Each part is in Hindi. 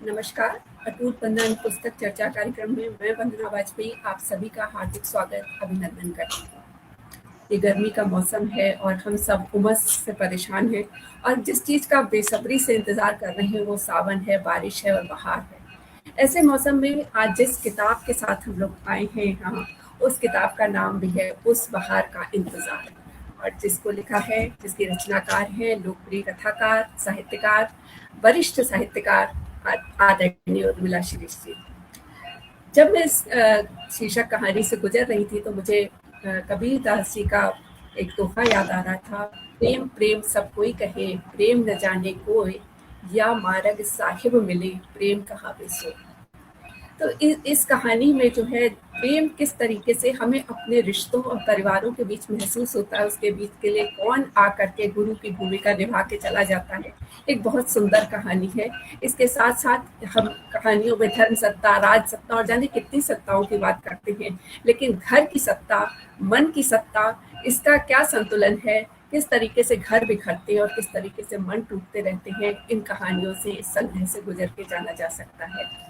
नमस्कार। अटूट बंधन पुस्तक चर्चा कार्यक्रम में मैं वंदना वाजपेयी आप सभी का हार्दिक स्वागत अभिनंदन करती हूँ। ये गर्मी का मौसम है और हम सब उमस से परेशान हैं और जिस चीज़ का बेसब्री से इंतज़ार कर रहे हैं वो सावन है, बारिश है और बहार है। ऐसे मौसम में आज जिस किताब के साथ हम लोग आए हैं यहाँ, उस किताब का नाम भी है उस बहार का इंतज़ार, और जिसको लिखा है, जिसके रचनाकार हैं लोकप्रिय कथाकार, साहित्यकार, वरिष्ठ साहित्यकार आदरणीय उर्मिला शिरीष जी। जब मैं इस शीर्षक कहानी से गुजर रही थी तो मुझे कबीरदास जी का एक तोहफा याद आ रहा था। प्रेम प्रेम सब कोई कहे, प्रेम न जाने कोई, या मार्ग साहिब मिले, प्रेम कहाँ बेसो। तो इस कहानी में जो है प्रेम किस तरीके से हमें अपने रिश्तों और परिवारों के बीच महसूस होता है, उसके बीच के लिए कौन आकर के गुरु की भूमिका निभा के चला जाता है, एक बहुत सुंदर कहानी है। इसके साथ साथ हम कहानियों में धर्म सत्ता, राज सत्ता और जाने कितनी सत्ताओं की बात करते हैं, लेकिन घर की सत्ता, मन की सत्ता, इसका क्या संतुलन है, किस तरीके से घर बिखरते हैं और किस तरीके से मन टूटते रहते हैं, इन कहानियों से, इस संग्रह से गुजर के जाना जा सकता है।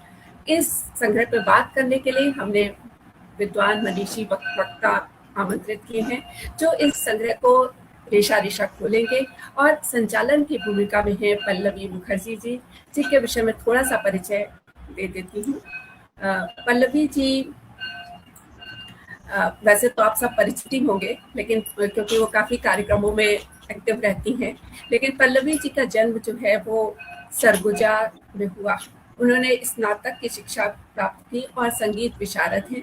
इस संग्रह पर बात करने के लिए हमने विद्वान मनीषी वक्ता आमंत्रित किए हैं जो इस संग्रह को रेशा रेशा खोलेंगे, और संचालन की भूमिका में है पल्लवी मुखर्जी जी, जिनके विषय में थोड़ा सा परिचय दे देती हूँ। पल्लवी जी वैसे तो आप सब परिचित ही होंगे, लेकिन क्योंकि वो काफ़ी कार्यक्रमों में एक्टिव रहती हैं, लेकिन पल्लवी जी का जन्म जो है वो सरगुजा में हुआ। उन्होंने स्नातक की शिक्षा प्राप्त की और संगीत विशारद हैं।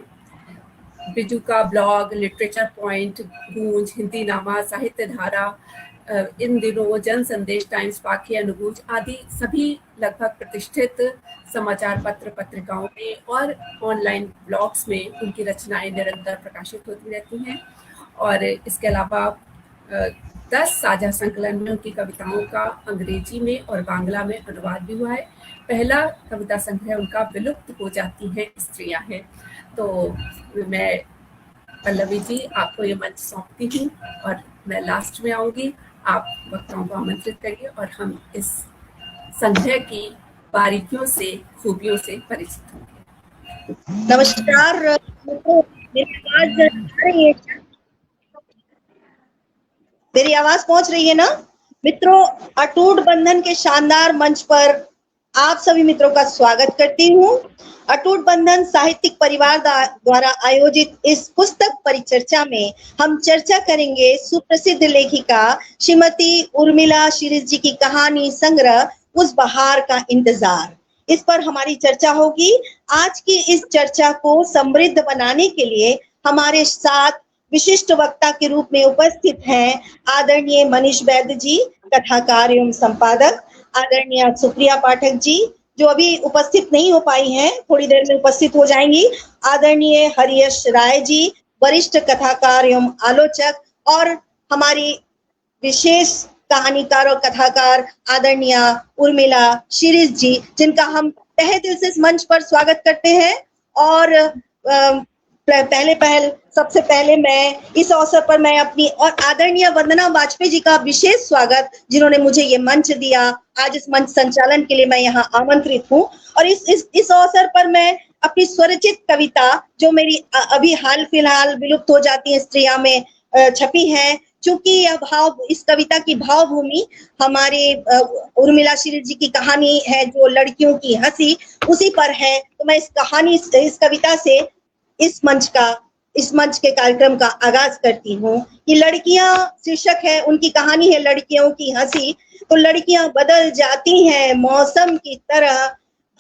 बिजू का ब्लॉग, लिटरेचर पॉइंट, गूंज, हिंदी नामा, साहित्य धारा, इन दिनों जन संदेश, टाइम्स, पाखी, अनुगूंज आदि सभी लगभग प्रतिष्ठित समाचार पत्र पत्रिकाओं में और ऑनलाइन ब्लॉग्स में उनकी रचनाएं निरंतर प्रकाशित होती रहती हैं। और इसके अलावा 10 साझा संकलन में उनकी कविताओं का अंग्रेजी में और बांग्ला में अनुवाद भी हुआ है। पहला कविता संग्रह उनका विलुप्त हो जाती है स्त्रियां हैं। तो मैं पल्लवी जी आपको ये मंच सौंपती हूँ और मैं लास्ट में आऊँगी। आप वक्ताओं को आमंत्रित करिए और हम इस संग्रह की बारीकियों से, खूबियों से परिचित होंगे। नमस्कार। मेरी आवाज पहुंच रही है ना मित्रों? अटूट बंधन के शानदार मंच पर आप सभी मित्रों का स्वागत करती हूँ। अटूट बंधन साहित्यिक परिवार द्वारा आयोजित इस पुस्तक परिचर्चा में हम चर्चा करेंगे सुप्रसिद्ध लेखिका श्रीमती उर्मिला शिरीष जी की कहानी संग्रह उस बहार का इंतजार। इस पर हमारी चर्चा होगी। आज की इस चर्चा को समृद्ध बनाने के लिए हमारे साथ विशिष्ट वक्ता के रूप में उपस्थित हैं आदरणीय मनीष वैद्य जी, कथाकार एवं संपादक, आदरणीय सुप्रिया पाठक जी जो अभी उपस्थित नहीं हो पाई हैं, थोड़ी देर में उपस्थित हो जाएंगी, आदरणीय हरीश राय जी, वरिष्ठ कथाकार एवं आलोचक, और हमारी विशेष कहानीकार और कथाकार आदरणीय उर्मिला शिरीष जी, जिनका हम तहे दिल से इस मंच पर स्वागत करते हैं। और सबसे पहले मैं इस अवसर पर मैं अपनी और आदरणीय वंदना वाजपेयी जी का विशेष स्वागत, जिन्होंने मुझे ये मंच दिया, आज इस मंच संचालन के लिए मैं यहाँ आमंत्रित हूँ। और इस अवसर पर मैं अपनी स्वरचित कविता, जो मेरी अभी हाल फिलहाल विलुप्त हो जाती है स्त्रियां में छपी है, चूंकि यह इस कविता की भावभूमि हमारे उर्मिला शिरीष जी की कहानी है जो लड़कियों की हंसी, उसी पर है, तो मैं इस कविता से इस मंच के कार्यक्रम का आगाज करती हूँ। कि लड़कियां शीर्षक है, उनकी कहानी है लड़कियों की हंसी। तो लड़कियां बदल जाती हैं मौसम की तरह,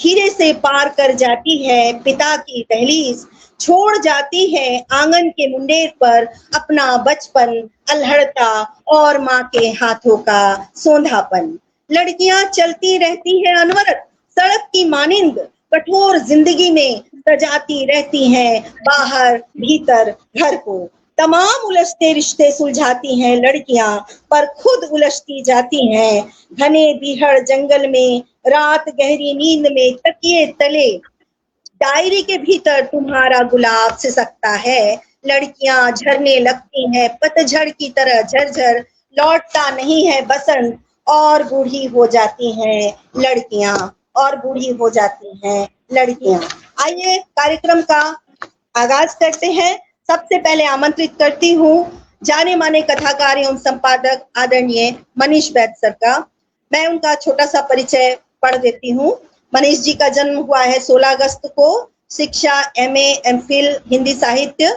खीरे से पार कर जाती है पिता की दहलीज, छोड़ जाती है आंगन के मुंडेर पर अपना बचपन अल्हड़ता और माँ के हाथों का सोंधापन। लड़कियां चलती रहती हैं अनवरत सड़क की मानिंद, कठोर जिंदगी में सजाती रहती हैं बाहर भीतर घर को। तमाम उलझते रिश्ते सुलझाती हैं लड़कियां, पर खुद उलझती जाती हैं घने बीहड़ जंगल में, रात गहरी नींद में तकिए तले, डायरी के भीतर तुम्हारा गुलाब सिसकता है। लड़कियां झरने लगती हैं पतझड़ की तरह झरझर, लौटता नहीं है बसंत और बूढ़ी हो जाती हैं लड़कियां। और बूढ़ी हो जाती हैं लड़कियां। आइए कार्यक्रम का आगाज करते हैं। सबसे पहले आमंत्रित करती हूँ जाने माने कथाकार एवं संपादक आदरणीय मनीष बैद सर का। मैं उनका छोटा सा परिचय पढ़ देती हूँ। मनीष जी का जन्म हुआ है 16 अगस्त को। शिक्षा MA MPhil हिंदी साहित्य,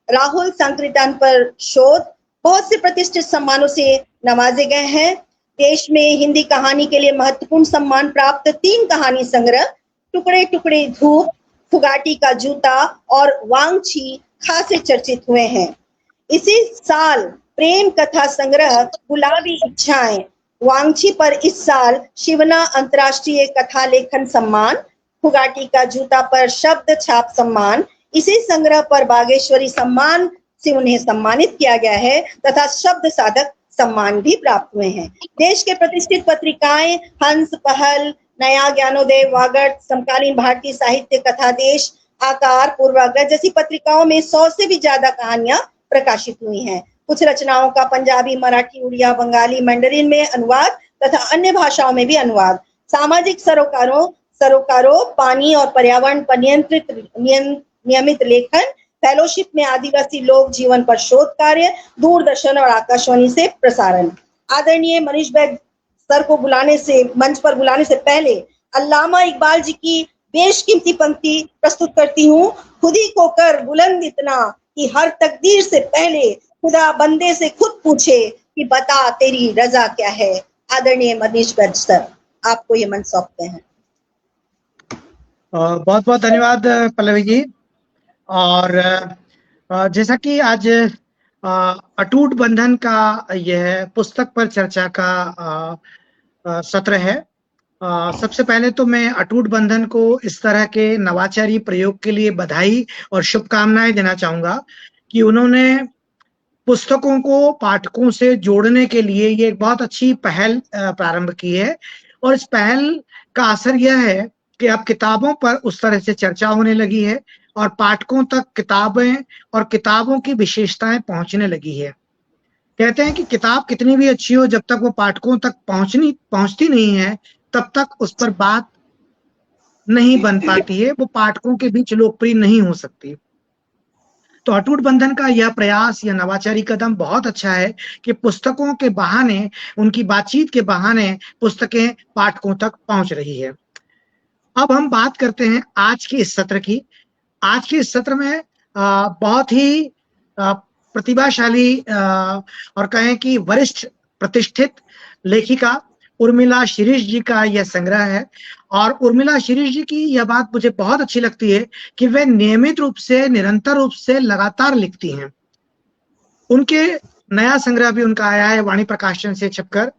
राहुल संकीर्तन पर शोध, बहुत से प्रतिष्ठित सम्मानों से नवाजे गए हैं। देश में हिंदी कहानी के लिए महत्वपूर्ण सम्मान प्राप्त 3 कहानी संग्रह टुकड़े टुकड़े धूप, फुगाटी का जूता और वांगची खासे चर्चित हुए हैं। इसी साल प्रेम कथा संग्रह गुलाबी इच्छाएं वांगची पर इस साल शिवना अंतर्राष्ट्रीय कथा लेखन सम्मान, फुगाटी का जूता पर शब्द छाप सम्मान, इसी संग्रह पर बागेश्वरी सम्मान से उन्हें सम्मानित किया गया है तथा शब्द साधक सम्मान भी प्राप्त हुए हैं। देश के प्रतिष्ठित पत्रिकाएं हंस, पहल, नया ज्ञानोदय, वागड़, समकालीन भारतीय साहित्य, कथा देश, आकार, पूर्वाग्रह जैसी पत्रिकाओं में 100 से भी ज्यादा कहानियां प्रकाशित हुई हैं। कुछ रचनाओं का पंजाबी, मराठी, उड़िया, बंगाली, मंडरिन में अनुवाद तथा अन्य भाषाओं में भी अनुवाद। सामाजिक सरोकारों, पानी और पर्यावरण पर नियमित लेखन, फेलोशिप में आदिवासी लोक जीवन पर शोध कार्य, दूरदर्शन और आकाशवाणी से प्रसारण। आदरणीय मनीष बैद सर को मंच पर बुलाने से पहले अल्लामा इकबाल जी की बेशकीमती पंक्ति प्रस्तुत करती हूँ। खुदी को कर बुलंद इतना कि हर तकदीर से पहले खुदा बंदे से खुद पूछे कि बता तेरी रजा क्या है। आदरणीय मनीष बैद सर, आपको ये मंच सौंपते हैं। बहुत बहुत धन्यवाद पल्लवी जी। और जैसा कि आज अटूट बंधन का यह पुस्तक पर चर्चा का सत्र है, सबसे पहले तो मैं अटूट बंधन को इस तरह के नवाचारी प्रयोग के लिए बधाई और शुभकामनाएं देना चाहूंगा कि उन्होंने पुस्तकों को पाठकों से जोड़ने के लिए ये एक बहुत अच्छी पहल प्रारंभ की है। और इस पहल का असर यह है कि अब किताबों पर उस तरह से चर्चा होने लगी है और पाठकों तक किताबें और किताबों की विशेषताएं पहुंचने लगी है। कहते हैं कि किताब कितनी भी अच्छी हो, जब तक वो पाठकों तक पहुंचती नहीं है तब तक उस पर बात नहीं बन पाती है, वो पाठकों के बीच लोकप्रिय नहीं हो सकती। तो अटूट बंधन का यह प्रयास, यह नवाचारी कदम बहुत अच्छा है कि पुस्तकों के बहाने, उनकी बातचीत के बहाने पुस्तकें पाठकों तक पहुंच रही है। अब हम बात करते हैं आज के इस सत्र की। आज के इस सत्र में बहुत ही प्रतिभाशाली और कहें कि वरिष्ठ प्रतिष्ठित लेखिका उर्मिला शिरीष जी का यह संग्रह है। और उर्मिला शिरीष जी की यह बात मुझे बहुत अच्छी लगती है कि वे नियमित रूप से, निरंतर रूप से, लगातार लिखती हैं। उनके नया संग्रह भी उनका आया है वाणी प्रकाशन से छपकर,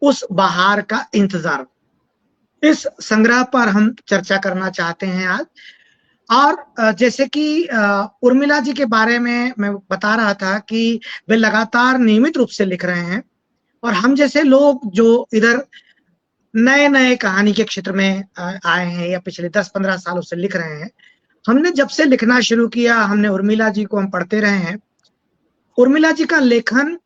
उस बहार का इंतजार। इस संग्रह पर हम चर्चा करना चाहते हैं आज। और जैसे कि उर्मिला जी के बारे में मैं बता रहा था कि वे लगातार नियमित रूप से लिख रहे हैं, और हम जैसे लोग जो इधर नए नए कहानी के क्षेत्र में आए हैं या पिछले 10-15 सालों से लिख रहे हैं, हमने जब से लिखना शुरू किया, हमने उर्मिला जी को हम पढ़ते रहे हैं। उर्मिला जी का लेखन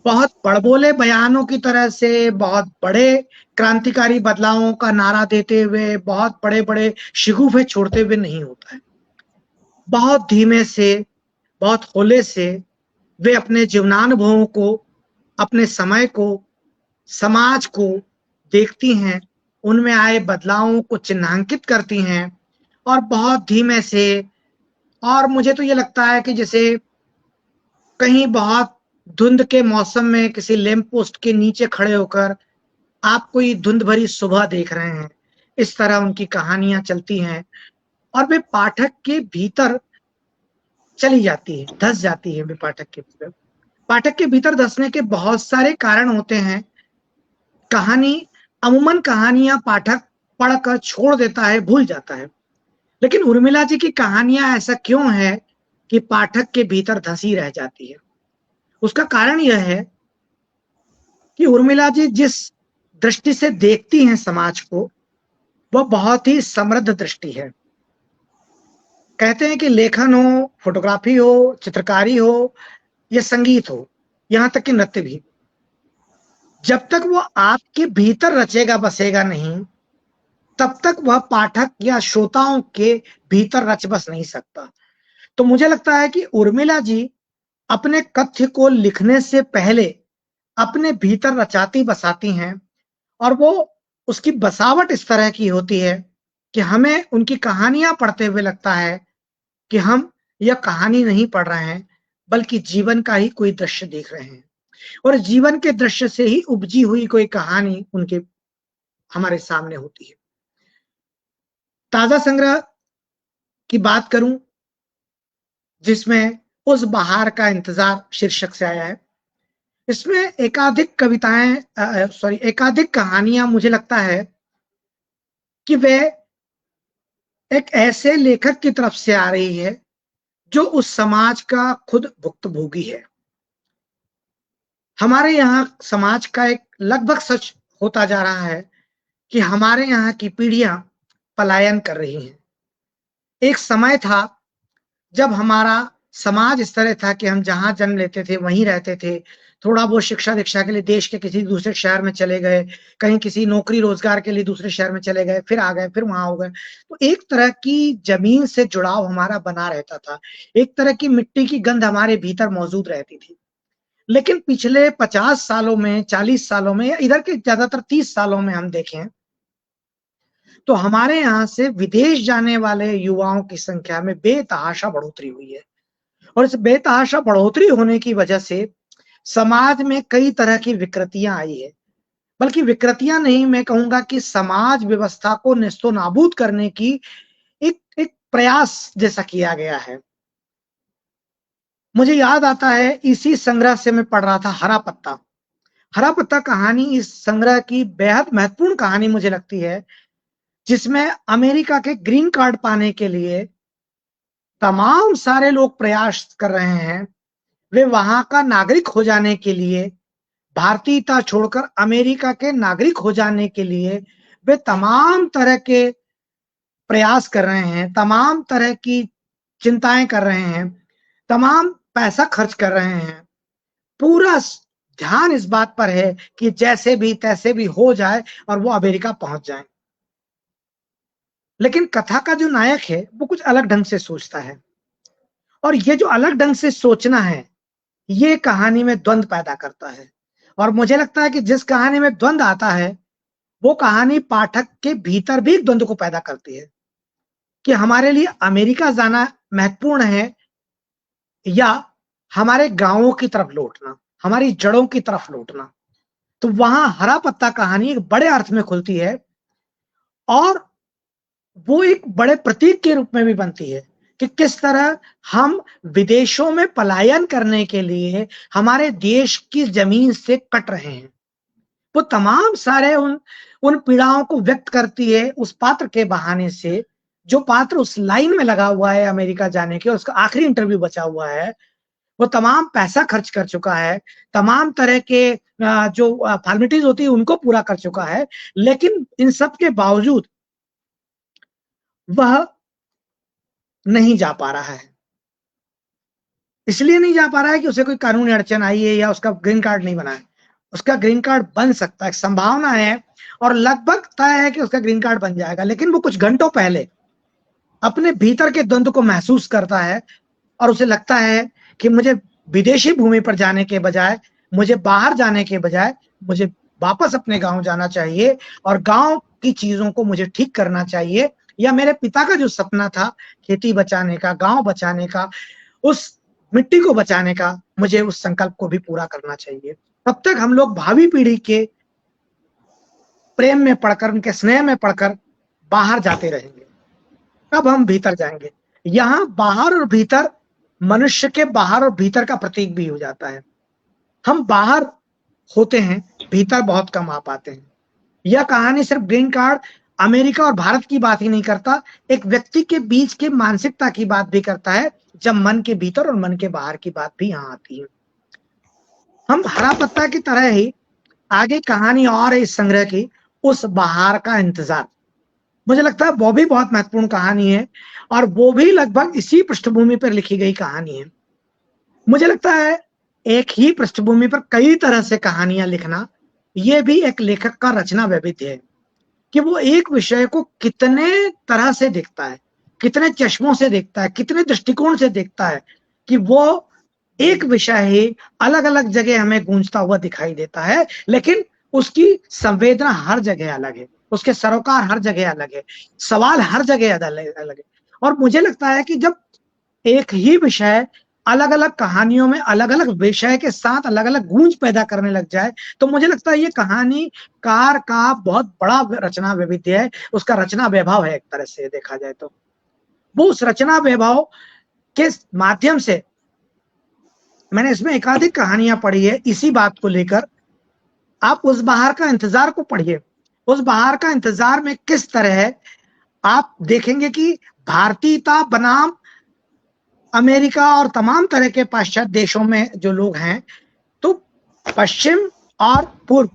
बहुत बड़बोले बयानों की तरह से, बहुत बड़े क्रांतिकारी बदलावों का नारा देते हुए, बहुत बड़े बड़े शिगुफे छोड़ते हुए नहीं होता है। बहुत धीमे से, बहुत होले से वे अपने जीवनानुभवों को, अपने समय को, समाज को देखती हैं, उनमें आए बदलावों को चिन्हांकित करती हैं, और बहुत धीमे से। और मुझे तो ये लगता है कि जैसे कहीं बहुत धुंध के मौसम में किसी लैंप पोस्ट के नीचे खड़े होकर आप कोई धुंध भरी सुबह देख रहे हैं, इस तरह उनकी कहानियां चलती हैं और वे पाठक के भीतर चली जाती है, धस जाती है वे पाठक के भीतर। पाठक के भीतर धसने के बहुत सारे कारण होते हैं। अमूमन कहानियां पाठक पढ़कर छोड़ देता है, भूल जाता है, लेकिन उर्मिला जी की कहानियां ऐसा क्यों है कि पाठक के भीतर धसी रह जाती है? उसका कारण यह है कि उर्मिला जी जिस दृष्टि से देखती हैं समाज को, वह बहुत ही समृद्ध दृष्टि है। कहते हैं कि लेखन हो, फोटोग्राफी हो, चित्रकारी हो या संगीत हो, यहां तक कि नृत्य भी, जब तक वो आपके भीतर रचेगा बसेगा नहीं, तब तक वह पाठक या श्रोताओं के भीतर रच बस नहीं सकता। तो मुझे लगता है कि उर्मिला जी अपने कथ्य को लिखने से पहले अपने भीतर रचाती बसाती हैं, और वो उसकी बसावट इस तरह की होती है कि हमें उनकी कहानियां पढ़ते हुए लगता है कि हम यह कहानी नहीं पढ़ रहे हैं, बल्कि जीवन का ही कोई दृश्य देख रहे हैं, और जीवन के दृश्य से ही उपजी हुई कोई कहानी उनके हमारे सामने होती है। ताजा संग्रह की बात करूं, जिसमें उस बहार का इंतजार शीर्षक से आया है, इसमें एकाधिक कविताएं एकाधिक कहानियां मुझे लगता है कि वे एक ऐसे लेखक की तरफ से आ रही है जो उस समाज का खुद भुक्तभोगी है। हमारे यहाँ समाज का एक लगभग सच होता जा रहा है कि हमारे यहाँ की पीढ़ियां पलायन कर रही हैं। एक समय था जब हमारा समाज इस तरह था कि हम जहां जन्म लेते थे वहीं रहते थे, थोड़ा बहुत शिक्षा दीक्षा के लिए देश के किसी दूसरे शहर में चले गए, कहीं किसी नौकरी रोजगार के लिए दूसरे शहर में चले गए, फिर आ गए, फिर वहां हो गए। तो एक तरह की जमीन से जुड़ाव हमारा बना रहता था, एक तरह की मिट्टी की गंध हमारे भीतर मौजूद रहती थी। लेकिन पिछले 50 सालों में, 40 सालों में, या इधर के ज्यादातर 30 सालों में हम देखें तो हमारे यहाँ से विदेश जाने वाले युवाओं की संख्या में बेतहाशा बढ़ोतरी हुई है। और इस बेतहाशा बढ़ोतरी होने की वजह से समाज में कई तरह की विकृतियां आई है, बल्कि विकृतियां नहीं, मैं कहूंगा कि समाज व्यवस्था को नेस्तो नाबूद करने की एक प्रयास जैसा किया गया है। मुझे याद आता है, इसी संग्रह से मैं पढ़ रहा था हरा पत्ता। हरा पत्ता कहानी इस संग्रह की बेहद महत्वपूर्ण कहानी मुझे लगती है, जिसमें अमेरिका के ग्रीन कार्ड पाने के लिए तमाम सारे लोग प्रयास कर रहे हैं। वे वहां का नागरिक हो जाने के लिए, भारतीयता छोड़कर अमेरिका के नागरिक हो जाने के लिए वे तमाम तरह के प्रयास कर रहे हैं, तमाम तरह की चिंताएं कर रहे हैं, तमाम पैसा खर्च कर रहे हैं। पूरा ध्यान इस बात पर है कि जैसे भी तैसे भी हो जाए और वो अमेरिका पहुंच जाए। लेकिन कथा का जो नायक है वो कुछ अलग ढंग से सोचता है, और ये जो अलग ढंग से सोचना है ये कहानी में द्वंद पैदा करता है। और मुझे लगता है कि जिस कहानी में द्वंद आता है वो कहानी पाठक के भीतर भी एक द्वंद को पैदा करती है कि हमारे लिए अमेरिका जाना महत्वपूर्ण है या हमारे गांवों की तरफ लौटना, हमारी जड़ों की तरफ लौटना। तो वहां हरा पत्ता कहानी एक बड़े अर्थ में खुलती है, और वो एक बड़े प्रतीक के रूप में भी बनती है कि किस तरह हम विदेशों में पलायन करने के लिए हमारे देश की जमीन से कट रहे हैं। वो तमाम सारे उन पीड़ाओं को व्यक्त करती है उस पात्र के बहाने से, जो पात्र उस लाइन में लगा हुआ है अमेरिका जाने के, और उसका आखिरी इंटरव्यू बचा हुआ है। वो तमाम पैसा खर्च कर चुका है, तमाम तरह के जो फॉर्मेलिटीज होती है उनको पूरा कर चुका है, लेकिन इन सब के बावजूद वह नहीं जा पा रहा है। इसलिए नहीं जा पा रहा है कि उसे कोई कानूनी अड़चन आई है या उसका ग्रीन कार्ड नहीं बना है। उसका ग्रीन कार्ड बन सकता है, संभावना है, और लगभग तय है कि उसका ग्रीन कार्ड बन जाएगा। लेकिन वो कुछ घंटों पहले अपने भीतर के द्वंद्व को महसूस करता है, और उसे लगता है कि मुझे विदेशी भूमि पर जाने के बजाय, मुझे बाहर जाने के बजाय, मुझे वापस अपने गांव जाना चाहिए, और गांव की चीजों को मुझे ठीक करना चाहिए, या मेरे पिता का जो सपना था खेती बचाने का, गांव बचाने का, उस मिट्टी को बचाने का, मुझे उस संकल्प को भी पूरा करना चाहिए। तब तक हम लोग भावी पीढ़ी के प्रेम में पढ़कर, उनके स्नेह में पढ़कर बाहर जाते रहेंगे। कब हम भीतर जाएंगे? यहाँ बाहर और भीतर, मनुष्य के बाहर और भीतर का प्रतीक भी हो जाता है। हम बाहर होते हैं, भीतर बहुत कम आ पाते हैं। यह कहानी सिर्फ ग्रीन कार्ड, अमेरिका और भारत की बात ही नहीं करता, एक व्यक्ति के बीच के मानसिकता की बात भी करता है, जब मन के भीतर और मन के बाहर की बात भी यहाँ आती है। हम हरा पत्ता की तरह ही आगे कहानी और है इस संग्रह की, उस बहार का इंतजार। मुझे लगता है वो भी बहुत महत्वपूर्ण कहानी है, और वो भी लगभग इसी पृष्ठभूमि पर लिखी गई कहानी है। मुझे लगता है एक ही पृष्ठभूमि पर कई तरह से कहानियां लिखना, ये भी एक लेखक का रचना वैविध्य है। कि वो एक विषय को कितने तरह से देखता है, कितने चश्मों से देखता है, कितने दृष्टिकोण से देखता है, कि वो एक विषय ही अलग अलग जगह हमें गूंजता हुआ दिखाई देता है, लेकिन उसकी संवेदना हर जगह अलग है, उसके सरोकार हर जगह अलग है, सवाल हर जगह अलग अलग है। और मुझे लगता है कि जब एक ही विषय अलग अलग कहानियों में अलग अलग विषय के साथ अलग अलग गूंज पैदा करने लग जाए, तो मुझे लगता है ये कहानीकार का बहुत बड़ा रचना वैविध्य है, उसका रचना वैभव है। एक तरह से देखा जाए तो वो उस रचना वैभव के माध्यम से, मैंने इसमें एकाधिक कहानियां पढ़ी है इसी बात को लेकर। आप उस बहार का इंतजार को पढ़िए, उस बहार का इंतजार में किस तरह है, आप देखेंगे कि भारतीयता बनाम अमेरिका और तमाम तरह के पाश्चात्य देशों में जो लोग हैं, तो पश्चिम और पूर्व,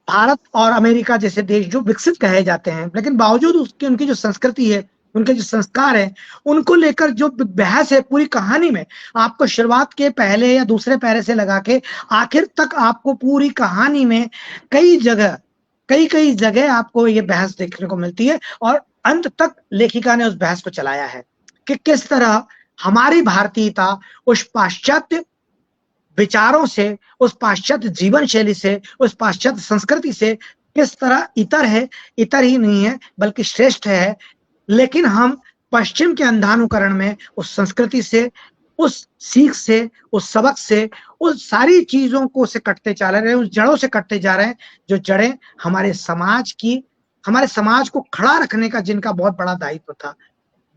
भारत और अमेरिका जैसे देश जो विकसित कहे जाते हैं, लेकिन बावजूद उसके उनकी जो संस्कृति है, उनके जो संस्कार है, उनको लेकर जो बहस है पूरी कहानी में, आपको शुरुआत के पहले या दूसरे पैरे से लगा के आखिर तक आपको पूरी कहानी में कई जगह आपको ये बहस देखने को मिलती है। और अंत तक लेखिका ने उस बहस को चलाया है कि किस तरह हमारी भारतीयता उस पाश्चात्य विचारों से, उस पाश्चात्य जीवन शैली से, उस पाश्चात्य संस्कृति से किस तरह इतर है, इतर ही नहीं है बल्कि श्रेष्ठ है। लेकिन हम पश्चिम के अंधानुकरण में उस संस्कृति से, उस सीख से, उस सबक से, उस सारी चीजों को से कटते चले रहे हैं, उस जड़ों से कटते जा रहे हैं, जो जड़ें हमारे समाज को खड़ा रखने का जिनका बहुत बड़ा दायित्व था,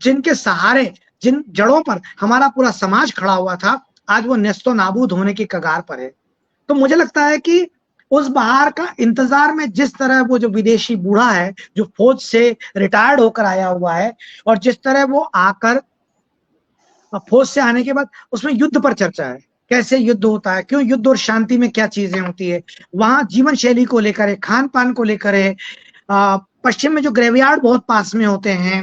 जिनके सहारे, जिन जड़ों पर हमारा पूरा समाज खड़ा हुआ था, आज वो नेस्तो नाबूद होने की कगार पर है। तो मुझे लगता है कि उस बहार का इंतजार में जिस तरह वो जो विदेशी बूढ़ा है, जो फौज से रिटायर्ड होकर आया हुआ है, और जिस तरह वो आकर फौज से आने के बाद उसमें युद्ध पर चर्चा है, कैसे युद्ध होता है, क्यों युद्ध और शांति में क्या चीजें होती है, वहां जीवन शैली को लेकर है, खान पान को लेकर है, पश्चिम में जो ग्रेवयार्ड बहुत पास में होते हैं,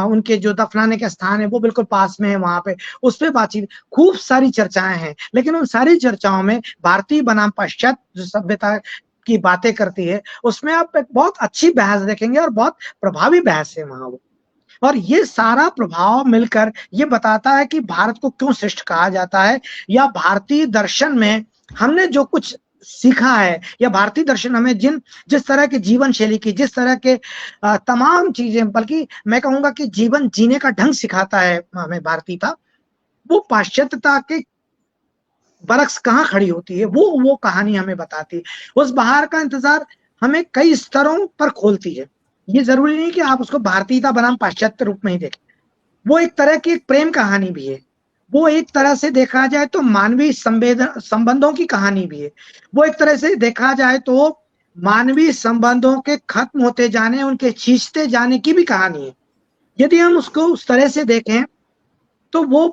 उनके जो दफनाने का स्थान है वो बिल्कुल पास में है, वहां पे उस पर बातचीत, खूब सारी चर्चाएं हैं। लेकिन उन सारी चर्चाओं में भारतीय बनाम पाश्चात्य जो सभ्यता की बातें करती है, उसमें आप एक बहुत अच्छी बहस देखेंगे और बहुत प्रभावी बहस है वहां वो। और ये सारा प्रभाव मिलकर ये बताता है कि भारत को क्यों श्रेष्ठ कहा जाता है, या भारतीय दर्शन में हमने जो कुछ सीखा है, या भारतीय दर्शन हमें जिस तरह के जीवन शैली की, जिस तरह के तमाम चीजें, बल्कि मैं कहूंगा कि जीवन जीने का ढंग सिखाता है हमें भारतीयता, वो पाश्चात्यता के बरक्स कहाँ खड़ी होती है, वो कहानी हमें बताती है। उस बहार का इंतजार हमें कई स्तरों पर खोलती है। ये जरूरी नहीं कि आप उसको भारतीयता बनाम पाश्चात्य रूप में ही देखें, वो एक तरह की एक प्रेम कहानी भी है, वो एक तरह से देखा जाए तो मानवीय संबंधों की कहानी भी है, वो एक तरह से देखा जाए तो मानवीय संबंधों के खत्म होते जाने, उनके खींचते जाने की भी कहानी है। यदि हम उसको उस तरह से देखें तो वो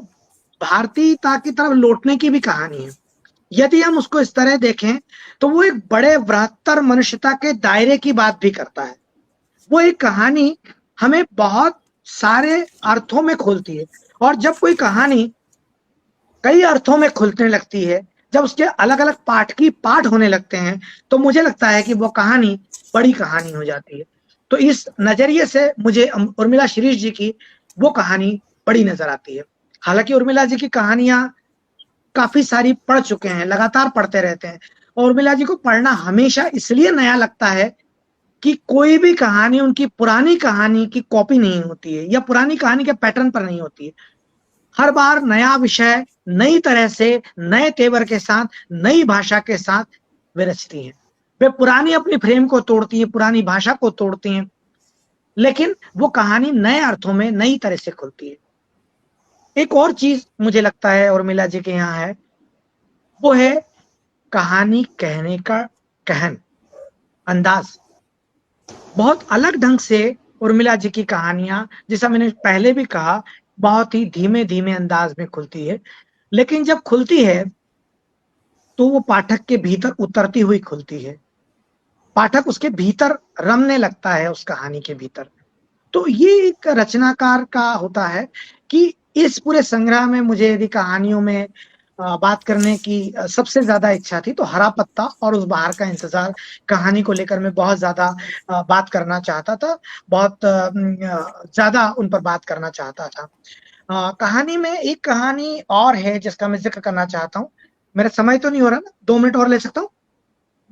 भारतीयता की तरफ लौटने की भी कहानी है। यदि हम उसको इस तरह देखें तो वो एक बड़े बृहत्तर मनुष्यता के दायरे की बात भी करता है। वो एक कहानी हमें बहुत सारे अर्थों में खोलती है, और जब कोई कहानी कई अर्थों में खुलने लगती है, जब उसके अलग अलग पाठ होने लगते हैं, तो मुझे लगता है कि वो कहानी बड़ी कहानी हो जाती है। तो इस नजरिए से मुझे उर्मिला शिरीष जी की वो कहानी बड़ी नजर आती है। हालांकि उर्मिला जी की कहानियां काफी सारी पढ़ चुके हैं, लगातार पढ़ते रहते हैं, और उर्मिला जी को पढ़ना हमेशा इसलिए नया लगता है कि कोई भी कहानी उनकी पुरानी कहानी की कॉपी नहीं होती है, या पुरानी कहानी के पैटर्न पर नहीं होती है। हर बार नया विषय, नई तरह से, नए तेवर के साथ, नई भाषा के साथ वे रचती हैं। वे पुरानी अपनी फ्रेम को तोड़ती हैं, पुरानी भाषा को तोड़ती हैं, लेकिन वो कहानी नए अर्थों में नई तरह से खुलती है। एक और चीज मुझे लगता है उर्मिला जी के यहाँ है, वो है कहानी कहने का कहन अंदाज। बहुत अलग ढंग से उर्मिला जी की कहानियां, जैसा मैंने पहले भी कहा, बहुत ही धीमे धीमे अंदाज में खुलती है, लेकिन जब खुलती है तो वो पाठक के भीतर उतरती हुई खुलती है। पाठक उसके भीतर रमने लगता है, उस कहानी के भीतर। तो ये एक रचनाकार का होता है कि इस पूरे संग्रह में मुझे यदि कहानियों में बात करने की सबसे ज्यादा इच्छा थी। तो हरा पत्ता और उस बहार का इंतजार कहानी को लेकर मैं बहुत ज्यादा बात करना चाहता था, बहुत ज्यादा उन पर बात करना चाहता था। कहानी में एक कहानी और है जिसका मैं जिक्र करना चाहता हूँ। मेरा समय तो नहीं हो रहा ना, 2 मिनट और ले सकता हूँ?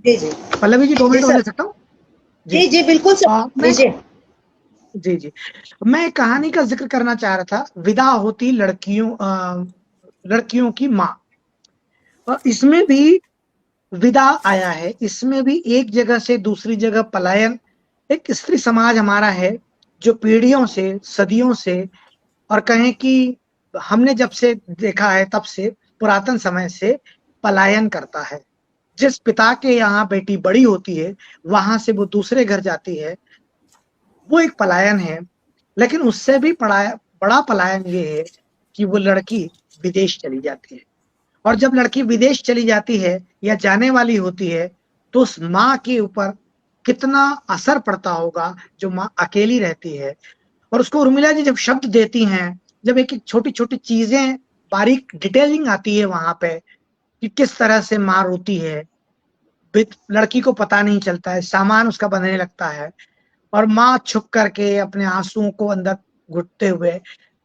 जी जी पल्लवी जी, 2 मिनट जी और सर। ले सकता हूँ? जी जी बिल्कुल सर, मैं लीजिए। जी जी मैं एक कहानी का जिक्र करना चाह रहा था, विदा होती लड़कियों की माँ। और इसमें भी विदा आया है, इसमें भी एक जगह से दूसरी जगह पलायन। एक स्त्री समाज हमारा है जो पीढ़ियों से, सदियों से, और कहें कि हमने जब से देखा है तब से, पुरातन समय से पलायन करता है। जिस पिता के यहाँ बेटी बड़ी होती है, वहां से वो दूसरे घर जाती है, वो एक पलायन है। लेकिन उससे भी बड़ा पलायन ये है कि वो लड़की विदेश चली जाती है। और जब लड़की विदेश चली जाती है या जाने वाली होती है, तो उस माँ के ऊपर कितना असर पड़ता होगा, जो माँ अकेली रहती है। और उसको उर्मिला जी जब शब्द देती हैं, जब एक एक छोटी छोटी चीजें, बारीक डिटेलिंग आती है वहां पे, कि किस तरह से माँ रोती है, लड़की को पता नहीं चलता है, सामान उसका बनने लगता है, और माँ छुप करके अपने आंसुओं को अंदर घुटते हुए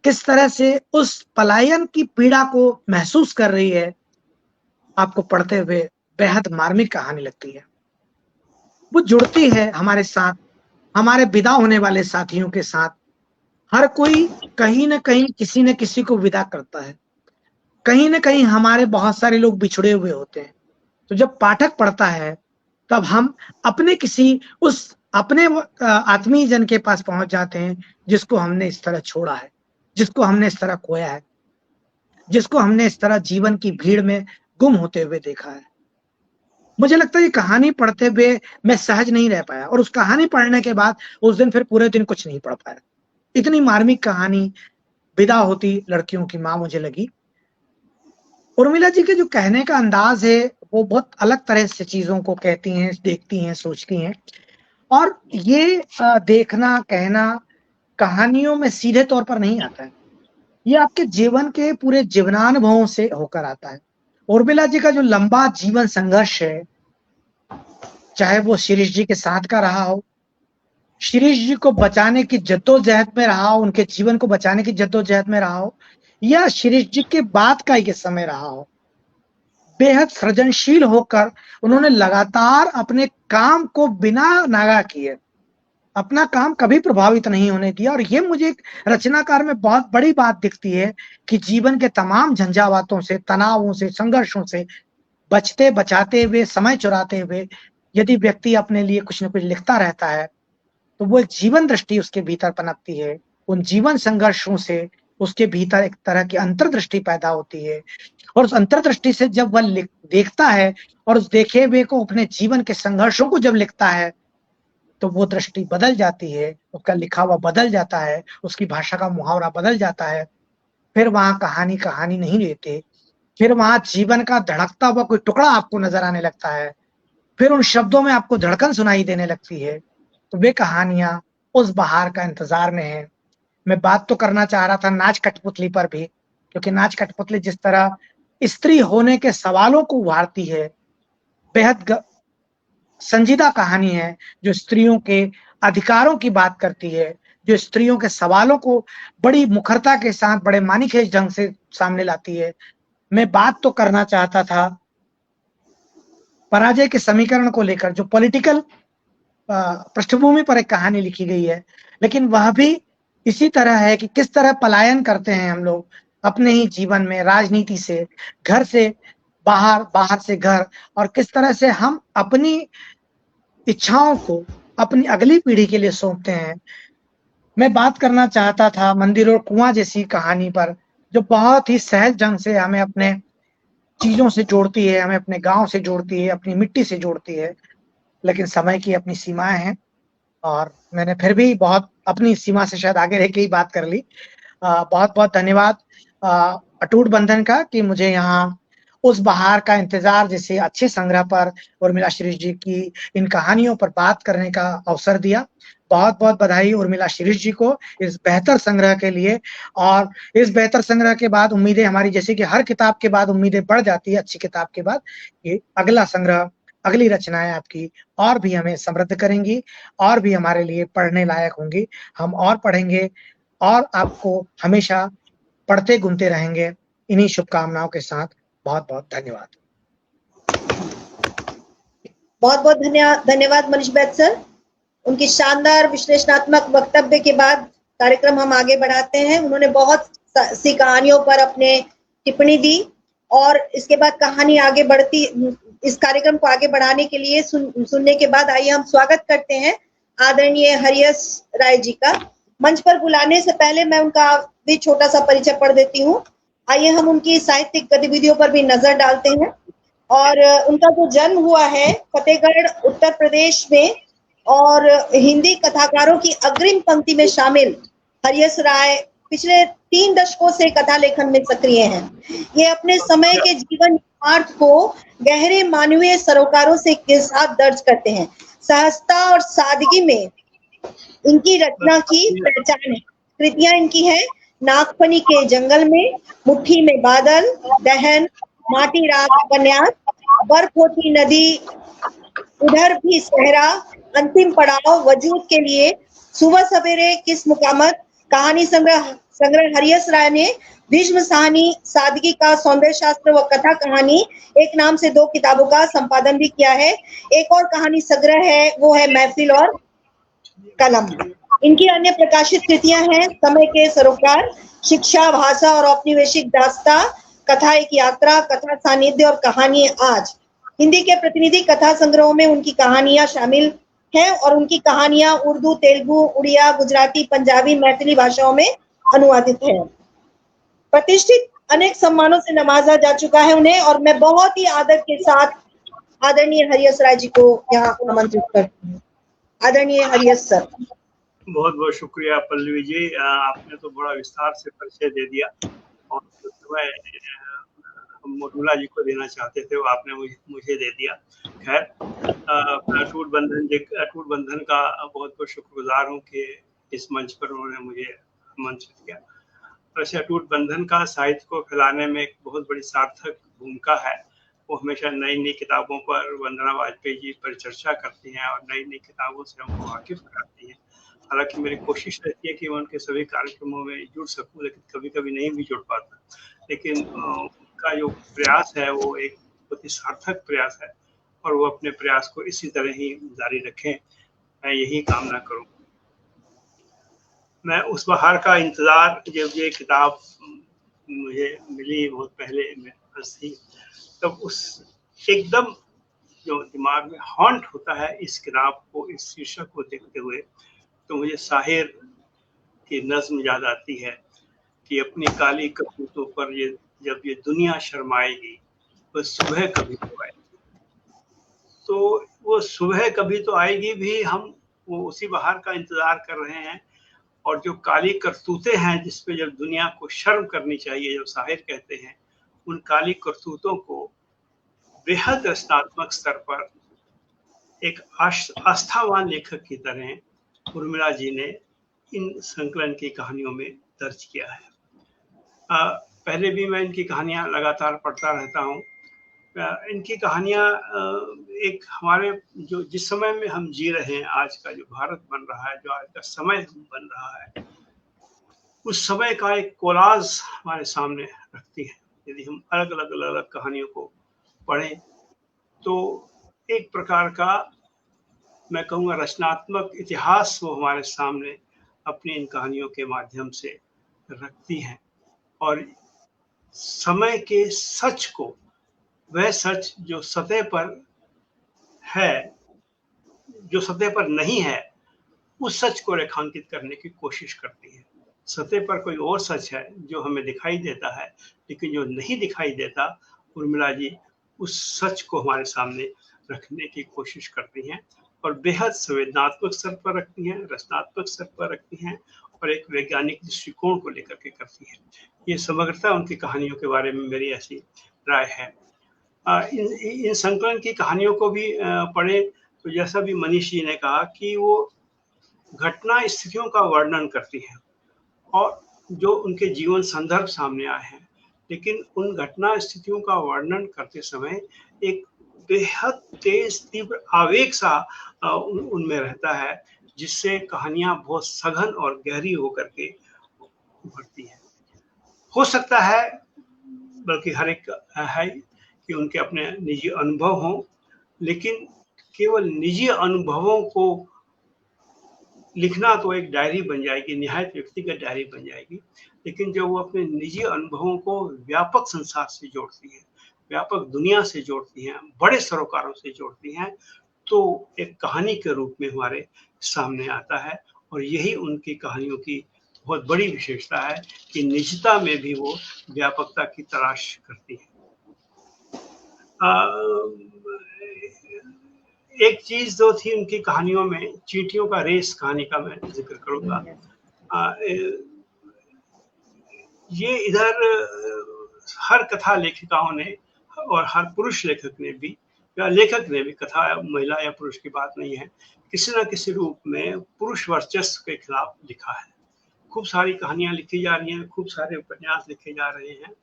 किस तरह से उस पलायन की पीड़ा को महसूस कर रही है, आपको पढ़ते हुए बेहद मार्मिक कहानी लगती है। वो जुड़ती है हमारे साथ, हमारे विदा होने वाले साथियों के साथ। हर कोई कहीं न कहीं किसी न किसी को विदा करता है। कहीं न कहीं हमारे बहुत सारे लोग बिछड़े हुए होते हैं। तो जब पाठक पढ़ता है, तब हम अपने किसी उस अपने आत्मीय जन के पास पहुँच जाते हैं, जिसको हमने इस तरह छोड़ा है, जिसको हमने इस तरह खोया है, जिसको हमने इस तरह जीवन की भीड़ में गुम होते हुए देखा है। मुझे लगता है ये कहानी पढ़ते हुए मैं सहज नहीं रह पाया, और उस कहानी पढ़ने के बाद उस दिन फिर पूरे दिन कुछ नहीं पढ़ पाया। इतनी मार्मिक कहानी विदा होती लड़कियों की माँ मुझे लगी। उर्मिला जी के जो कहने का अंदाज है, वो बहुत अलग तरह से चीजों को कहती हैं, देखती हैं, सोचती हैं। और ये देखना, कहना कहानियों में सीधे तौर पर नहीं आता है। ये आपके जीवन के पूरे जीवनानुभवों से होकर आता है। उर्मिला जी का जो लंबा जीवन संघर्ष है, चाहे वो शिरीष जी के साथ का रहा हो, शिरीष जी को बचाने की जद्दोजहद में रहा हो, उनके जीवन को बचाने की जद्दोजहद में रहा हो, या शिरीष जी के बाद का ये समय रहा हो, बेहद सृजनशील होकर उन्होंने लगातार अपने काम को बिना नागा किए अपना काम कभी प्रभावित नहीं होने दिया। और ये मुझे एक रचनाकार में बहुत बड़ी बात दिखती है कि जीवन के तमाम झंझावातों से, तनावों से, संघर्षों से बचते बचाते हुए, समय चुराते हुए यदि व्यक्ति अपने लिए कुछ न कुछ लिखता रहता है, तो वो एक जीवन दृष्टि उसके भीतर पनपती है। उन जीवन संघर्षों से उसके भीतर एक तरह की अंतर्दृष्टि पैदा होती है। और उस अंतर्दृष्टि से जब वह देखता है और उस देखे हुए को अपने जीवन के संघर्षों को जब लिखता है, तो वो दृष्टि बदल जाती है, उसका लिखा हुआ बदल जाता है, उसकी भाषा का मुहावरा बदल जाता है। फिर वहां कहानी कहानी नहीं रहती, फिर वहां जीवन का धड़कता हुआ कोई टुकड़ा आपको नजर आने लगता है, फिर उन शब्दों में आपको धड़कन सुनाई देने लगती है। तो वे कहानियां उस बहार का इंतजार में है। मैं बात तो करना चाह रहा था नाच कठपुतली पर भी, क्योंकि नाच कठपुतली जिस तरह स्त्री होने के सवालों को उभारती है, बेहद संजीदा कहानी है, जो स्त्रियों के अधिकारों की बात करती है, जो स्त्रियों के सवालों को बड़ी मुखरता के साथ, बड़े मानीखेज ढंग से सामने लाती है। मैं बात तो करना चाहता था पराजय के समीकरण को लेकर, जो पॉलिटिकल पृष्ठभूमि पर एक कहानी लिखी गई है, लेकिन वह भी इसी तरह है कि किस तरह पलायन करते हैं हम लोग अपने ही जीवन में, राजनीति से, घर से बाहर, बाहर से घर, और किस तरह से हम अपनी इच्छाओं को अपनी अगली पीढ़ी के लिए सौंपते हैं। मैं बात करना चाहता था मंदिर और कुआं जैसी कहानी पर, जो बहुत ही सहज ढंग से हमें अपने चीजों से जोड़ती है, हमें अपने गांव से जोड़ती है, अपनी मिट्टी से जोड़ती है। लेकिन समय की अपनी सीमाएं हैं, और मैंने फिर भी बहुत अपनी सीमा से शायद आगे रह के ही बात कर ली। बहुत बहुत धन्यवाद अटूट बंधन का, कि मुझे यहाँ उस बहार का इंतजार जैसे अच्छे संग्रह पर उर्मिला शिरीष जी की इन कहानियों पर बात करने का अवसर दिया। बहुत बहुत बधाई उर्मिला शिरीष जी को इस बेहतर संग्रह के लिए। और इस बेहतर संग्रह के बाद उम्मीदें हमारी, जैसे कि हर किताब के बाद उम्मीदें बढ़ जाती है, अच्छी किताब के बाद ये अगला संग्रह, अगली रचनाएं आपकी और भी हमें समृद्ध करेंगी और भी हमारे लिए पढ़ने लायक होंगी। हम और पढ़ेंगे और आपको हमेशा पढ़ते घूमते रहेंगे। इन्हीं शुभकामनाओं के साथ बहुत बहुत धन्यवाद। बहुत बहुत धन्यवाद मनीष बैद सर। उनकी शानदार विश्लेषणात्मक वक्तव्य के बाद कार्यक्रम हम आगे बढ़ाते हैं। उन्होंने बहुत सी कहानियों पर अपने टिप्पणी दी और इसके बाद कहानी आगे बढ़ती, इस कार्यक्रम को आगे बढ़ाने के लिए सुनने के बाद आइए हम स्वागत करते हैं आदरणीय हरियस राय जी का। मंच पर बुलाने से पहले मैं उनका भी छोटा सा परिचय पढ़ देती हूँ। आइए हम उनकी साहित्यिक गतिविधियों पर भी नजर डालते हैं। और उनका जो जन्म हुआ है फतेहगढ़ उत्तर प्रदेश में और हिंदी कथाकारों की अग्रिम पंक्ति में शामिल हरियस राय पिछले 3 दशकों से कथा लेखन में सक्रिय हैं। ये अपने समय के जीवन यथार्थ को गहरे मानवीय सरोकारों से के साथ दर्ज करते हैं। सहजता और सादगी में इनकी रचना की पहचान है। कृतियां इनकी है नागफनी के जंगल में, मुट्ठी में बादल, दहन, माटी रात उपन्यास, बर्फ होती नदी, उधर भी सहरा, अंतिम पड़ाव, वजूद के लिए, सुबह सवेरे, किस मुकामत। कहानी संग्रह हरियस राय ने भीष्म साहनी, सादगी का सौंदर्य शास्त्र व कथा कहानी एक नाम से 2 किताबों का संपादन भी किया है। एक और कहानी संग्रह है, वो है महफिल और कलम। इनकी अन्य प्रकाशित कृतियां हैं समय के सरोकार, शिक्षा, भाषा और औपनिवेशिक दास्ता, कथा एक यात्रा, कथा सानिध्य और कहानी आज। हिंदी के प्रतिनिधि कथा संग्रहों में उनकी कहानियां शामिल हैं और उनकी कहानियां उर्दू, तेलुगु, उड़िया, गुजराती, पंजाबी, मैथिली भाषाओं में अनुवादित है। प्रतिष्ठित अनेक सम्मानों से नवाजा जा चुका है उन्हें और मैं बहुत ही आदर के साथ आदरणीय हरियस राय जी को यहाँ आमंत्रित करती हूँ। आदरणीय हरियस सर। बहुत बहुत शुक्रिया पल्लवी जी, आपने तो बड़ा विस्तार से परिचय दे दिया और हम मधुला जी को देना चाहते थे, वो आपने मुझे दे दिया। खैर, अटूट बंधन का बहुत बहुत शुक्रगुजार हूँ कि इस मंच पर उन्होंने मुझे आमंत्रित किया। वैसे अटूट बंधन का साहित्य को फैलाने में एक बहुत बड़ी सार्थक भूमिका है। वो हमेशा नई नई किताबों पर वंदना वाजपेयी जी पर चर्चा करती हैं और नई नई किताबों से हमको वाकिफ कराती हैं। हालांकि मेरी कोशिश रहती है कि मैं उनके सभी कार्यक्रमों में जुड़ सकूं, लेकिन कभी कभी नहीं भी जुड़ पाता। लेकिन उनका जो प्रयास है वो एक बहुत ही सार्थक प्रयास है और वो अपने प्रयास को इसी तरह ही जारी रखें, मैं यही कामना करूं। मैं उस बहार का इंतजार, जब ये किताब मुझे मिली बहुत पहले मेरे पास थी, तब उस एकदम जो दिमाग में हॉन्ट होता है इस किताब को, इस शीर्षक को देखते हुए, तो मुझे शाहिर की नज्म याद आती है कि अपनी काली करतूतों पर ये जब ये दुनिया शर्माएगी तो सुबह कभी तो आएगी। तो वो सुबह कभी तो आएगी भी, हम वो उसी बहार का इंतजार कर रहे हैं। और जो काली करतूतें हैं जिसपे जब दुनिया को शर्म करनी चाहिए, जो शाहिर कहते हैं, उन काली करतूतों को बेहद रचनात्मक स्तर पर एक आस्थावान लेखक की तरह उर्मिला जी ने इन संकलन की कहानियों में दर्ज किया है। पहले भी मैं इनकी कहानियां लगातार पढ़ता रहता हूँ। इनकी कहानियां एक हमारे जो जिस समय में हम जी रहे हैं, आज का जो भारत बन रहा है, जो आज का समय बन रहा है, उस समय का एक कोलाज हमारे सामने रखती है। यदि हम अलग अलग कहानियों को पढ़ें तो एक प्रकार का, मैं कहूँगा, रचनात्मक इतिहास वो हमारे सामने अपनी इन कहानियों के माध्यम से रखती हैं। और समय के सच को, वह सच जो सतह पर है, जो सतह पर नहीं है, उस सच को रेखांकित करने की कोशिश करती है। सतह पर कोई और सच है जो हमें दिखाई देता है, लेकिन जो नहीं दिखाई देता, उर्मिला जी उस सच को हमारे सामने रखने की कोशिश करती हैं और बेहद संवेदनात्मक स्तर पर रखती हैं, रचनात्मक स्तर पर रखती हैं और एक वैज्ञानिक दृष्टिकोण को लेकर के करती हैं। ये समग्रता उनकी कहानियों के बारे में मेरी ऐसी राय है। इन संकलन की कहानियों को भी पढ़े तो जैसा भी मनीष जी ने कहा कि वो घटना स्थितियों का वर्णन करती हैं और जो उनके जीवन संदर्भ सामने आए हैं, लेकिन उन घटना स्थितियों का वर्णन करते समय एक बेहद तेज तीव्र आवेग सा उनमें रहता है, जिससे कहानियां बहुत सघन और गहरी होकर के उभरती हैं। हो सकता है, बल्कि हर एक है कि उनके अपने निजी अनुभव हों, लेकिन केवल निजी अनुभवों को लिखना तो एक डायरी बन जाएगी, निहायत व्यक्तिगत डायरी बन जाएगी, लेकिन जब वो अपने निजी अनुभवों को व्यापक संसार से जोड़ती है, व्यापक दुनिया से जोड़ती हैं, बड़े सरोकारों से जोड़ती हैं, तो एक कहानी के रूप में हमारे सामने आता है। और यही उनकी कहानियों की बहुत बड़ी विशेषता है कि निजता में भी वो व्यापकता की तलाश करती है। एक चीज जो थी उनकी कहानियों में, चींटियों का रेस कहानी का मैं जिक्र करूंगा। ये इधर हर कथा लेखिकाओं ने और हर पुरुष लेखक ने भी, या लेखक ने भी, कथा महिला या पुरुष की बात नहीं है, किसी न किसी रूप में पुरुष वर्चस्व के खिलाफ लिखा है। खूब सारी कहानियां लिखी जा रही हैं, खूब सारे उपन्यास लिखे जा रहे हैं,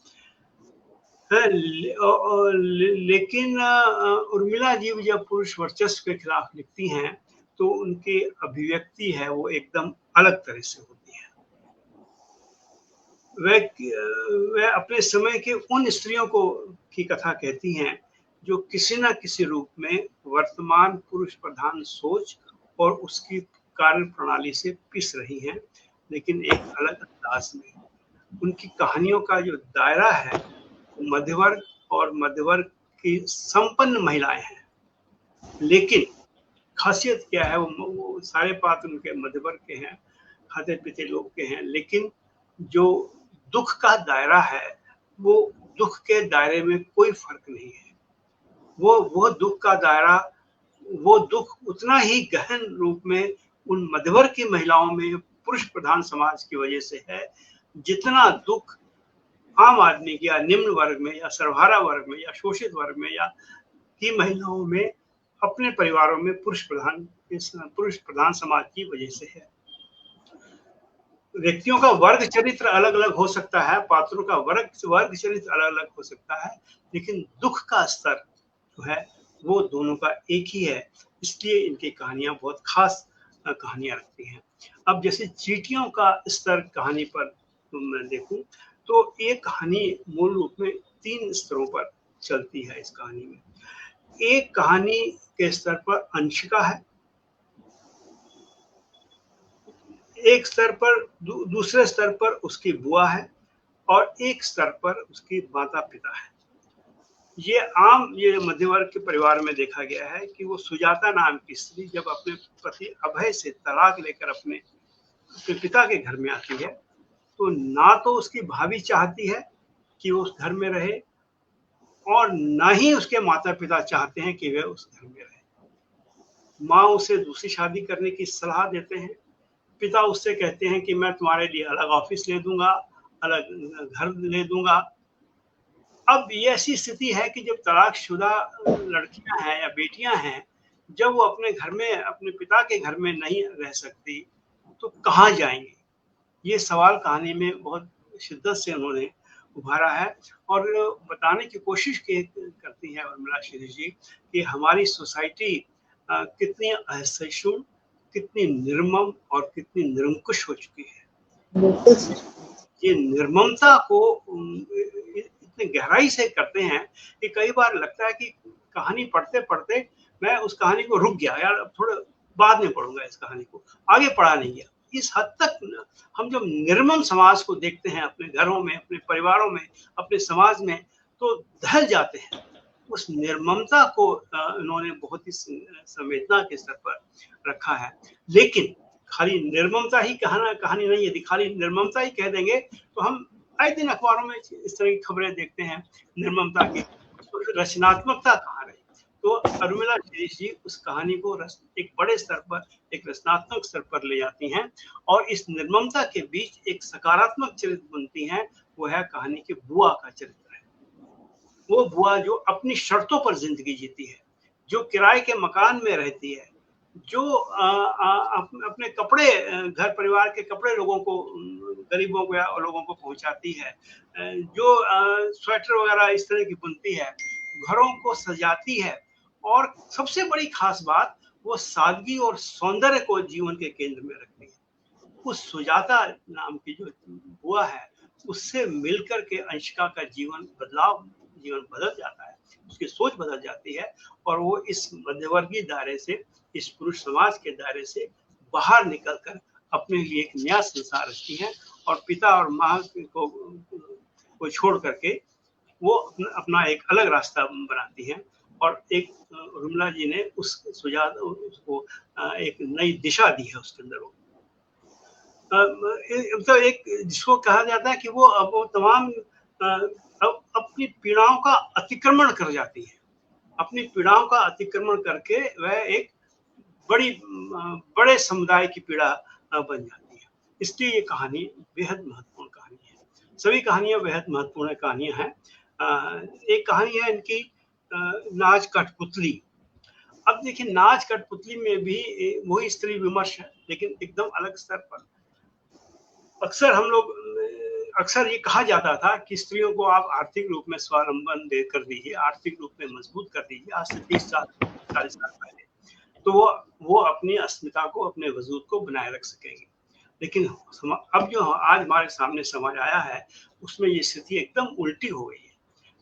लेकिन उर्मिला जी जब पुरुष वर्चस्व के खिलाफ लिखती हैं तो उनकी अभिव्यक्ति है वो एकदम अलग तरह से होती है। वह अपने समय के उन स्त्रियों को की कथा कहती हैं जो किसी न किसी रूप में वर्तमान पुरुष प्रधान सोच और उसकी कार्य प्रणाली से पिस रही हैं, लेकिन एक अलग अंदाज में। उनकी कहानियों का जो दायरा है मध्यवर्ग और मध्यवर्ग की संपन्न महिलाएं हैं, लेकिन खासियत क्या है, वो सारे पात्र उनके मध्यवर्ग के हैं, खाते पीते लोग के हैं, लेकिन जो दुख का दायरा है वो दुख के दायरे में कोई फर्क नहीं है। वो दुख का दायरा, वो दुख उतना ही गहन रूप में उन मध्यवर्ग की महिलाओं में पुरुष प्रधान समाज की वजह से है, जितना दुख आम आदमी या निम्न वर्ग में या सर्वहारा वर्ग में या शोषित वर्ग में या की महिलाओं में अपने परिवारों में पुरुष प्रधान समाज की वजह से है। व्यक्तियों का वर्ग चरित्र अलग अलग हो सकता है, पात्रों का वर्ग चरित्र अलग अलग हो सकता है, लेकिन दुख का स्तर जो है वो दोनों का एक ही है। इसलिए इनकी कहानियां बहुत खास कहानियां रखती हैं। अब जैसे चींटियों का स्तर कहानी पर मैं देखूं तो ये कहानी मूल रूप में 3 स्तरों पर चलती है। इस कहानी में एक कहानी के स्तर पर अंशिका है, एक स्तर पर दूसरे स्तर पर उसकी बुआ है और एक स्तर पर उसकी माता पिता है। ये मध्यवर्ग के परिवार में देखा गया है कि वो सुजाता नाम की स्त्री जब अपने पति अभय से तलाक लेकर अपने पिता के घर में आती है तो ना तो उसकी भाभी चाहती है कि वो उस घर में रहे और ना ही उसके माता पिता चाहते हैं कि वह उस घर में रहे। माँ उसे दूसरी शादी करने की सलाह देते हैं, पिता उससे कहते हैं कि मैं तुम्हारे लिए अलग ऑफिस ले दूंगा, अलग घर ले दूंगा। अब ये ऐसी स्थिति है कि जब तलाकशुदा लड़कियां हैं या बेटियां हैं, जब वो अपने घर में, अपने पिता के घर में नहीं रह सकती तो कहाँ जाएंगी? ये सवाल कहानी में बहुत शिद्दत से उन्होंने उभारा है और बताने की कोशिश करती है उर्मिला शिरीष जी कि हमारी सोसाइटी कितनी असहिष्णु, कितनी निर्मम और कितनी निरंकुश हो चुकी है। ये निर्ममता को इतनी गहराई से करते हैं कि कई बार लगता है कि कहानी पढ़ते पढ़ते मैं उस कहानी को रुक गया, यार अब थोड़ा बाद में पढ़ूंगा इस कहानी को, आगे पढ़ा नहीं गया। इस हद तक हम जब निर्मम समाज को देखते हैं अपने घरों में, अपने परिवारों में, अपने समाज में, तो दहल जाते हैं। उस निर्ममता को उन्होंने बहुत ही संवेदना के स्तर पर रखा है। लेकिन खाली निर्ममता ही कहानी नहीं, यदि खाली निर्ममता ही कह देंगे तो हम आए दिन अखबारों में इस तरह की खबरें देखते हैं निर्ममता की, तो रचनात्मकता कहाँ रही? तो उर्मिला शिरीष जी उस कहानी को एक बड़े स्तर पर, एक रचनात्मक स्तर पर ले जाती हैं और इस निर्ममता के बीच एक सकारात्मक चरित्र बनती हैं। वो है कहानी के बुआ का चरित्र है। वो बुआ जो अपनी शर्तों पर जिंदगी जीती है, जो किराए के मकान में रहती है, जो अपने कपड़े, घर परिवार के कपड़े लोगों को, गरीबों को या लोगों को पहुंचाती है, जो स्वेटर वगैरह इस तरह की बुनती है, घरों को सजाती है, और सबसे बड़ी खास बात वो सादगी और सौंदर्य को जीवन के केंद्र में रखती है। उस सुजाता नाम की जो बुआ है, उससे मिलकर के अंशिका का जीवन बदल जाता है, उसकी सोच बदल जाती है, और वो इस मध्यवर्गीय दायरे से, इस पुरुष समाज के दायरे से बाहर निकलकर अपने लिए एक नया संसार रचती है, और पिता और माँ को छोड़ करके वो अपना एक अलग रास्ता बनाती है, और एक उर्मिला जी ने उसको एक नई दिशा दी है उसके अंदर। तो एक जिसको कहा जाता है कि वो तमाम अपनी पीड़ाओं का अतिक्रमण कर जाती है, अपनी पीड़ाओं का अतिक्रमण करके वह एक बड़े समुदाय की पीड़ा बन जाती है। इसलिए ये कहानी बेहद महत्वपूर्ण कहानी है। सभी कहानियां बेहद महत्वपूर्ण कहानियां हैं। एक कहानी है इनकी नाच कठपुतली। अब देखिए, नाच कठपुतली में भी वही स्त्री विमर्श है, लेकिन एकदम अलग स्तर पर। अक्सर ये कहा जाता था कि स्त्रियों को आप आर्थिक रूप में स्वावलंबन कर दीजिए, आर्थिक रूप में मजबूत कर दीजिए, आज से 30-40 साल पहले, तो वो अपनी अस्मिता को, अपने वजूद को बनाए रख सकेंगी। लेकिन अब जो आज हमारे सामने समाज आया है, उसमें ये स्थिति एकदम उल्टी हो गई है।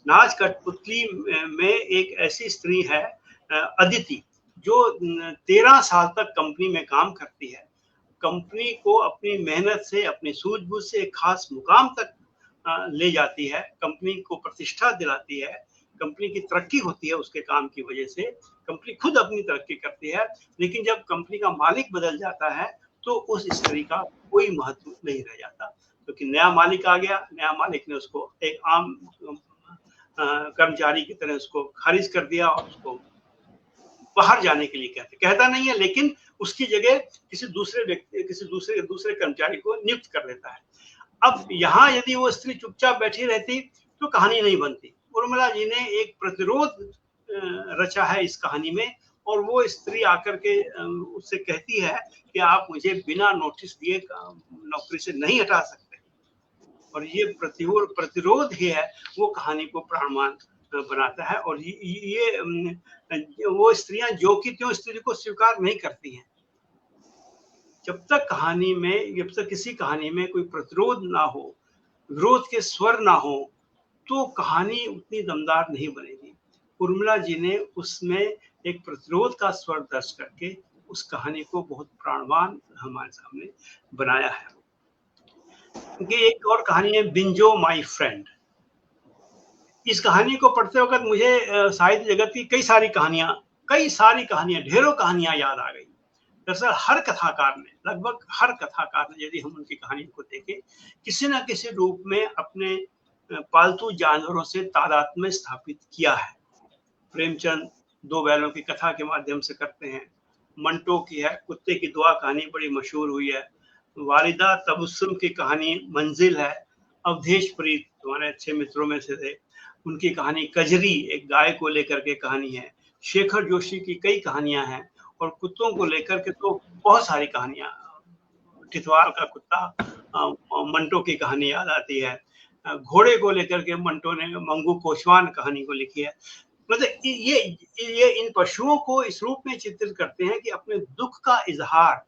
नाच कठपुतली में एक ऐसी स्त्री है अदिति, जो 13 साल तक कंपनी में काम करती है, कंपनी को अपनी मेहनत से, अपनी सूझबूझ से एक खास मुकाम तक ले जाती है, कंपनी को प्रतिष्ठा दिलाती है, कंपनी की तरक्की होती है उसके काम की वजह से, कंपनी खुद अपनी तरक्की करती है। लेकिन जब कंपनी का मालिक बदल जाता है तो उस स्त्री का कोई महत्व नहीं रह जाता, क्योंकि नया मालिक आ गया। नया मालिक ने उसको एक आम कर्मचारी की तरह उसको खारिज कर दिया, और उसको बाहर जाने के लिए कहता नहीं है, लेकिन उसकी जगह किसी दूसरे कर्मचारी को नियुक्त कर देता है। अब यहाँ यदि वो स्त्री चुपचाप बैठी रहती तो कहानी नहीं बनती। उर्मिला जी ने एक प्रतिरोध रचा है इस कहानी में, और वो स्त्री आकर के उससे कहती है कि आप मुझे बिना नोटिस दिए नौकरी से नहीं हटा सकते। और ये प्रतिरोध ही है वो कहानी को प्राणवान बनाता है। और ये वो स्त्रियां जो कि त्यों स्त्री को स्वीकार नहीं करती हैं। जब तक किसी कहानी में कोई प्रतिरोध ना हो, विरोध के स्वर ना हो, तो कहानी उतनी दमदार नहीं बनेगी। उर्मिला जी ने उसमें एक प्रतिरोध का स्वर दर्ज करके उस कहानी को बहुत प्राणवान हमारे सामने बनाया है। क्योंकि एक और कहानी है बिंजो माय फ्रेंड। इस कहानी को पढ़ते वक्त मुझे साहित्य जगत की कई सारी कहानियां, ढेरों कहानियां याद आ गई। दरअसल लगभग हर कथाकार ने, यदि हम उनकी कहानी को देखें, किसी न किसी रूप में अपने पालतू जानवरों से तादात्म्य स्थापित किया है। प्रेमचंद 2 बैलों की कथा के माध्यम से करते हैं। मंटो की है कुत्ते की दुआ कहानी, बड़ी मशहूर हुई है। वालिदा तबस्सुम की कहानी मंजिल है। अवधेश प्रीत हमारे अच्छे मित्रों में से थे, उनकी कहानी कजरी, एक गाय को लेकर के कहानी है। शेखर जोशी की कई कहानियां हैं, और कुत्तों को लेकर के तो बहुत सारी कहानियां। टिथवाल का कुत्ता, मंटो की कहानी याद आती है। घोड़े को लेकर के मंटो ने मंगू कोशवान कहानी को लिखी है। मतलब ये इन पशुओं को इस रूप में चित्रित करते हैं कि अपने दुख का इजहार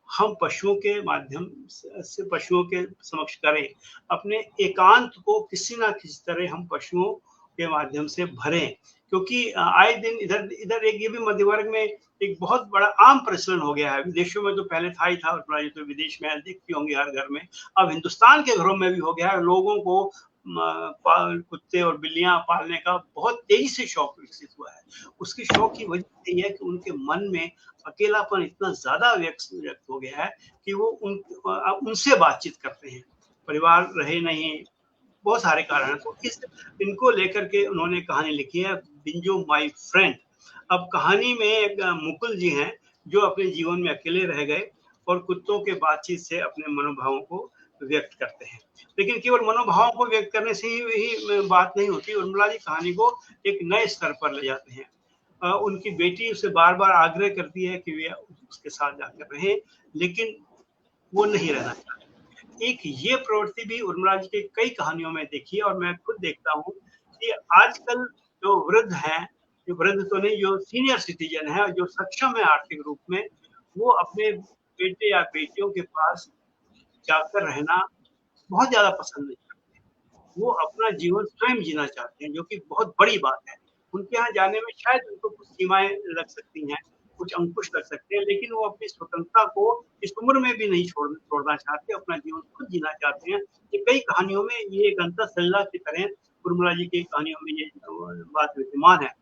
हम पशुओं के माध्यम से पशुओं के समक्ष करें, अपने एकांत को किसी ना किसी तरह हम पशुओं के माध्यम से भरें। क्योंकि आए दिन इधर एक ये भी मध्य वर्ग में एक बहुत बड़ा आम प्रचलन हो गया है। विदेशों में तो पहले था ही था, और तो विदेश में देखती होंगी हर घर में, अब हिंदुस्तान के घरों में भी हो गया है। लोगों को कुत्ते और बिल्लियां पालने का बहुत तेजी से शौक विकसित हुआ है। उसकी शौक की वजह यह है कि उनके मन में अकेलापन इतना ज्यादा व्यक्त हो गया है कि वो उनसे बातचीत करते हैं, परिवार रहे नहीं, बहुत सारे कारण हैं। तो इनको लेकर के उन्होंने कहानी लिखी है बिंजो माय फ्रेंड। अब कहानी में एक मुकुल जी हैं जो अपने जीवन में अकेले रह गए और कुत्तों के बातचीत से अपने मनोभावों को व्यक्त करते हैं। लेकिन केवल मनोभावों को व्यक्त करने से ही बात नहीं होती। उर्मिला जी कहानी को एक नए स्तर पर ले जाते हैं। उनकी बेटी उसे बार बार आग्रह करती है कि वे उसके साथ जाकर रहें, लेकिन वो नहीं रहना चाहती। एक ये प्रवृत्ति भी उर्मिला जी की कई कहानियों में देखी है, और मैं खुद देखता हूँ कि आजकल जो वृद्ध हैं, जो वृद्ध तो नहीं, जो सीनियर सिटीजन है, जो सक्षम है आर्थिक रूप में, वो अपने बेटे या बेटियों के पास जाकर रहना बहुत ज्यादा पसंद नहीं करते। वो अपना जीवन स्वयं जीना चाहते हैं, जो कि बहुत बड़ी बात है। उनके यहाँ जाने में शायद उनको कुछ सीमाएं लग सकती हैं, कुछ अंकुश लग सकते हैं, लेकिन वो अपनी स्वतंत्रता को इस उम्र में भी नहीं छोड़ना चाहते, अपना जीवन खुद जीना चाहते हैं। ये कई कहानियों में ये एक अंतःसलिला की तरह उर्मिला जी की कहानियों में ये बात विद्यमान है।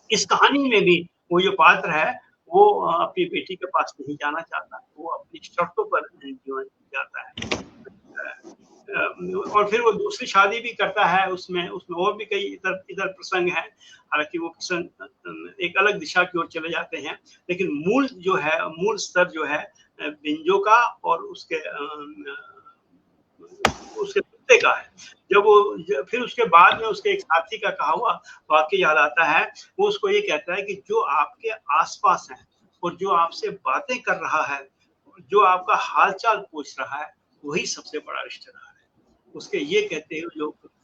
इस कहानी में भी वो जो पात्र है, वो अपनी बेटी के पास नहीं जाना चाहता, वो अपनी शर्तों पर जीवन जाता है। और फिर वो दूसरी शादी भी करता है, उसमें और भी कई इधर प्रसंग हैं। हालांकि वो प्रसंग एक अलग दिशा की ओर चले जाते हैं, लेकिन मूल स्तर जो है बिंजो का और उसके कुत्ते का है। फिर उसके बाद में उसके एक साथी का कहा हुआ वाक्य याद आता है। वो उसको ये कहता है कि जो आपके आसपास है और जो आपसे बातें कर रहा है, जो आपका हालचाल पूछ रहा है, वही सबसे बड़ा रिश्तेदार है। उसके ये कहते हैं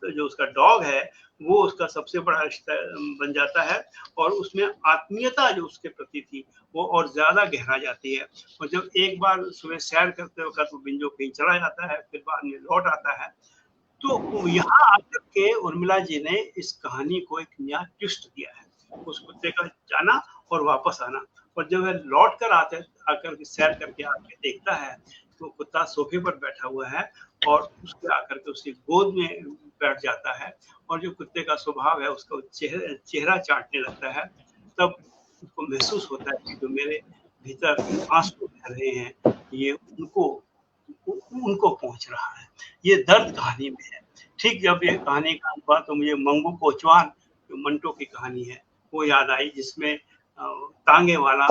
जो उसका डॉग है, वो उसका सबसे बड़ा रिश्ता बन जाता है, और उसमें आत्मीयता जो उसके प्रति थी वो और ज्यादा गहरा जाती है। और जब एक बार सुबह सैर करते वक्त वो बिंजो कहीं चला जाता है, फिर बाद में लौट आता है, तो यहाँ आकर के उर्मिला जी ने इस कहानी को एक नया ट्विस्ट दिया है। उस कुत्ते का जाना और वापस आना, और जब वह लौट कर आकर सैर करके आके देखता है तो कुत्ता सोफे पर बैठा हुआ है, और उसके आकर के उसकी गोद में बैठ जाता है, और जो कुत्ते का स्वभाव है उसका चेहरा चाटने लगता है। तब उसको महसूस होता है कि जो मेरे भीतर आंसू बह रहे हैं, ये उनको पहुंच रहा है। ये दर्द कहानी में है। ठीक जब ये कहानी का हुआ तो मुझे मंगू कोचवान जो मंटो की कहानी है वो याद आई, जिसमें तांगे वाला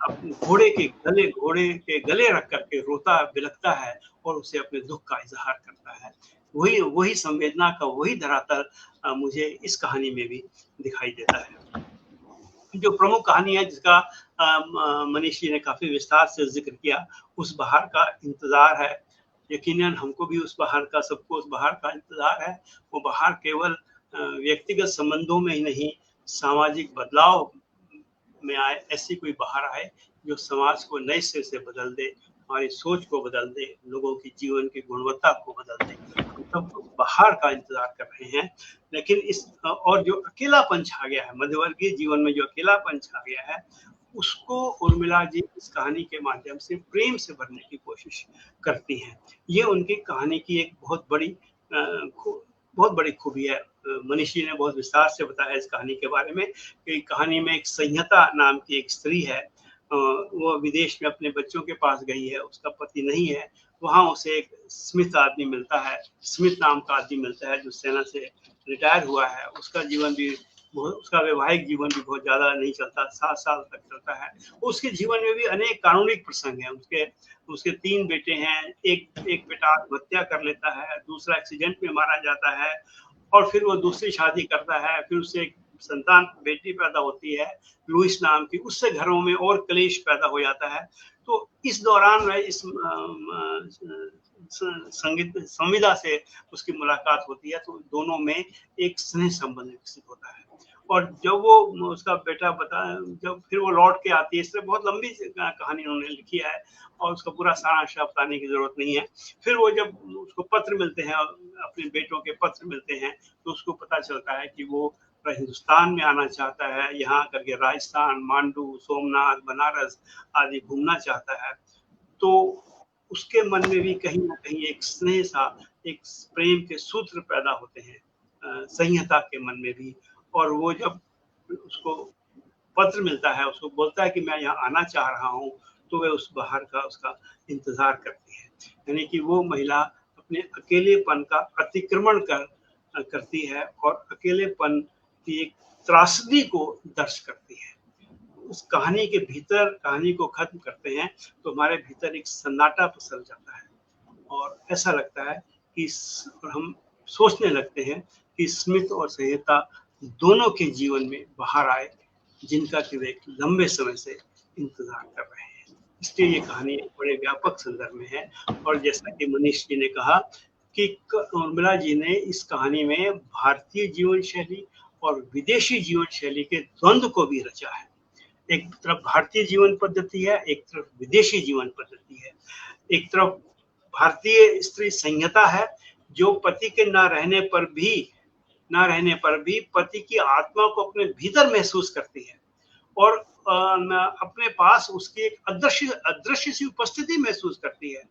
घोड़े के गले रख करके रोता बिलखता है और उसे अपने दुख का इजहार करता है। वही संवेदना का वही धरातल मुझे इस कहानी में भी दिखाई देता है। जो प्रमुख कहानी है जिसका मनीष जी ने काफी विस्तार से जिक्र किया, उस बहार का इंतजार है। यकीनन हमको भी सबको उस बहार का इंतजार है। वो बहार केवल व्यक्तिगत संबंधों में ही नहीं, सामाजिक बदलाव में आए, ऐसी कोई बहार आए जो समाज को नए सिरे से बदल दे, हमारी सोच को बदल दे, लोगों की जीवन की गुणवत्ता को बदल दे। हम सब बहार का इंतजार कर रहे हैं। लेकिन और जो अकेलापन छा गया है, मध्यवर्गीय जीवन में जो अकेलापन छा गया है, उसको उर्मिला जी इस कहानी के माध्यम से प्रेम से भरने की कोशिश करती हैं। ये उनकी कहानी की एक बहुत बड़ी खूबी है। मनीष जी ने बहुत विस्तार से बताया इस कहानी के बारे में कि कहानी में एक संहिता नाम की एक स्त्री है। वो विदेश में अपने बच्चों के पास गई है, उसका पति नहीं है। वहां उसे एक स्मिथ नाम का आदमी मिलता है जो सेना से रिटायर हुआ है। उसका वैवाहिक जीवन भी बहुत ज्यादा नहीं चलता, 7 साल तक चलता है। उसके जीवन में भी अनेक कानूनिक प्रसंग हैं। उसके 3 बेटे हैं। एक बेटा आत्महत्या कर लेता है, दूसरा एक्सीडेंट में मारा जाता है, और फिर वो दूसरी शादी करता है। फिर उससे एक संतान बेटी पैदा होती है लुइस नाम की, उससे घरों में और क्लेश पैदा हो जाता है। तो इस दौरान वह इस संविदा से उसकी मुलाकात होती है, तो दोनों में एक स्नेह संबंध विकसित होता है। और जब वो उसका बेटा जब फिर वो लौट के आती है, इससे बहुत लंबी कहानी उन्होंने लिखी है और उसका पूरा सारांश बताने की जरूरत नहीं है। फिर वो जब उसको पत्र मिलते हैं, अपने बेटों के पत्र मिलते हैं, तो उसको पता चलता है कि वो हिंदुस्तान में आना चाहता है, यहाँ करके राजस्थान, मांडू, सोमनाथ, बनारस आदि घूमना चाहता है। तो उसके मन में भी कहीं ना कहीं एक स्नेह सा, एक प्रेम के सूत्र पैदा होते हैं संहिता के मन में भी। और वो जब उसको पत्र मिलता है, उसको बोलता है कि मैं यहाँ आना चाह रहा हूँ, तो वह उस बाहर का उसका इंतजार करती है। यानी कि वो महिला अपने अकेलेपन का अतिक्रमण करती है और अकेलेपन की एक त्रासदी को दर्ज करती है। उस कहानी के भीतर कहानी को खत्म करते हैं तो हमारे भीतर एक सन्नाटा पसर जाता है, और ऐसा लगता है कि हम सोचने लगते हैं कि स्मिथ और संहिता दोनों के जीवन में बाहर आए, जिनका कि वे लंबे समय से इंतजार कर रहे हैं। इसलिए ये कहानी बड़े व्यापक संदर्भ में है। और जैसा कि मनीष जी ने कहा कि उर्मिला जी ने इस कहानी में भारतीय जीवन शैली और विदेशी जीवन शैली के द्वंद्व को भी रचा है। एक तरफ भारतीय जीवन पद्धति है, एक तरफ विदेशी जीवन पद्धति है। एक तरफ भारतीय स्त्री संहिता है जो पति के न रहने पर भी पति की आत्मा को अपने भीतर महसूस करती है और अपने पास उसकी एक अदृश्य सी उपस्थिति महसूस करती है,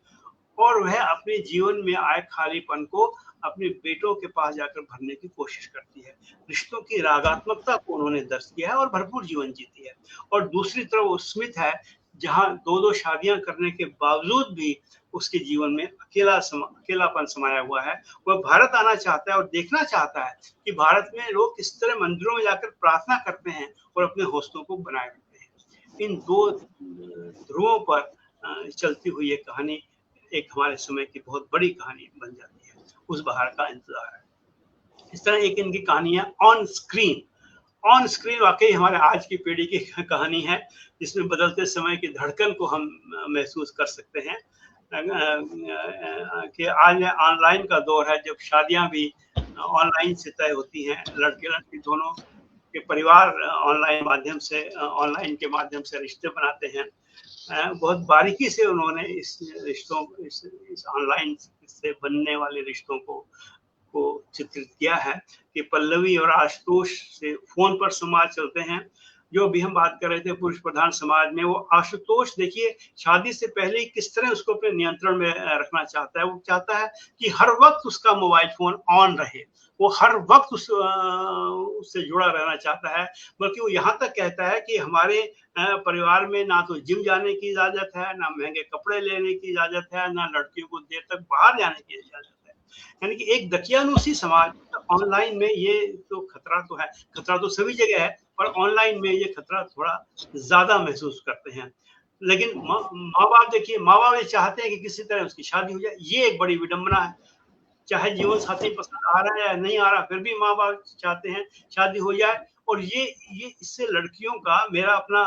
और वह अपने जीवन में आए खालीपन को अपने बेटों के पास जाकर भरने की कोशिश करती है। रिश्तों की रागात्मकता को उन्होंने दर्ज किया है और भरपूर जीवन जीती है। और दूसरी तरफ वो स्मिथ है जहां दो शादियां करने के बावजूद भी उसके जीवन में अकेलापन समाया हुआ है। वह भारत आना चाहता है और देखना चाहता है कि भारत में लोग किस तरह मंदिरों में जाकर प्रार्थना करते हैं और अपने हौसलों को बनाए रखते हैं। इन दो ध्रुवों पर चलती हुई ये कहानी एक हमारे समय की बहुत बड़ी कहानी बन जाती है, उस बहार का इंतजार है। इस तरह एक इनकी कहानी है ऑन स्क्रीन वाकई हमारे आज की पीढ़ी की कहानी है, जिसमें बदलते समय की धड़कन को हम महसूस कर सकते हैं कि आज ऑनलाइन का दौर है, जब शादियां भी ऑनलाइन से तय होती हैं। लड़के लड़की दोनों के परिवार ऑनलाइन के माध्यम से रिश्ते बनाते हैं। बहुत बारीकी से उन्होंने इस ऑनलाइन से बनने वाले रिश्तों को चित्रित किया है कि पल्लवी और आशुतोष से फोन पर संवाद चलते हैं। जो भी हम बात कर रहे थे पुरुष प्रधान समाज में, वो आशुतोष देखिए शादी से पहले किस तरह उसको अपने नियंत्रण में रखना चाहता है। वो चाहता है कि हर वक्त उसका मोबाइल फोन ऑन रहे, वो हर वक्त उससे जुड़ा रहना चाहता है। बल्कि वो यहाँ तक कहता है कि हमारे परिवार में ना तो जिम जाने की इजाजत है, ना महंगे कपड़े लेने की इजाजत है, ना लड़कियों को देर तक बाहर जाने की इजाजत है। यानी कि एक दकियानूसी समाज ऑनलाइन में ये तो खतरा तो है, खतरा तो सभी जगह है, पर ऑनलाइन में ये खतरा थोड़ा ज्यादा महसूस करते हैं। लेकिन माँ बाप देखिए, माँ बाप ये चाहते हैं कि किसी तरह उसकी शादी हो जाए। ये एक बड़ी विडंबना है। चाहे जीवन साथी पसंद आ रहा है या नहीं आ रहा, फिर भी माँ बाप चाहते हैं शादी हो जाए। और ये इससे लड़कियों का, मेरा अपना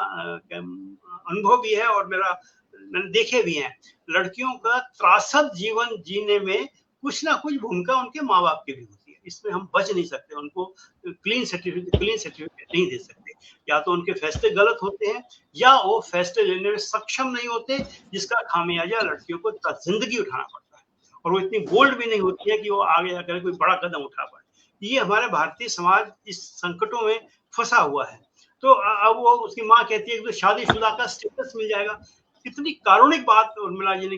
अनुभव भी है और मैंने देखे भी हैं, लड़कियों का त्रासद जीवन जीने में कुछ ना कुछ भूमिका उनके माँ बाप की भी होती है। इसमें हम बच नहीं सकते, उनको क्लीन सर्टिफिकेट नहीं दे सकते। या तो उनके फैसले गलत होते हैं या वो फैसले लेने में सक्षम नहीं होते, जिसका खामियाजा लड़कियों को जिंदगी उठाना पड़ता है। और वो इतनी बोल्ड भी नहीं होती है कि वो आगे जाकर कोई बड़ा कदम उठा पाए। ये हमारे भारतीय समाज इस संकटों में फंसा हुआ है। तो अब वो उसकी माँ कहती है कि तो शादीशुदा का स्टेटस मिल जाएगा। कितनी कारुणिक बात उर्मिला जी ने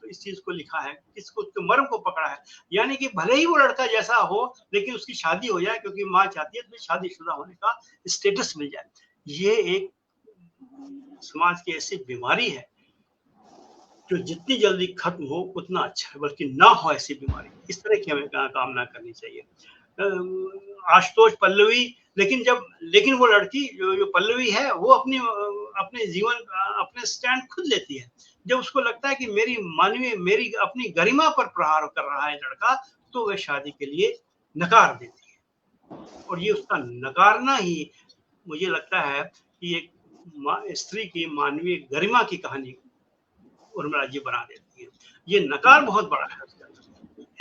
इस चीज को लिखा है, किसको तो मर्म को पकड़ा है। यानी कि भले ही वो लड़का जैसा हो, लेकिन उसकी शादी हो जाए, क्योंकि माँ चाहती है तो शादीशुदा होने का स्टेटस मिल जाए। ये एक समाज की ऐसी बीमारी है जो जितनी जल्दी खत्म हो उतना अच्छा है, बल्कि ना हो ऐसी बीमारी। इस तरह की हमें कामना करनी चाहिए। आशुतोष पल्लवी, लेकिन वो लड़की जो पल्लवी है, वो अपने जीवन अपने स्टैंड खुद लेती है। जब उसको लगता है कि मेरी अपनी गरिमा पर प्रहार कर रहा है लड़का, तो वह शादी के लिए नकार देती है। और ये उसका नकारना ही मुझे लगता है कि एक स्त्री की मानवीय गरिमा की कहानी उर्मिला जी बना देती है। ये नकार बहुत बड़ा है।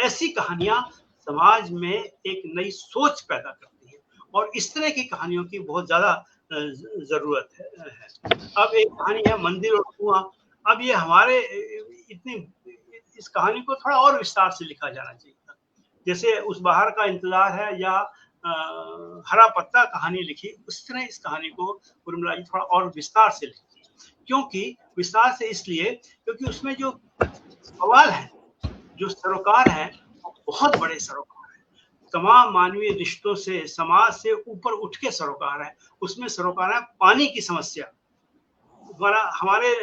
ऐसी कहानियां समाज में एक नई सोच पैदा करती है और इस तरह की कहानियों की बहुत ज्यादा जरूरत है। अब एक कहानी है मंदिर और कुआं। अब ये हमारे इस कहानी को थोड़ा और विस्तार से लिखा जाना चाहिए था। जैसे उस बहार का इंतजार है या हरा पत्ता कहानी लिखी, उस तरह इस कहानी को उर्मिला जी थोड़ा और विस्तार से लिखी। क्योंकि विस्तार से इसलिए क्योंकि उसमें जो सवाल है, जो सरोकार है, बहुत बड़े सरोकार है। तमाम मानवीय रिश्तों से, समाज से ऊपर उठ के सरोकार है। उसमें सरोकार है पानी की समस्या, हमारे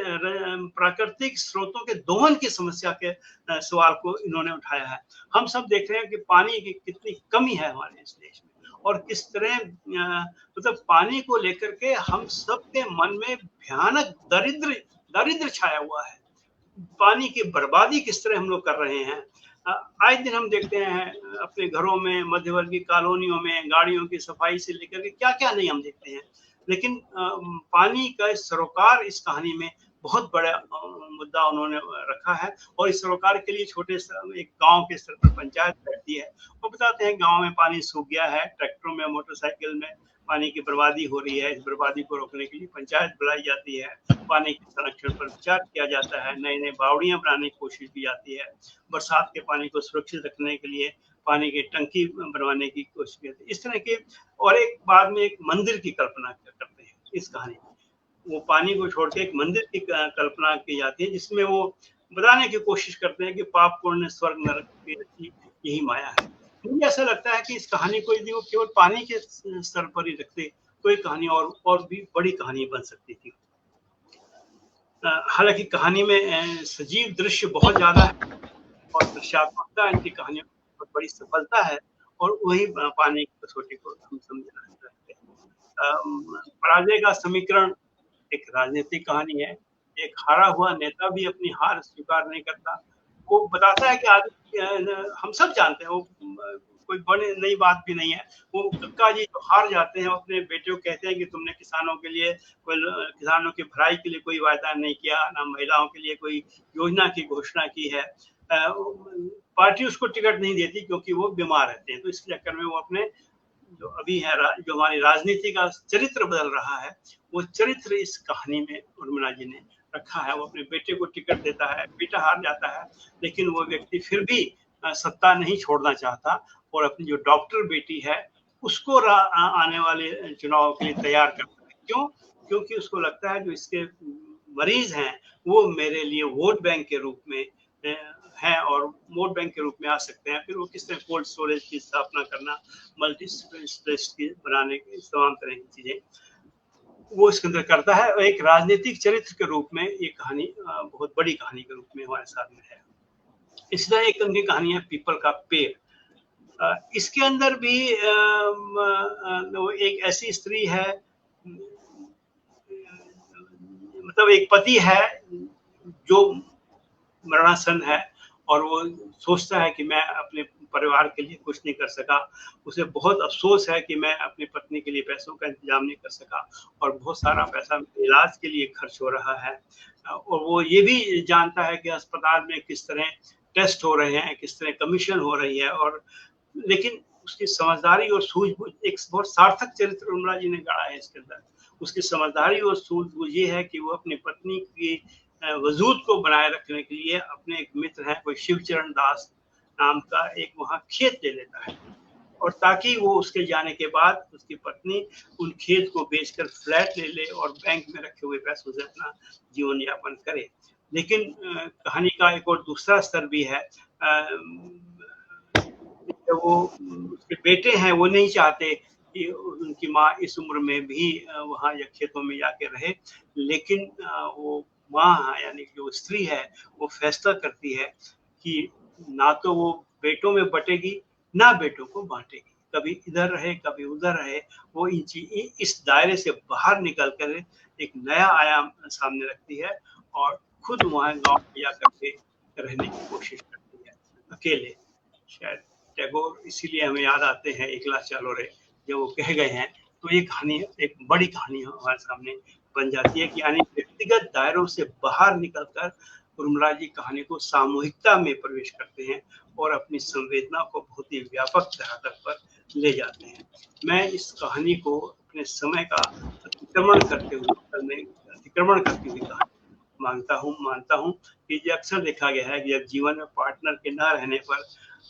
प्राकृतिक स्रोतों के दोहन की समस्या के सवाल को इन्होंने उठाया है। हम सब देख रहे हैं कि पानी की कितनी कमी है हमारे इस देश में, और किस तरह मतलब पानी को लेकर के हम सब के मन में भयानक दरिद्र छाया हुआ है। पानी की बर्बादी किस तरह हम लोग कर रहे हैं। आए दिन हम देखते हैं अपने घरों में, मध्यवर्गीय कॉलोनियों में गाड़ियों की सफाई से लेकर के क्या क्या नहीं हम देखते हैं। लेकिन पानी का सरोकार इस कहानी में बहुत बड़ा मुद्दा उन्होंने रखा है। और इस सरोकार के लिए छोटे एक गांव के स्तर पर पंचायत बैठती है। वो बताते हैं गांव में पानी सूख गया है, ट्रैक्टरों में मोटरसाइकिल में पानी की बर्बादी हो रही है। इस बर्बादी को रोकने के लिए पंचायत बुलाई जाती है, पानी के संरक्षण पर विचार किया जाता है, नए नए बावड़ियां बनाने की कोशिश की जाती है, बरसात के पानी को सुरक्षित रखने के लिए पानी की टंकी बनवाने की कोशिश की जाती है, इस तरह के। और एक बाद में एक मंदिर की कल्पना करते हैं इस कहानी में। वो पानी को छोड़ के एक मंदिर की कल्पना की जाती है, जिसमें वो बताने की कोशिश करते हैं कि पाप पुण्य स्वर्ग नरक की यही माया है। मुझे ऐसा लगता है कि इस कहानी को यदि वो केवल पानी के स्तर पर ही रखते तो एक कहानी और भी बड़ी कहानी बन सकती थी। हालांकि कहानी में सजीव दृश्य बहुत ज्यादा है और दृश्यात्मकता इनकी कहानी में बहुत बड़ी सफलता है, और वही पानी की कसौटी को हम समझना चाहते हैं। पराजय का समीकरण एक राजनीतिक कहानी है। एक हारा हुआ नेता भी अपनी हार स्वीकार नहीं करता। वो बताता है कि आज हम सब जानते हैं, वो कोई बड़ी नई बात भी नहीं है। वो कक्का जी जो हार जाते हैं, अपने बेटे को कहते हैं कि तुमने किसानों के लिए किसानों की भलाई के लिए कोई वायदा नहीं किया, ना महिलाओं के लिए कोई योजना की घोषणा की है। पार्टी उसको टिकट नहीं देती क्योंकि वो बीमार रहते हैं। तो इस चक्कर में वो अपने जो अभी है जो हमारी राजनीति का चरित्र बदल रहा है, वो चरित्र इस कहानी में उर्मिला जी ने रखा है। वो अपने बेटे को टिकट देता है, बेटा हार जाता है, लेकिन वो व्यक्ति फिर भी सत्ता नहीं छोड़ना चाहता और अपनी जो डॉक्टर बेटी है उसको आने वाले चुनाव के लिए तैयार करता है। क्यों? क्योंकि उसको लगता है जो इसके मरीज हैं वो मेरे लिए वोट बैंक के रूप में है और वोट बैंक के रूप में आ सकते हैं। फिर वो किस तरह कोल्ड स्टोरेज की स्थापना करना, मल्टी स्पेशलिस्ट बनाने की तमाम तरह की चीजें वो इसके अंदर करता है। और एक राजनीतिक चरित्र के रूप में ये कहानी बहुत बड़ी कहानी के रूप में हमारे सामने है। इसी तरह एक उनकी कहानी है पीपल का पेड़। इसके अंदर भी एक ऐसी स्त्री है, मतलब एक पति है जो मरणासन है और वो सोचता है कि मैं अपने परिवार के लिए कुछ नहीं कर सका। उसे बहुत अफसोस है कि मैं अपनी पत्नी के लिए पैसों का इंतजाम नहीं कर सका और बहुत सारा पैसा इलाज के लिए खर्च हो रहा है। और वो ये भी जानता है कि अस्पताल में किस तरह टेस्ट हो रहे हैं, किस तरह कमीशन हो रही है। और लेकिन उसकी समझदारी और सूझबूझ, एक बहुत सार्थक चरित्र उर्मिला जी ने गाड़ा है इसके अंदर। उसकी समझदारी और सूझबूझ ये है कि वो अपनी पत्नी की वजूद को बनाए रखने के लिए अपने एक मित्र हैं, कोई शिवचरण दास नाम का, एक वहां खेत ले लेता है, और ताकि वो उसके जाने के बाद उसकी पत्नी उन खेत को बेचकर फ्लैट ले ले और बैंक में रखे हुए पैसों से अपना जीवन यापन करे। लेकिन कहानी का एक और दूसरा स्तर भी है। वो उसके बेटे हैं, वो नहीं चाहते कि उनकी माँ इस उम्र में भी वहाँ या खेतों में जाके रहे, लेकिन वो माँ यानी जो स्त्री है वो फैसला करती है कि ना तो वो बेटों में बटेगी ना बेटों को बांटेगी, कभी इधर रहे कभी उधर रहे। वो इस दायरे से बाहर निकल कर एक नया आयाम सामने रखती है और खुद वहाँ गाँव में जा करके रहने की कोशिश करती है अकेले। शायद टैगोर इसीलिए हमें याद आते हैं एकला चलो रे, जब वो कह गए हैं। तो ये कहानी एक बड़ी कहानी हमारे सामने बन जाती है कि यानी व्यक्तिगत दायरों से बाहर निकलकर उर्मिला जी कहानी को सामूहिकता में प्रवेश करते हैं और अपनी संवेदना को बहुत ही व्यापक धरातल पर ले जाते हैं। मैं इस कहानी को अपने समय का अतिक्रमण करती हुई कहानी मानता हूँ कि ये अक्सर देखा गया है कि जब जीवन में पार्टनर के न रहने पर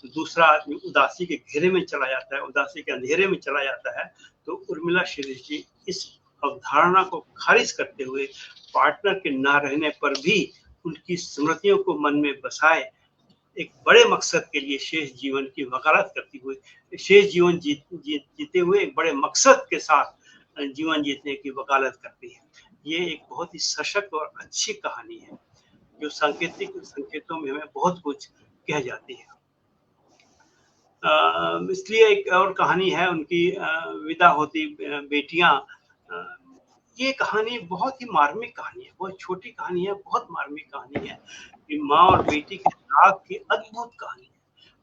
दूसरा आदमी उदासी के घेरे में चला जाता है, उदासी के अंधेरे में चला जाता है, तो उर्मिला शिरीष जी इस अवधारणा को खारिज करते हुए पार्टनर के ना रहने पर भी उनकी स्मृतियों को मन में बसाए एक बड़े मकसद के लिए शेष जीवन की वकालत करती हुए, शेष जीवन जीते हुए एक बड़े मकसद के साथ जीवन जीतने की वकालत करती है। ये एक बहुत ही सशक्त और अच्छी कहानी है जो संकेतों में हमें बहुत कुछ कह जाती है। इसलिए एक और कहानी है उनकी विदा होती बेटियां। ये कहानी बहुत ही मार्मिक कहानी है, बहुत छोटी कहानी है, बहुत मार्मिक कहानी है। माँ और बेटी के त्याग की अद्भुत कहानी है।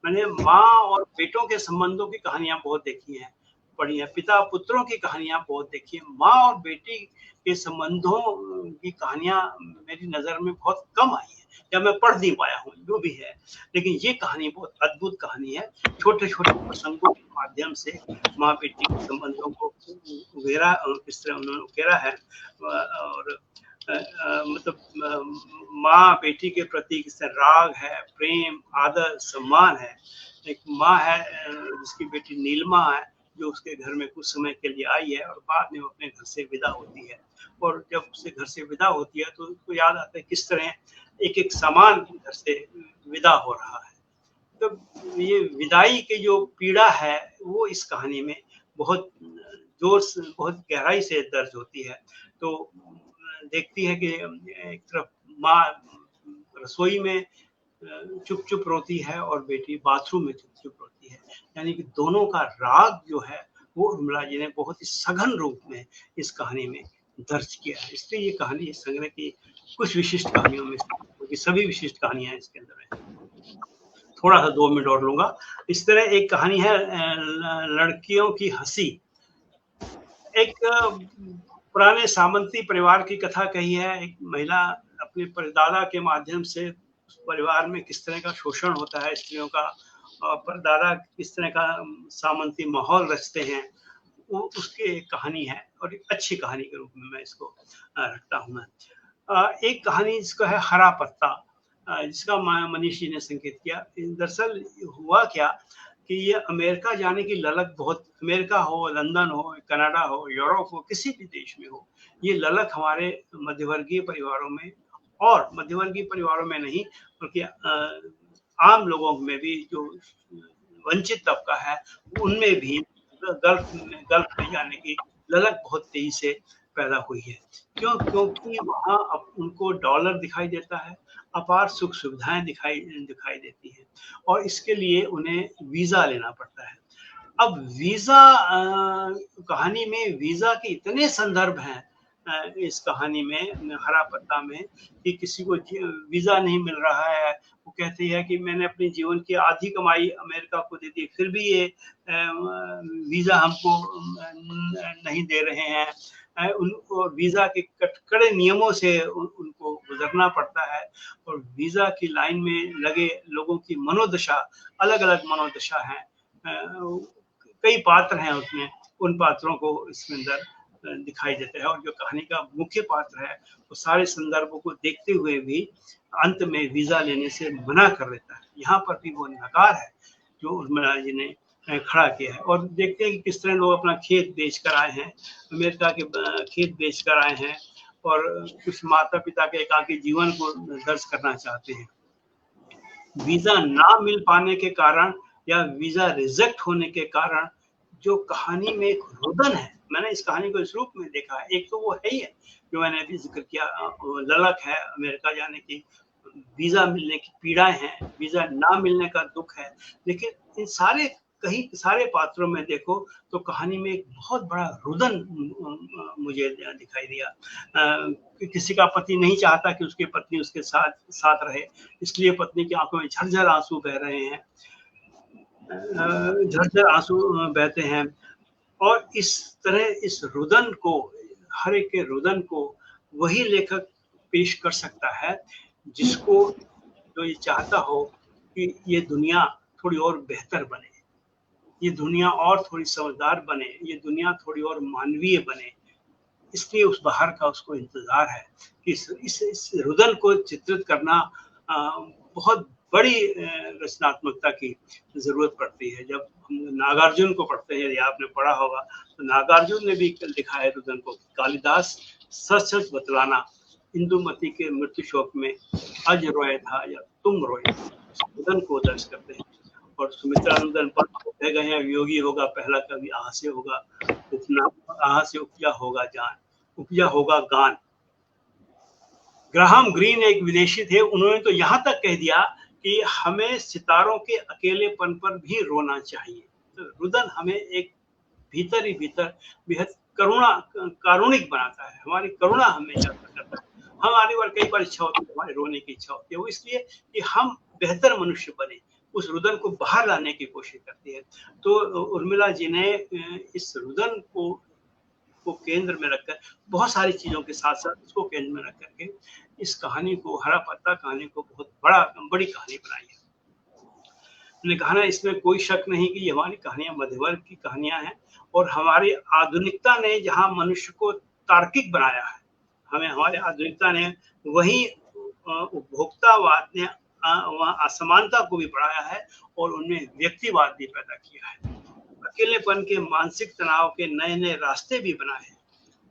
मैंने माँ और बेटों के संबंधों की कहानियां बहुत देखी हैं, पढ़ी हैं, पिता पुत्रों की कहानियां बहुत देखी हैं, माँ और बेटी के संबंधों की कहानियां मेरी नजर में बहुत कम आई है या मैं पढ़ नहीं पाया हूँ, जो भी है। लेकिन ये कहानी बहुत अद्भुत कहानी है, छोटे छोटे प्रसंगों के माध्यम से माँ बेटी के संबंधों को उगेरा, किस तरह उन्होंने उकेरा है, और मतलब माँ बेटी के प्रति किस तरह राग है, प्रेम, आदर, सम्मान है। एक माँ है जिसकी बेटी नीलमा है, जो उसके घर में कुछ समय के लिए आई है और बाद में वो अपने घर से विदा होती है, और जब उससे घर से विदा होती है तो उसको याद आता है किस तरह एक एक सामान घर से विदा हो रहा है। तो ये विदाई की जो पीड़ा है वो इस कहानी में बहुत जोर से, बहुत गहराई से दर्ज होती है। तो देखती है कि एक तरफ माँ रसोई में चुप चुप रोती है और बेटी बाथरूम में चुप चुप रोती है, यानी कि दोनों का राग जो है वो उर्मिला जी ने बहुत ही सघन रूप में इस कहानी में दर्ज किया है। इसलिए ये कहानी इस संग्रह की कुछ विशिष्ट कहानियों में, क्योंकि सभी विशिष्ट कहानियां इसके अंदर है। थोड़ा सा 2 मिनट और लूंगा। इस तरह एक कहानी है लड़कियों की हंसी। एक पुराने सामंती परिवार की कथा कही है। एक महिला अपने परदादा के माध्यम से उस परिवार में किस तरह का शोषण होता है स्त्रियों का, और परदादा किस तरह का सामंती माहौल रचते हैं, वो उसकी एक कहानी है और एक अच्छी कहानी के रूप में मैं इसको रखता हूँ। मैं एक कहानी जिसका है हरा पत्ता, जिसका मनीष जी ने संकेत किया। दरअसल हुआ क्या कि ये अमेरिका जाने की ललक बहुत, अमेरिका हो, लंदन हो, कनाडा हो, यूरोप हो, किसी भी देश में हो, ये ललक हमारे मध्यवर्गीय परिवारों में, और मध्यवर्गीय परिवारों में नहीं बल्कि आम लोगों में भी, जो वंचित तबका है उनमें भी गल्फ में जाने की ललक बहुत तेजी से पैदा हुई है। क्यों? क्योंकि वहाँ उनको डॉलर दिखाई देता है, अपार सुख सुविधाएं दिखाई देती हैं, और इसके लिए उन्हें वीजा लेना पड़ता है। अब वीजा कहानी में वीजा के इतने संदर्भ हैं इस कहानी में, हरा पत्ता में, कि किसी को वीजा नहीं मिल रहा है, वो कहती है कि मैंने अपने जीवन की आधी कमाई अमेरिका को दे दी, फिर भी ये वीजा हमको नहीं दे रहे हैं। उनको वीजा के कड़े नियमों से उनको गुजरना पड़ता है, और वीजा की लाइन में लगे लोगों की मनोदशा, अलग अलग मनोदशा है। कई पात्र हैं उसमें, उन पात्रों को इसके अंदर दिखाई देता है, और जो कहानी का मुख्य पात्र है वो सारे संदर्भों को देखते हुए भी अंत में वीजा लेने से मना कर देता है। यहाँ पर भी वो नकार है जो उर्मिला जी ने खड़ा किया है। और देखते हैं कि किस तरह लोग अपना खेत बेच कर आए हैं, अमेरिका के खेत बेच कर आए हैं, और कुछ माता पिता के एकाकी जीवन को दर्ज करना चाहते हैं। वीजा ना मिल पाने के कारण या वीजा रिजेक्ट होने के कारण जो कहानी में एक रुदन है, मैंने इस कहानी को इस रूप में देखा है। एक तो वो है ही है जो मैंने अभी जिक्र किया, ललक है अमेरिका जाने की, वीजा मिलने की पीड़ाएं हैं, वीजा ना मिलने का दुख है। लेकिन इन सारे पात्रों में देखो तो कहानी में एक बहुत बड़ा रुदन मुझे दिखाई दिया। किसी का पति नहीं चाहता कि उसकी पत्नी उसके साथ रहे, इसलिए पत्नी की आंखों में झरझर आंसू बह रहे हैं, झरझर आंसू बहते हैं। और इस तरह इस रुदन को, हर एक के रुदन को वही लेखक पेश कर सकता है जिसको, जो ये चाहता हो कि ये दुनिया थोड़ी और बेहतर बने, ये दुनिया और थोड़ी समझदार बने, ये दुनिया थोड़ी और मानवीय बने। इसलिए उस बाहर का उसको इंतजार है कि इस रुदन को चित्रित करना बहुत बड़ी रचनात्मकता की जरूरत पड़ती है। जब हम नागार्जुन को पढ़ते हैं, या आपने पढ़ा होगा, तो नागार्जुन ने भी लिखा है रुदन को, कालिदास सच सच बतलाना, इंदुमती के मृत्यु शोक में अज रोए था या तुम रोए, रुदन को दर्ज करते हैं। और सुमित्रानंदन पर कह गए हैं, योगी होगा पहला कवि, आह से होगा उपना, आह से उपजा होगा जान, उपजा होगा गान। ग्राहम ग्रीन एक विदेशी थे, उन्होंने तो यहाँ तक कह दिया कि हमें सितारों के अकेलेपन पर भी रोना चाहिए। तो रुदन हमें एक भीतर ही भीतर बेहद कारुणिक बनाता है, हमारी करुणा हमें जागृत करता है। हमारी बार कई बार इच्छा होती है, हमारे रोने की इच्छा होती है, वो इसलिए कि हम बेहतर मनुष्य बने, उस रुदन को बाहर लाने की कोशिश करती है। तो उर्मिला जी ने इस रुदन को केंद्र में रखकर बहुत सारी चीजों के साथ साथ उसको केंद्र में रख करके इस कहानी को, हरा पत्ता कहानी को बहुत बड़ी कहानी बनाई है। मैंने कहा ना, इसमें कोई शक नहीं कि ये हमारी कहानियां मध्यवर्ग की कहानियां हैं और हमारी आधुनिकता ने जहां मनुष्य को तार्किक बनाया है, हमारे आधुनिकता ने वही उपभोक्तावाद ने वहाँ असमानता को भी बढ़ाया है और उनमें व्यक्तिवाद भी पैदा किया है। अकेलेपन के, मानसिक तनाव के नए नए रास्ते भी बनाए हैं।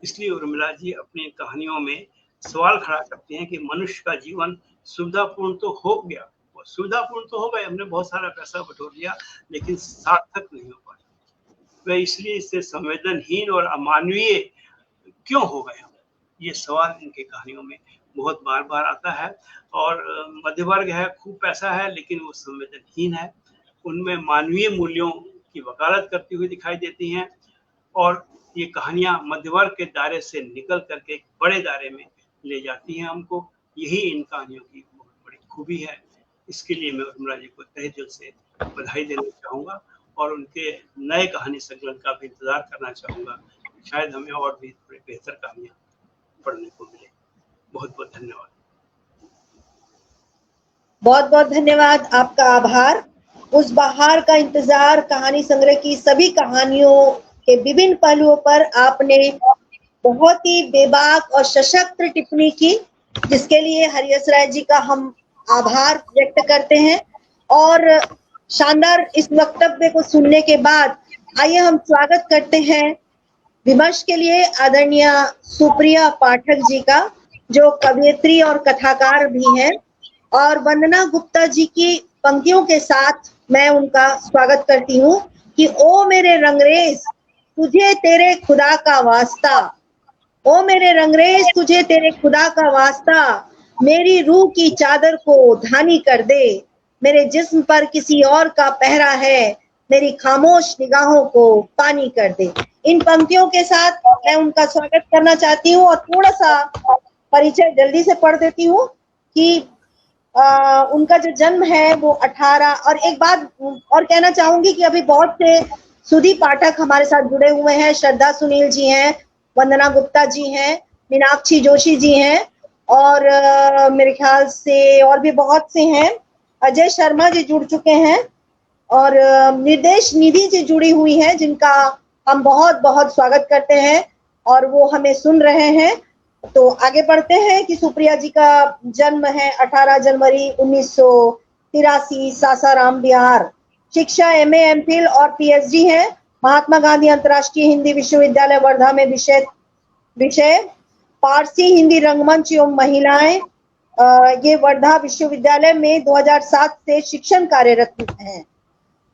इसलिए उर्मिला जी अपनी कहानियों में सवाल खड़ा करती हैं कि मनुष्य का जीवन सुविधापूर्ण तो हो गया, सुविधापूर्ण तो हो गए, हमने बहुत सारा पैसा बटोर लिया, लेकिन सार्थक नहीं हो पाया। वह इसलिए इससे संवेदनहीन और अमानवीय क्यों हो गए हम? ये सवाल इनकी कहानियों में बहुत बार बार आता है। और मध्यवर्ग है, खूब पैसा है, लेकिन वो संवेदनहीन है। उनमें मानवीय मूल्यों की वकालत करती हुई दिखाई देती हैं और ये कहानियां मध्यवर्ग के दायरे से निकल करके बड़े दायरे में ले जाती हैं हमको। यही इन कहानियों की बहुत बड़ी खूबी है। इसके लिए मैं उर्मिला जी को तहे दिल से बधाई देना चाहूँगा और उनके नए कहानी संकलन का भी इंतजार करना चाहूँगा। शायद हमें और भी थोड़ी बेहतर कहानियाँ पढ़ने को मिले। बहुत बहुत धन्यवाद। बहुत बहुत धन्यवाद, आपका आभार। उस बहार का इंतजार, कहानी संग्रह की सभी कहानियों के विभिन्न पहलुओं पर आपने बहुत ही बेबाक और सशक्त टिप्पणी की, जिसके लिए हरियस राय जी का हम आभार व्यक्त करते हैं। और शानदार इस वक्तव्य को सुनने के बाद आइए हम स्वागत करते हैं विमर्श के लिए आदरणीय सुप्रिया पाठक जी का, जो कवयित्री और कथाकार भी हैं। और वंदना गुप्ता जी की पंक्तियों के साथ मैं उनका स्वागत करती हूँ कि ओ मेरे रंगरेज तुझे तेरे खुदा का वास्ता, ओ मेरे रंगरेज तुझे तेरे खुदा का वास्ता, मेरी रूह की चादर को धानी कर दे, मेरे जिस्म पर किसी और का पहरा है, मेरी खामोश निगाहों को पानी कर दे। इन पंक्तियों के साथ मैं उनका स्वागत करना चाहती हूँ और थोड़ा सा परिचय जल्दी से पढ़ देती हूँ कि उनका जो जन्म है वो 18। और एक बात और कहना चाहूंगी कि अभी बहुत से सुधी पाठक हमारे साथ जुड़े हुए हैं। श्रद्धा सुनील जी हैं, वंदना गुप्ता जी हैं, मीनाक्षी जोशी जी हैं और मेरे ख्याल से और भी बहुत से हैं। अजय शर्मा जी जुड़ चुके हैं और निर्देश निधि जी जुड़ी हुई हैं, जिनका हम बहुत बहुत स्वागत करते हैं और वो हमें सुन रहे हैं। तो आगे बढ़ते हैं कि सुप्रिया जी का जन्म है 18 जनवरी 1983, सासाराम, बिहार। शिक्षा MA, MPhil और PhD है। महात्मा गांधी अंतर्राष्ट्रीय हिंदी विश्वविद्यालय वर्धा में विषय फारसी हिंदी रंगमंच एवं महिलाएं। ये वर्धा विश्वविद्यालय में 2007 से शिक्षण कार्यरत हैं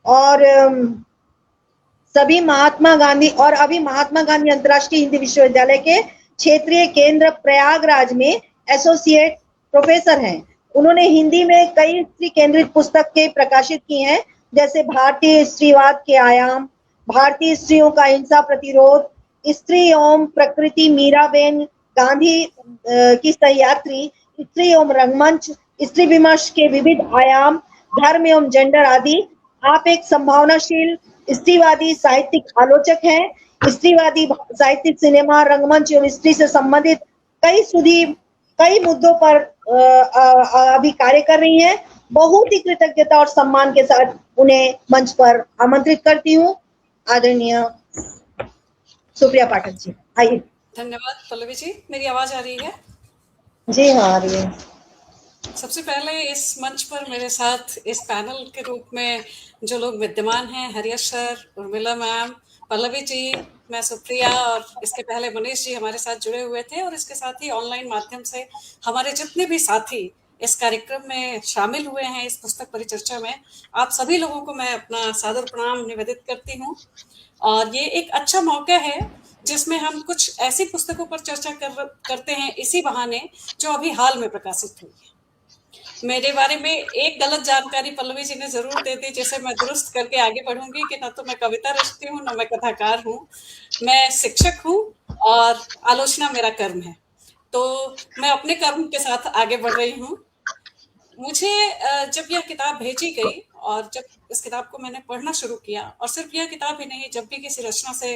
और सभी महात्मा गांधी और अभी महात्मा गांधी अंतर्राष्ट्रीय हिंदी विश्वविद्यालय के क्षेत्रीय केंद्र प्रयागराज में एसोसिएट प्रोफेसर हैं। उन्होंने हिंदी में कई स्त्री केंद्रित पुस्तकें प्रकाशित की हैं, जैसे भारतीय स्त्रीवाद के आयाम, भारतीय स्त्रियों का हिंसा प्रतिरोध, स्त्री एवं प्रकृति, मीराबेन गांधी की सहयात्री, स्त्री एवं रंगमंच, स्त्री विमर्श के विविध आयाम, धर्म एवं जेंडर आदि। आप एक संभावनाशील स्त्रीवादी साहित्यिक आलोचक हैं। स्त्रीवादी साहित्यिक, सिनेमा, रंगमंच एवं स्त्री से संबंधित कई मुद्दों पर अभी कार्य कर रही हैं। बहुत ही कृतज्ञता और सम्मान के साथ उन्हें मंच पर आमंत्रित करती हूँ। आदरणीय सुप्रिया पाठक जी, आइए। धन्यवाद पल्लवी जी। मेरी आवाज आ रही है? जी हाँ, आ रही है। सबसे पहले इस मंच पर मेरे साथ इस पैनल के रूप में जो लोग विद्यमान हैं, हरियस सर, उर्मिला मैम, पल्लवी जी, मैं सुप्रिया और इसके पहले मनीष जी हमारे साथ जुड़े हुए थे और इसके साथ ही ऑनलाइन माध्यम से हमारे जितने भी साथी इस कार्यक्रम में शामिल हुए हैं, इस पुस्तक परिचर्चा में, आप सभी लोगों को मैं अपना सादर प्रणाम निवेदित करती हूँ। और ये एक अच्छा मौका है जिसमें हम कुछ ऐसी पुस्तकों पर चर्चा करते हैं इसी बहाने जो अभी हाल में प्रकाशित हुई है। मेरे बारे में एक गलत जानकारी पल्लवी जी ने जरूर दे दी, जिसे मैं दुरुस्त करके आगे बढ़ूंगी कि न तो मैं कविता रचती हूँ, न मैं कथाकार हूँ। मैं शिक्षक हूँ और आलोचना मेरा कर्म है, तो मैं अपने कर्म के साथ आगे बढ़ रही हूँ। मुझे जब यह किताब भेजी गई और जब इस किताब को मैंने पढ़ना शुरू किया, और सिर्फ यह किताब ही नहीं, जब भी किसी रचना से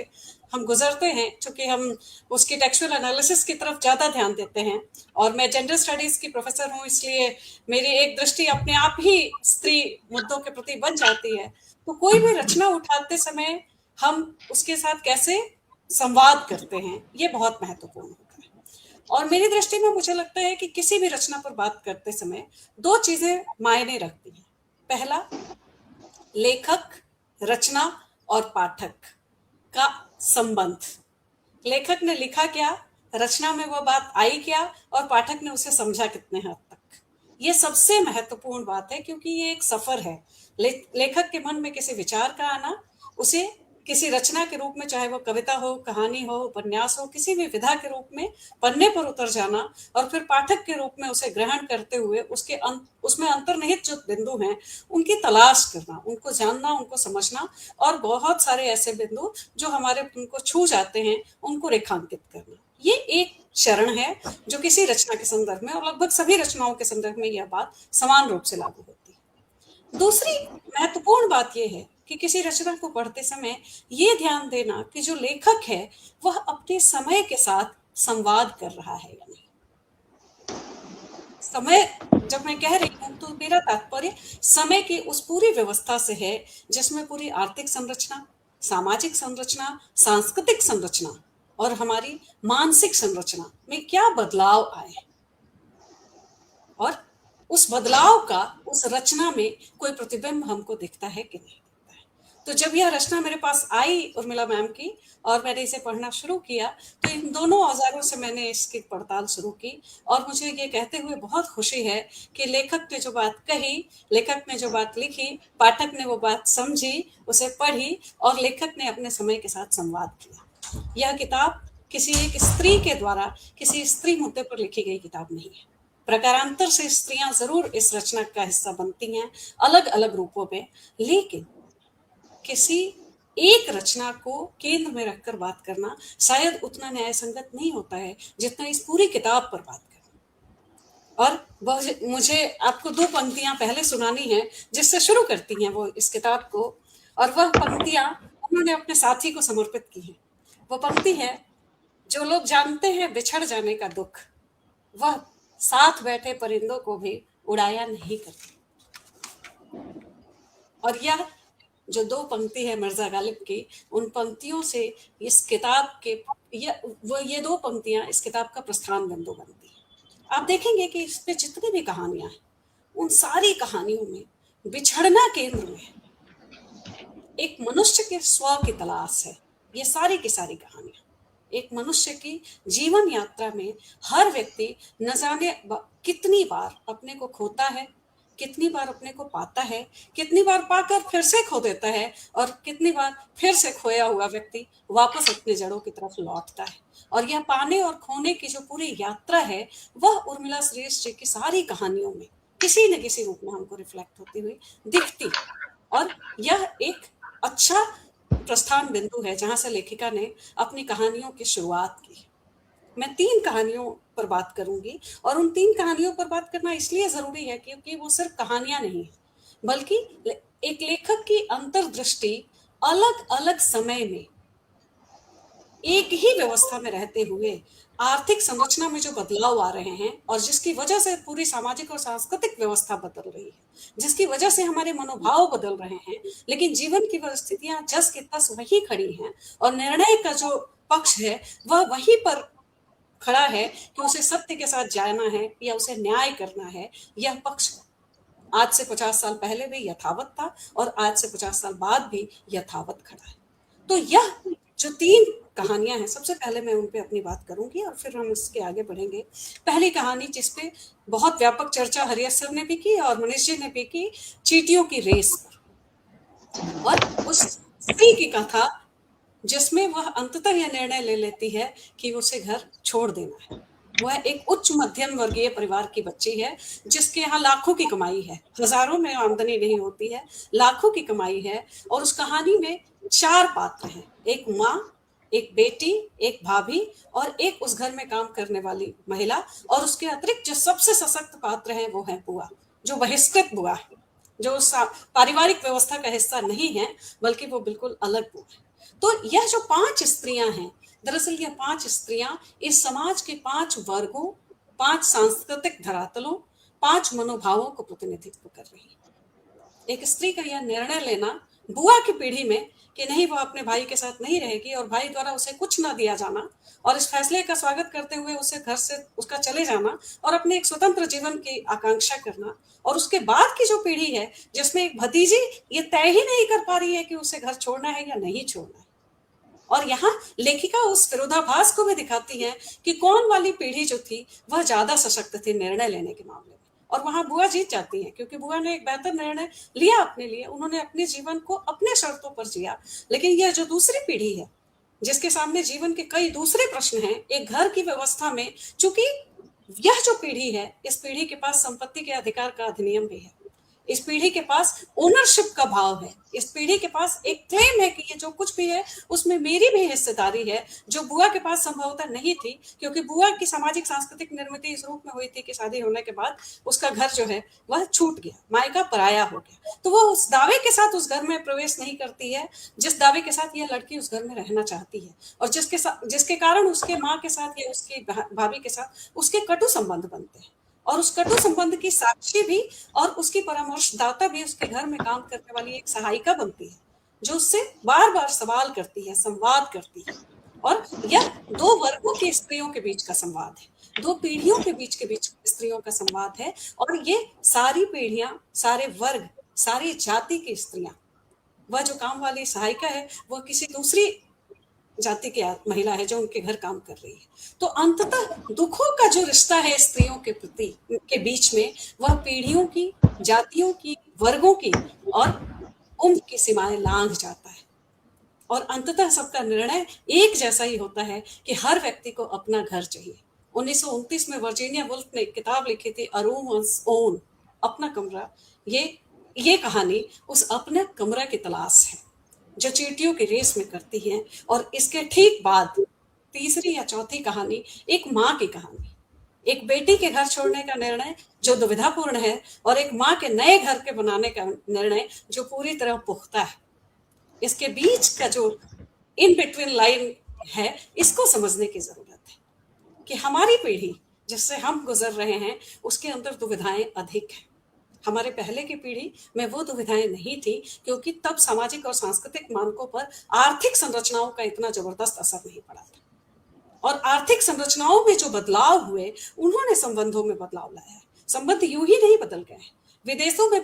हम गुजरते हैं, चूंकि हम उसकी टेक्सचुअल एनालिसिस की तरफ ज़्यादा ध्यान देते हैं, और मैं जेंडर स्टडीज़ की प्रोफेसर हूँ, इसलिए मेरी एक दृष्टि अपने आप ही स्त्री मुद्दों के प्रति बन जाती है। तो कोई भी रचना उठाते समय हम उसके साथ कैसे संवाद करते हैं, ये बहुत महत्वपूर्ण होता है। और मेरी दृष्टि में मुझे लगता है कि किसी भी रचना पर बात करते समय दो चीजें मायने रखती हैं। पहला, लेखक, रचना और पाठक का संबंध। लेखक ने लिखा क्या, रचना में वह बात आई क्या, और पाठक ने उसे समझा कितने हद तक। ये सबसे महत्वपूर्ण बात है, क्योंकि ये एक सफर है। लेखक के मन में किसी विचार का आना, उसे किसी रचना के रूप में, चाहे वो कविता हो, कहानी हो, उपन्यास हो, किसी भी विधा के रूप में पन्ने पर उतर जाना, और फिर पाठक के रूप में उसे ग्रहण करते हुए उसमें अंतर्निहित जो बिंदु हैं उनकी तलाश करना, उनको जानना, उनको समझना, और बहुत सारे ऐसे बिंदु जो हमारे उनको छू जाते हैं उनको रेखांकित करना। ये एक चरण है जो किसी रचना के संदर्भ में, और लगभग सभी रचनाओं के संदर्भ में यह बात समान रूप से लागू होती है। दूसरी महत्वपूर्ण बात यह है कि किसी रचना को पढ़ते समय ये ध्यान देना कि जो लेखक है वह अपने समय के साथ संवाद कर रहा है या नहीं। समय जब मैं कह रही हूं तो मेरा तात्पर्य समय की उस पूरी व्यवस्था से है जिसमें पूरी आर्थिक संरचना, सामाजिक संरचना, सांस्कृतिक संरचना और हमारी मानसिक संरचना में क्या बदलाव आए, और उस बदलाव का उस रचना में कोई प्रतिबिंब हमको दिखता है कि नहीं दिखता है। तो जब यह रचना मेरे पास आई उर्मिला मैम की और मैंने इसे पढ़ना शुरू किया, तो इन दोनों औजारों से मैंने इसकी पड़ताल शुरू की, और मुझे ये कहते हुए बहुत खुशी है कि लेखक ने जो बात कही, लेखक ने जो बात लिखी, पाठक ने वो बात समझी, उसे पढ़ी, और लेखक ने अपने समय के साथ संवाद किया। यह किताब किसी एक स्त्री के द्वारा किसी स्त्री मुद्दे पर लिखी गई किताब नहीं है। प्रकारांतर से स्त्रियां जरूर इस रचना का हिस्सा बनती हैं, अलग अलग रूपों में, लेकिन किसी एक रचना को केंद्र में रखकर बात करना शायद उतना न्याय संगत नहीं होता है जितना इस पूरी किताब पर बात करना। और मुझे आपको दो पंक्तियां पहले सुनानी है जिससे शुरू करती हैं वो इस किताब को, और वह पंक्तियां उन्होंने अपने साथी को समर्पित की हैं। वो पंक्ति है, जो लोग जानते हैं बिछड़ जाने का दुख, वह साथ बैठे परिंदों को भी उड़ाया नहीं करते। और यह जो दो पंक्ति है मिर्जा गालिब की, उन पंक्तियों से इस किताब के ये दो पंक्तियां इस किताब का प्रस्थान बिंदु बनती है। आप देखेंगे कि इस पे जितनी भी कहानियां हैं उन सारी कहानियों में बिछड़ना केंद्र में है, एक मनुष्य के स्व की तलाश है। ये सारी की सारी कहानियां एक मनुष्य की जीवन यात्रा में हर व्यक्ति न जाने कितनी बार अपने को खोता है, कितनी बार अपने को पाता है, कितनी बार पाकर फिर से खो देता है, और कितनी बार फिर से खोया हुआ व्यक्ति वापस अपने जड़ों की तरफ लौटता है। और यह पाने और खोने की जो पूरी यात्रा है वह उर्मिला श्रेष्ठ जी की सारी कहानियों में किसी न किसी रूप में हमको रिफ्लेक्ट होती हुई दिखती। और यह एक अच्छा प्रस्थान बिंदु है जहां से लेखिका ने अपनी कहानियों की शुरुआत की। मैं 3 कहानियों पर बात करूंगी, और उन 3 कहानियों पर बात करना इसलिए जरूरी है क्योंकि वो सिर्फ कहानियां नहीं है, बल्कि एक लेखक की अंतर्दृष्टि अलग अलग समय में एक ही व्यवस्था में रहते हुए आर्थिक संरचना में जो बदलाव आ रहे हैं, और जिसकी वजह से पूरी सामाजिक और सांस्कृतिक व्यवस्था बदल रही है, जिसकी वजह से हमारे मनोभाव बदल रहे हैं, लेकिन जीवन की परिस्थितियां जस की तस वही खड़ी हैं, और निर्णय का जो पक्ष है वह वहीं पर खड़ा है कि उसे सत्य के साथ जाना है या उसे न्याय करना है। यह पक्ष आज से 50 साल पहले भी यथावत था और आज से 50 साल बाद भी यथावत खड़ा है। तो यह जो 3 कहानियां हैं, सबसे पहले मैं उन पे अपनी बात करूंगी और फिर हम इसके आगे बढ़ेंगे। पहली कहानी जिसपे बहुत व्यापक चर्चा हरियस सर ने भी की और मनीष जी ने भी की, चींटियों की रेस पर, और उस स्त्री की कथा जिसमें वह अंततः यह निर्णय ले लेती है कि उसे घर छोड़ देना है। वह एक उच्च मध्यम वर्गीय परिवार की बच्ची है जिसके यहाँ लाखों की कमाई है, हजारों में आमदनी नहीं होती है, लाखों की कमाई है। और उस कहानी में 4 पात्र हैं, एक माँ, एक बेटी, एक भाभी और एक उस घर में काम करने वाली महिला, और उसके अतिरिक्त जो सबसे सशक्त पात्र है वो है बुआ। जो बहिष्कृत बुआ है, जो पारिवारिक व्यवस्था का हिस्सा नहीं है, बल्कि वो बिल्कुल अलग बुआ है। तो यह जो 5 स्त्रियां हैं, दरअसल यह 5 स्त्रियां इस समाज के 5 वर्गों, 5 सांस्कृतिक धरातलों, 5 मनोभावों को प्रतिनिधित्व कर रही है। एक स्त्री का यह निर्णय लेना बुआ की पीढ़ी में कि नहीं, वो अपने भाई के साथ नहीं रहेगी और भाई द्वारा उसे कुछ ना दिया जाना, और इस फैसले का स्वागत करते हुए उसे घर से उसका चले जाना और अपने एक स्वतंत्र जीवन की आकांक्षा करना, और उसके बाद की जो पीढ़ी है जिसमें एक भतीजी ये तय ही नहीं कर पा रही है कि उसे घर छोड़ना है या नहीं छोड़ना है। और यहाँ लेखिका उस विरोधाभास को भी दिखाती है कि कौन वाली पीढ़ी जो थी वह ज्यादा सशक्त थी निर्णय लेने के मामले में, और वहां बुआ जीत जाती है, क्योंकि बुआ ने एक बेहतर निर्णय लिया अपने लिए, उन्होंने अपने जीवन को अपने शर्तों पर जिया। लेकिन यह जो दूसरी पीढ़ी है जिसके सामने जीवन के कई दूसरे प्रश्न हैं, एक घर की व्यवस्था में, चूंकि यह जो पीढ़ी है, इस पीढ़ी के पास संपत्ति के अधिकार का अधिनियम भी है, इस पीढ़ी के पास ओनरशिप का भाव है, इस पीढ़ी के पास एक क्लेम है कि ये जो कुछ भी है उसमें मेरी भी हिस्सेदारी है, जो बुआ के पास संभवतः नहीं थी, क्योंकि बुआ की सामाजिक सांस्कृतिक निर्मित इस रूप में हुई थी कि शादी होने के बाद उसका घर जो है वह छूट गया, मायका पराया हो गया। तो वो उस दावे के साथ उस घर में प्रवेश नहीं करती है जिस दावे के साथ यह लड़की उस घर में रहना चाहती है, और जिसके कारण उसके माँ के साथ या उसकी भाभी के साथ उसके कटु संबंध बनते हैं, और उस कटु संबंध की साक्षी भी और उसकी परामर्शदाता भी उसके घर में काम करने वाली एक सहायिका बनती है, जो उससे बार बार सवाल करती है, संवाद करती है। और यह 2 वर्गों की स्त्रियों के बीच का संवाद है, 2 पीढ़ियों के बीच स्त्रियों का संवाद है, और ये सारी पीढ़ियां, सारे वर्ग, सारी जाति की स्त्रियां, वह जो काम वाली सहायिका है वह किसी दूसरी जाति की महिला है जो उनके घर काम कर रही है। तो अंततः दुखों का जो रिश्ता है स्त्रियों के प्रति के बीच में, वह पीढ़ियों की, जातियों की, वर्गों की और उम्र की सीमाएं लांघ जाता है, और अंततः सबका निर्णय एक जैसा ही होता है कि हर व्यक्ति को अपना घर चाहिए। 1929 में वर्जीनिया वुल्फ ने एक किताब लिखी थी, अ रूम ऑन्स ओन, अपना कमरा। ये कहानी उस अपने कमरा की तलाश है जो चींटियों की रेस में करती हैं। और इसके ठीक बाद तीसरी या चौथी कहानी एक माँ की कहानी, एक बेटी के घर छोड़ने का निर्णय जो दुविधापूर्ण है, और एक माँ के नए घर के बनाने का निर्णय जो पूरी तरह पुख्ता है। इसके बीच का जो इन बिटवीन लाइन है, इसको समझने की जरूरत है कि हमारी पीढ़ी जिससे हम गुजर रहे हैं उसके अंदर दुविधाएं अधिक हैं। हमारे पहले की पीढ़ी में वो दुविधाएं नहीं थी, क्योंकि तब सामाजिक और सांस्कृतिक मानकों पर आर्थिक संरचनाओं का इतना जबरदस्त असर नहीं पड़ा था, और आर्थिक संरचनाओं में जो बदलाव हुए उन्होंने संबंधों में बदलाव लाया है। संबंध यूं ही नहीं बदल गए हैं। विदेशों में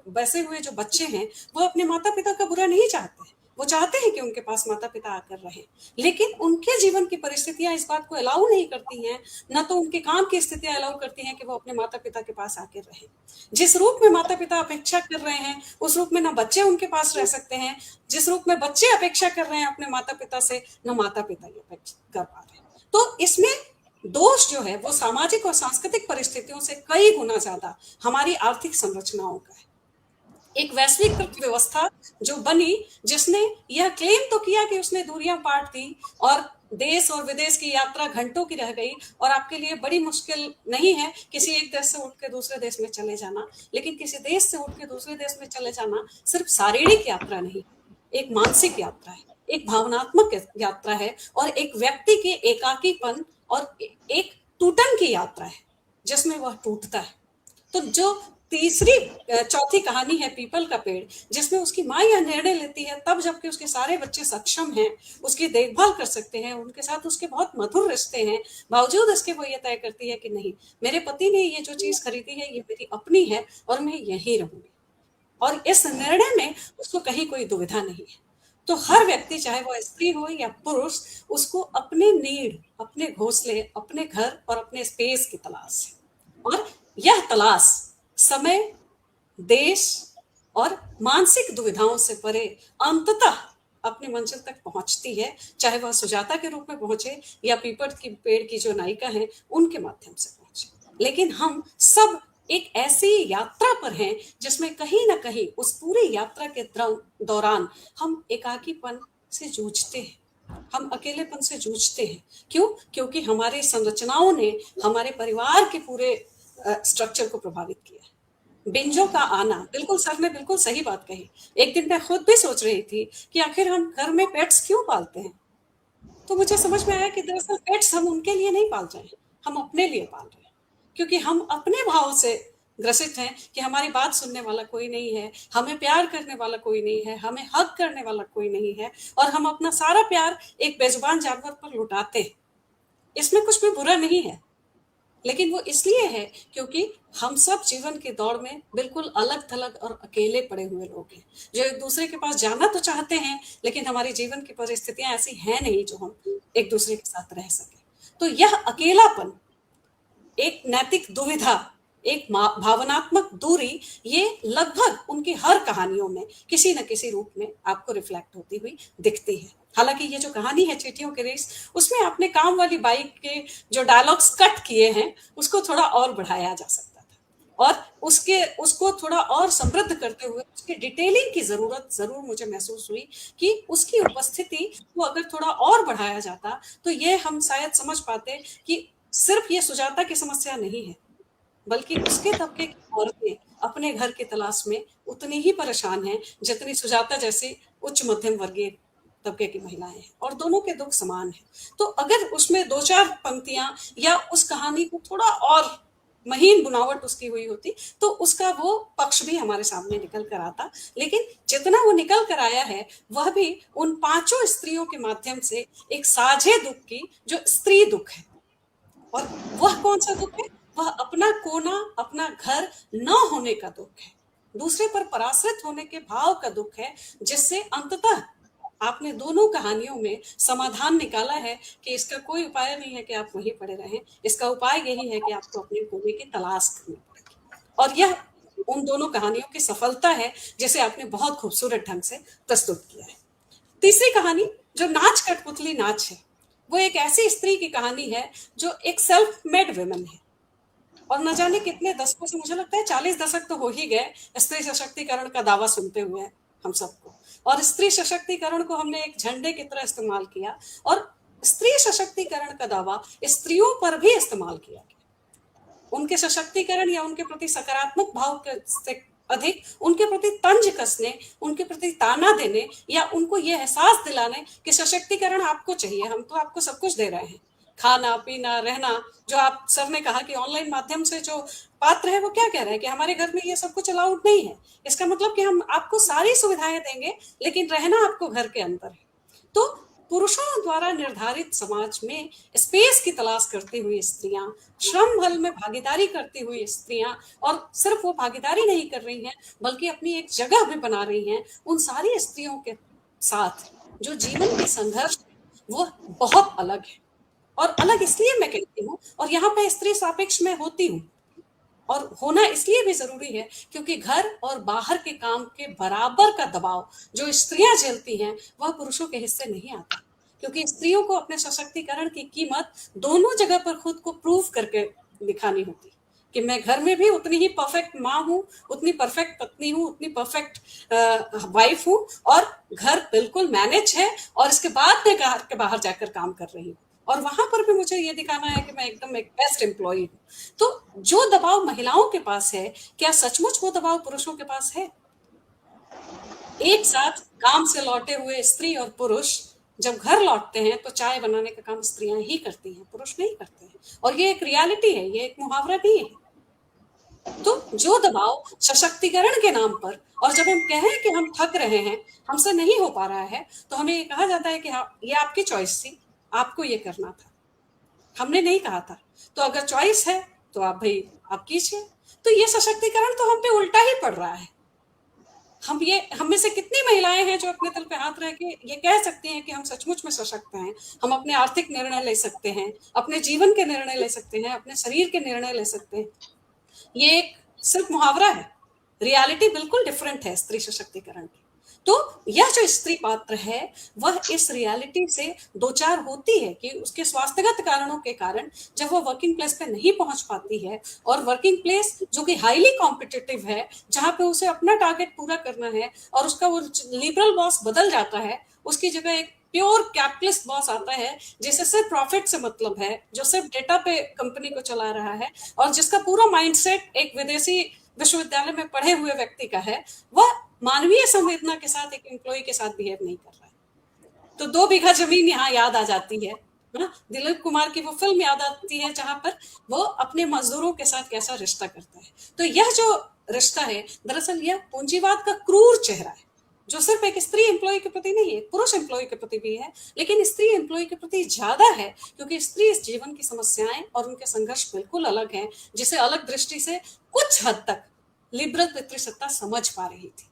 बसे हुए जो बच्चे हैं वो अपने माता पिता का बुरा नहीं चाहते, वो चाहते हैं कि उनके पास माता पिता आकर रहें, लेकिन उनके जीवन की परिस्थितियां इस बात को अलाउ नहीं करती हैं, न तो उनके काम की स्थितियां अलाउ करती हैं कि वो अपने माता पिता के पास आकर रहें। जिस रूप में माता पिता अपेक्षा कर रहे हैं उस रूप में न बच्चे उनके पास रह सकते हैं, जिस रूप में बच्चे अपेक्षा कर रहे हैं अपने माता पिता से, न माता पिता ये अपेक्षा कर पा रहे हैं। तो इसमें दोष जो है वो सामाजिक और सांस्कृतिक परिस्थितियों से कई गुना ज्यादा हमारी आर्थिक संरचनाओं का है। एक वैश्वीकृत व्यवस्था जो बनी, जिसने यह क्लेम तो किया कि उसने दूरियां पाट दी और देश और विदेश की यात्रा घंटों की रह गई, और आपके लिए बड़ी मुश्किल नहीं है किसी एक देश से उठ के दूसरे देश में चले जाना, लेकिन किसी देश से उठ के दूसरे देश में चले जाना सिर्फ शारीरिक यात्रा नहीं, एक मानसिक यात्रा है, एक भावनात्मक यात्रा है, और एक व्यक्ति के एकाकीपन और एक टूटन की यात्रा है जिसमें वह टूटता है। तो जो चौथी कहानी है पीपल का पेड़, जिसमें उसकी माँ यह निर्णय लेती है तब जबकि उसके सारे बच्चे सक्षम हैं, उसकी देखभाल कर सकते हैं, उनके साथ उसके बहुत मधुर रिश्ते हैं, बावजूद इसके वो ये तय करती है कि नहीं, मेरे पति ने ये जो चीज खरीदी है ये मेरी अपनी है और मैं यहीं रहूंगी, और इस निर्णय में उसको कहीं कोई दुविधा नहीं है। तो हर व्यक्ति, चाहे वो स्त्री हो या पुरुष, उसको अपने नीड, अपने घोंसले, अपने घर और अपने स्पेस की तलाश है, और यह तलाश समय, देश और मानसिक दुविधाओं से परे अंततः अपनी मंजिल तक पहुंचती है, चाहे वह सुजाता के रूप में पहुंचे या पीपल की पेड़ की जो नायिका है उनके माध्यम से पहुंचे। लेकिन हम सब एक ऐसी यात्रा पर हैं जिसमें कहीं ना कहीं उस पूरी यात्रा के दौरान हम एकाकीपन से जूझते हैं, हम अकेलेपन से जूझते हैं। क्यों? क्योंकि हमारी संरचनाओं ने हमारे परिवार के पूरे स्ट्रक्चर को प्रभावित किया है। बिंजों का आना, बिल्कुल सर ने बिल्कुल सही बात कही। एक दिन मैं खुद भी सोच रही थी कि आखिर हम घर में पेट्स क्यों पालते हैं? तो मुझे समझ में आया कि दरअसल पेट्स हम उनके लिए नहीं पाल रहे हैं, हम अपने लिए पाल रहे हैं। क्योंकि हम अपने भाव से ग्रसित हैं कि हमारी बात सुनने वाला कोई नहीं है, हमें प्यार करने वाला कोई नहीं है, हमें हग करने वाला कोई नहीं है, और हम अपना सारा प्यार एक बेजुबान जानवर पर लुटाते हैं। इसमें कुछ भी बुरा नहीं है, लेकिन वो इसलिए है क्योंकि हम सब जीवन की दौड़ में बिल्कुल अलग थलग और अकेले पड़े हुए लोग हैं, जो एक दूसरे के पास जाना तो चाहते हैं, लेकिन हमारी जीवन की परिस्थितियां ऐसी हैं नहीं जो हम एक दूसरे के साथ रह सके। तो यह अकेलापन, एक नैतिक दुविधा, एक भावनात्मक दूरी, ये लगभग उनकी हर कहानियों में किसी न किसी रूप में आपको रिफ्लेक्ट होती हुई दिखती है। हालांकि ये जो कहानी है चींटियों की रेस, उसमें आपने काम वाली बाइक के जो डायलॉग्स कट किए हैं उसको थोड़ा और बढ़ाया जा सकता था, और उसको थोड़ा और समृद्ध करते हुए उसकी डिटेलिंग की जरूरत जरूर मुझे महसूस हुई कि उसकी उपस्थिति को अगर थोड़ा और बढ़ाया जाता तो ये हम शायद समझ पाते कि सिर्फ ये सुजाता की समस्या नहीं है, बल्कि उसके तबके की औरतें अपने घर की तलाश में उतनी ही परेशान हैं जितनी सुजाता जैसी उच्च मध्यम वर्गीय तबके की महिलाएं हैं, और दोनों के दुख समान हैं। तो अगर उसमें 2-4 पंक्तियां या उस कहानी को थोड़ा और महीन बुनावट उसकी हुई होती तो उसका वो पक्ष भी हमारे सामने निकल कर आता। लेकिन जितना वो निकल कर आया है वह भी उन 5 स्त्रियों के माध्यम से एक साझे दुख की, जो स्त्री दुख है। और वह कौन सा दुख है? वह अपना कोना, अपना घर न होने का दुख है, दूसरे पर पराश्रित होने के भाव का दुख है, जिससे अंततः आपने दोनों कहानियों में समाधान निकाला है कि इसका कोई उपाय नहीं है कि आप वहीं पड़े रहें, इसका उपाय यही है कि आपको अपने कोने की तलाश करनी पड़ेगी। और यह उन दोनों कहानियों की सफलता है जिसे आपने बहुत खूबसूरत ढंग से प्रस्तुत किया है। तीसरी कहानी जो नाच कठपुतली नाच है, वो एक ऐसी स्त्री की कहानी है जो एक सेल्फ मेड वुमेन है, और न जाने कितने दशकों से, मुझे लगता है 40 दशक तो हो ही गए स्त्री सशक्तिकरण का दावा सुनते हुए हम सबको, और स्त्री सशक्तिकरण को हमने एक झंडे की तरह इस्तेमाल किया, और स्त्री सशक्तिकरण का दावा स्त्रियों पर भी इस्तेमाल किया गया। उनके सशक्तिकरण या उनके प्रति सकारात्मक भाव से अधिक उनके प्रति तंज कसने, उनके प्रति ताना देने, या उनको ये एहसास दिलाने कि सशक्तिकरण आपको चाहिए, हम तो आपको सब कुछ दे रहे हैं, खाना पीना रहना। जो आप सर ने कहा कि ऑनलाइन माध्यम से जो पात्र है वो क्या कह रहे हैं कि हमारे घर में ये सब कुछ अलाउड नहीं है, इसका मतलब कि हम आपको सारी सुविधाएं देंगे लेकिन रहना आपको घर के अंदर है। तो पुरुषों द्वारा निर्धारित समाज में स्पेस की तलाश करती हुई स्त्रियां, श्रम बल में भागीदारी करती हुई स्त्रियां, और सिर्फ वो भागीदारी नहीं कर रही हैं बल्कि अपनी एक जगह भी बना रही हैं, उन सारी स्त्रियों के साथ जो जीवन के संघर्ष वो बहुत अलग है। और अलग इसलिए मैं कहती हूँ, और यहाँ पे स्त्री सापेक्ष में होती हूँ, और होना इसलिए भी जरूरी है क्योंकि घर और बाहर के काम के बराबर का दबाव जो स्त्रियां झेलती हैं वह पुरुषों के हिस्से नहीं आता, क्योंकि स्त्रियों को अपने सशक्तिकरण की कीमत दोनों जगह पर खुद को प्रूव करके दिखानी होती कि मैं घर में भी उतनी ही परफेक्ट माँ हूँ, उतनी परफेक्ट पत्नी हूँ, उतनी परफेक्ट वाइफ हूँ, और घर बिल्कुल मैनेज है, और इसके बाद मैं घर के बाहर जाकर काम कर रही हूँ, और वहां पर भी मुझे ये दिखाना है कि मैं एकदम एक बेस्ट एम्प्लॉई हूँ। तो जो दबाव महिलाओं के पास है, क्या सचमुच वो दबाव पुरुषों के पास है? एक साथ काम से लौटे हुए स्त्री और पुरुष जब घर लौटते हैं तो चाय बनाने का काम स्त्रियां ही करती हैं, पुरुष नहीं करते हैं, और ये एक रियलिटी है, ये एक मुहावरा नहीं है। तो जो दबाव सशक्तिकरण के नाम पर, और जब हम कहें कि हम थक रहे हैं, हमसे नहीं हो पा रहा है, तो हमें ये कहा जाता है कि हाँ ये आपकी चॉइस थी, आपको ये करना था, हमने नहीं कहा था, तो अगर चॉइस है तो आप भाई आप कीजिए। तो ये सशक्तिकरण तो हम पे उल्टा ही पड़ रहा है। हम में से कितनी महिलाएं हैं जो अपने तल पे हाथ रख के ये कह सकती हैं कि हम सचमुच में सशक्त हैं, हम अपने आर्थिक निर्णय ले सकते हैं, अपने जीवन के निर्णय ले सकते हैं, अपने शरीर के निर्णय ले सकते हैं। ये एक सिर्फ मुहावरा है, रियलिटी बिल्कुल डिफरेंट है स्त्री सशक्तिकरण की। तो यह जो स्त्री पात्र है वह इस रियलिटी से दो चार होती है कि उसके स्वास्थ्यगत कारणों के कारण जब वो वर्किंग प्लेस पे नहीं पहुंच पाती है, और वर्किंग प्लेस जो कि हाईली कॉम्पिटिटिव है, जहां पे उसे अपना टारगेट पूरा करना है, और उसका वो लिबरल बॉस बदल जाता है, उसकी जगह एक प्योर कैपिटलिस्ट बॉस आता है जिसे सिर्फ प्रॉफिट से मतलब है, जो सिर्फ डेटा पे कंपनी को चला रहा है, और जिसका पूरा माइंडसेट एक विदेशी विश्वविद्यालय में पढ़े हुए व्यक्ति का है, वह मानवीय संवेदना के साथ एक एम्प्लॉय के साथ बिहेव नहीं कर रहा है। तो 2 बीघा जमीन यहाँ याद आ जाती है ना, दिलीप कुमार की वो फिल्म याद आती है जहां पर वो अपने मजदूरों के साथ कैसा रिश्ता करता है। तो यह जो रिश्ता है दरअसल यह पूंजीवाद का क्रूर चेहरा है, जो सिर्फ एक स्त्री एम्प्लॉय के प्रति नहीं है, पुरुष एम्प्लॉय के प्रति भी है, लेकिन स्त्री एम्प्लॉय के प्रति ज्यादा है, क्योंकि स्त्री इस जीवन की समस्याएं और उनके संघर्ष बिल्कुल अलग हैं, जिसे अलग दृष्टि से कुछ हद तक लिबरल पितृसत्ता समझ पा रही थी।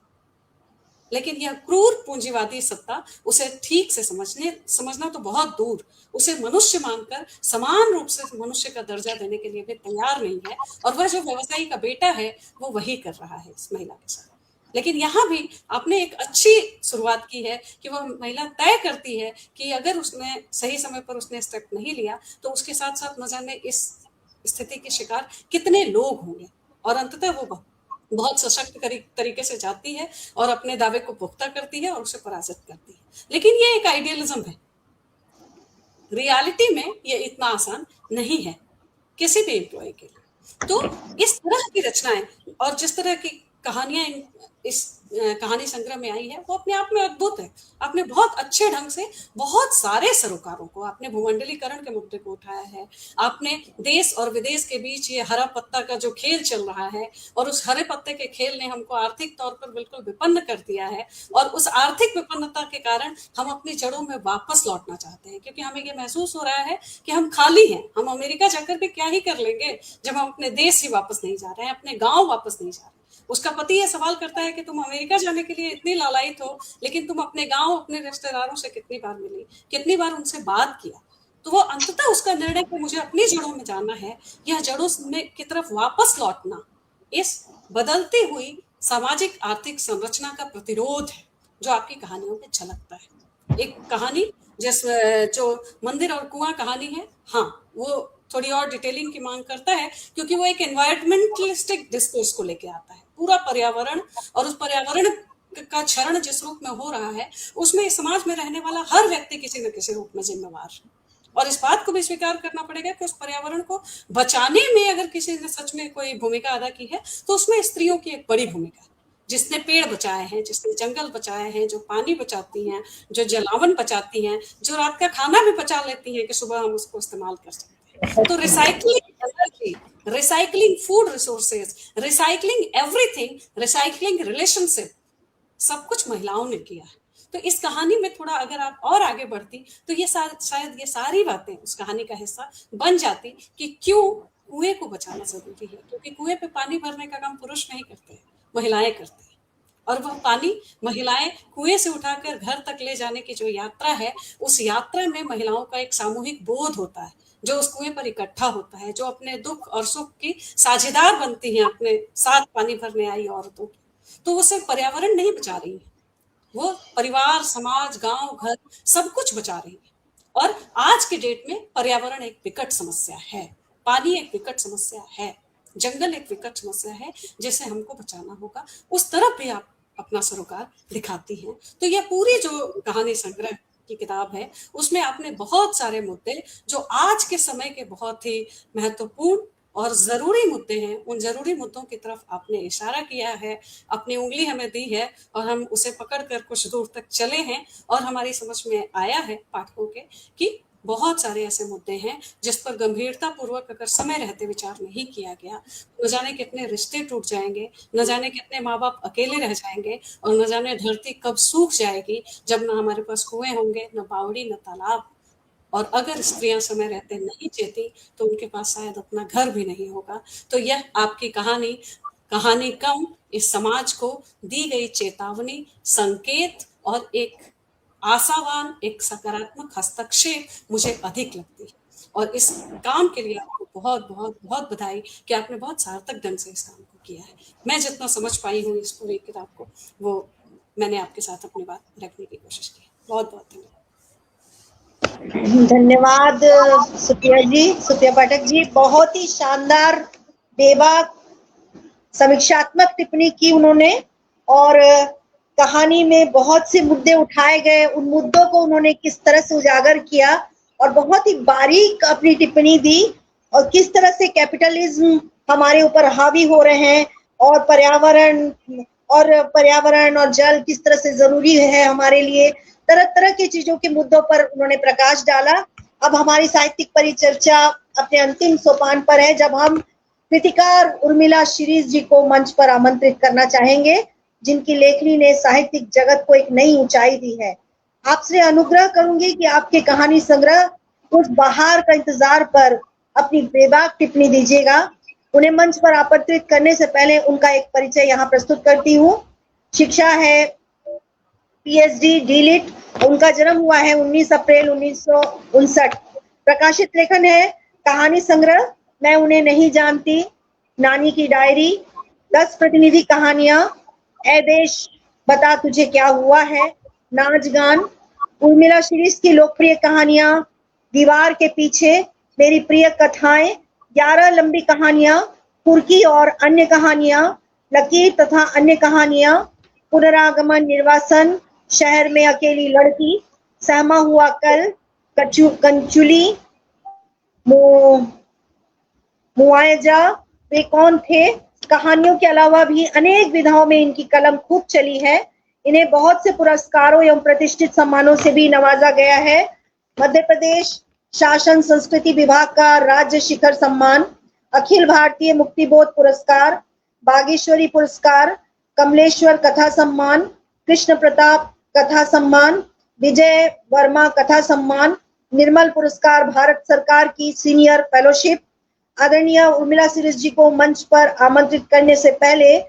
लेकिन यह क्रूर पूंजीवादी सत्ता उसे ठीक से समझना तो बहुत दूर, उसे मनुष्य मानकर समान रूप से मनुष्य का दर्जा देने के लिए भी तैयार नहीं है। और वह जो व्यवसायी का बेटा है वो वही कर रहा है इस महिला के साथ। लेकिन यहाँ भी आपने एक अच्छी शुरुआत की है कि वह महिला तय करती है कि अगर उसने सही समय पर उसने स्टेप नहीं लिया तो उसके साथ साथ न जाने इस स्थिति के शिकार कितने लोग होंगे, और अंततः वो बहुत सशक्त तरीके से जाती है और अपने दावे को पुख्ता करती है और उसे पराजित करती है। लेकिन ये एक आइडियलिज्म है, रियलिटी में ये इतना आसान नहीं है किसी भी एम्प्लॉय के लिए। तो इस तरह की रचनाएं और जिस तरह की कहानियां इस कहानी संग्रह में आई है वो अपने आप में अद्भुत है। आपने बहुत अच्छे ढंग से बहुत सारे सरोकारों को, आपने भूमंडलीकरण के मुद्दे को उठाया है, आपने देश और विदेश के बीच ये हरा पत्ता का जो खेल चल रहा है और उस हरे पत्ते के खेल ने हमको आर्थिक तौर पर बिल्कुल विपन्न कर दिया है, और उस आर्थिक विपन्नता के कारण हम अपनी जड़ों में वापस लौटना चाहते हैं, क्योंकि हमें ये महसूस हो रहा है कि हम खाली हैं। हम अमेरिका जाकर भी क्या ही कर लेंगे जब हम अपने देश ही वापस नहीं जा रहे हैं, अपने गाँव वापस नहीं जा रहे। उसका पति ये सवाल करता है कि तुम अमेरिका जाने के लिए इतनी लालायित हो, लेकिन तुम अपने गांव, अपने रिश्तेदारों से कितनी बार मिली, कितनी बार उनसे बात किया। तो वो अंततः उसका निर्णय कि मुझे अपनी जड़ों में जाना है, यह जड़ों में की तरफ वापस लौटना इस बदलती हुई सामाजिक आर्थिक संरचना का प्रतिरोध है जो आपकी कहानियों में झलकता है। एक कहानी जो मंदिर और कुआं कहानी है, हाँ वो थोड़ी और डिटेलिंग की मांग करता है, क्योंकि वो एक एनवायरमेंटलिस्टिक डिस्कोर्स को लेके आता है। पूरा पर्यावरण और उस पर्यावरण का क्षरण जिस रूप में हो रहा है उसमें समाज में रहने वाला हर व्यक्ति किसी न किसी रूप में जिम्मेवार है। और इस बात को भी स्वीकार करना पड़ेगा कि उस पर्यावरण को बचाने में अगर किसी ने सच में कोई भूमिका अदा की है तो उसमें स्त्रियों की एक बड़ी भूमिका है, जिसने पेड़ बचाए हैं, जिसने जंगल बचाए हैं, जो पानी बचाती हैं, जो जलावन बचाती हैं, जो रात का खाना भी बचा लेती हैं कि सुबह हम उसको इस्तेमाल कर सकते हैं। तो recycling energy, recycling food resources, recycling everything, recycling relationship, सब कुछ महिलाओं ने किया है। तो इस कहानी में थोड़ा अगर आप और आगे बढ़ती तो ये शायद ये सारी बातें उस कहानी का हिस्सा बन जाती कि क्यों कुएं को बचाना जरूरी है, क्योंकि कुएं पे पानी भरने का काम पुरुष नहीं करते, महिलाएं करती हैं। और वह पानी महिलाएं कुएं से उठाकर घर तक ले जाने की जो यात्रा है, उस यात्रा में महिलाओं का एक सामूहिक बोध होता है जो उस कुएं पर इकट्ठा होता है, जो अपने दुख और सुख की साझेदार बनती हैं अपने साथ पानी भरने आई औरतों की। तो वो सिर्फ पर्यावरण नहीं बचा रही है, वो परिवार, समाज, गांव, घर सब कुछ बचा रही है। और आज के डेट में पर्यावरण एक विकट समस्या है, पानी एक विकट समस्या है, जंगल एक विकट समस्या है जिसे हमको बचाना होगा। उस तरफ भी आप अपना सरोकार दिखाती हैं। तो यह पूरी जो कहानी संग्रह की किताब है उसमें आपने बहुत सारे मुद्दे जो आज के समय के बहुत ही महत्वपूर्ण और जरूरी मुद्दे हैं, उन जरूरी मुद्दों की तरफ आपने इशारा किया है, अपनी उंगली हमें दी है और हम उसे पकड़कर कुछ दूर तक चले हैं और हमारी समझ में आया है पाठकों के कि बहुत सारे ऐसे मुद्दे हैं जिस पर गंभीरता पूर्वक अगर समय रहते विचार नहीं किया गया, न जाने कितने रिश्ते टूट जाएंगे, न जाने कितने माँ बाप अकेले रह जाएंगे, और न जाने धरती कब सूख जाएगी जब न हमारे पास कुएं होंगे, न बावड़ी, न तालाब। और अगर स्त्रियां समय रहते नहीं चेती तो उनके पास शायद अपना घर भी नहीं होगा। तो यह आपकी कहानी कम इस समाज को दी गई चेतावनी, संकेत और एक आशावान, एक सकारात्मक हस्तक्षेप मुझे अधिक लगती है। और इस काम के लिए आपको बहुत बहुत बहुत बधाई कि आपने बहुत सार्थक ढंग से इस काम को किया है। मैं जितना समझ पाई हूँ इस पूरी किताब को, वो मैंने आपके साथ अपनी बात रखने की कोशिश की। बहुत बहुत धन्यवाद सुप्रिया जी, सुप्रिया पाठक जी। बहुत ही शानदार बेबाक समीक्षात्मक टिप्पणी की उन्होंने, और कहानी में बहुत से मुद्दे उठाए गए, उन मुद्दों को उन्होंने किस तरह से उजागर किया और बहुत ही बारीक अपनी टिप्पणी दी, और किस तरह से कैपिटलिज्म हमारे ऊपर हावी हो रहे हैं, और पर्यावरण और जल किस तरह से जरूरी है हमारे लिए, तरह तरह की चीजों के मुद्दों पर उन्होंने प्रकाश डाला। अब हमारी साहित्यिक परिचर्चा अपने अंतिम सोपान पर है, जब हम कृतिकार उर्मिला शिरीष जी को मंच पर आमंत्रित करना चाहेंगे, जिनकी लेखनी ने साहित्यिक जगत को एक नई ऊंचाई दी है। आपसे अनुग्रह करूंगी कि आपके कहानी संग्रह उस बहार का इंतजार पर अपनी बेबाक टिप्पणी दीजिएगा। उन्हें मंच पर आमंत्रित करने से पहले उनका एक परिचय यहाँ प्रस्तुत करती हूँ। शिक्षा है पीएचडी डीलिट। उनका जन्म हुआ है 19 अप्रैल 1959। प्रकाशित लेखन है कहानी संग्रह मैं उन्हें नहीं जानती, नानी की डायरी, 10 प्रतिनिधि कहानियां, ए देश बता तुझे क्या हुआ है, नाच गान, उर्मिला शिरीष की लोकप्रिय कहानियां, दीवार के पीछे, मेरी प्रिय कथाएं, 11 लंबी कहानियां, कुर्की और अन्य कहानियां, लकीर तथा अन्य कहानियां, पुनरागमन, निर्वासन, शहर में अकेली लड़की, सहमा हुआ कल, कंचुली, मुआयजा, वे कौन थे। कहानियों के अलावा भी अनेक विधाओं में इनकी कलम खूब चली है। इन्हें बहुत से पुरस्कारों एवं प्रतिष्ठित सम्मानों से भी नवाजा गया है। मध्य प्रदेश शासन संस्कृति विभाग का राज्य शिखर सम्मान, अखिल भारतीय मुक्तिबोध पुरस्कार, बागेश्वरी पुरस्कार, कमलेश्वर कथा सम्मान, कृष्ण प्रताप कथा सम्मान, विजय वर्मा कथा सम्मान, निर्मल पुरस्कार, भारत सरकार की सीनियर फेलोशिप। आदरणीय उर्मिला शिरीष जी को मंच पर आमंत्रित करने से पहले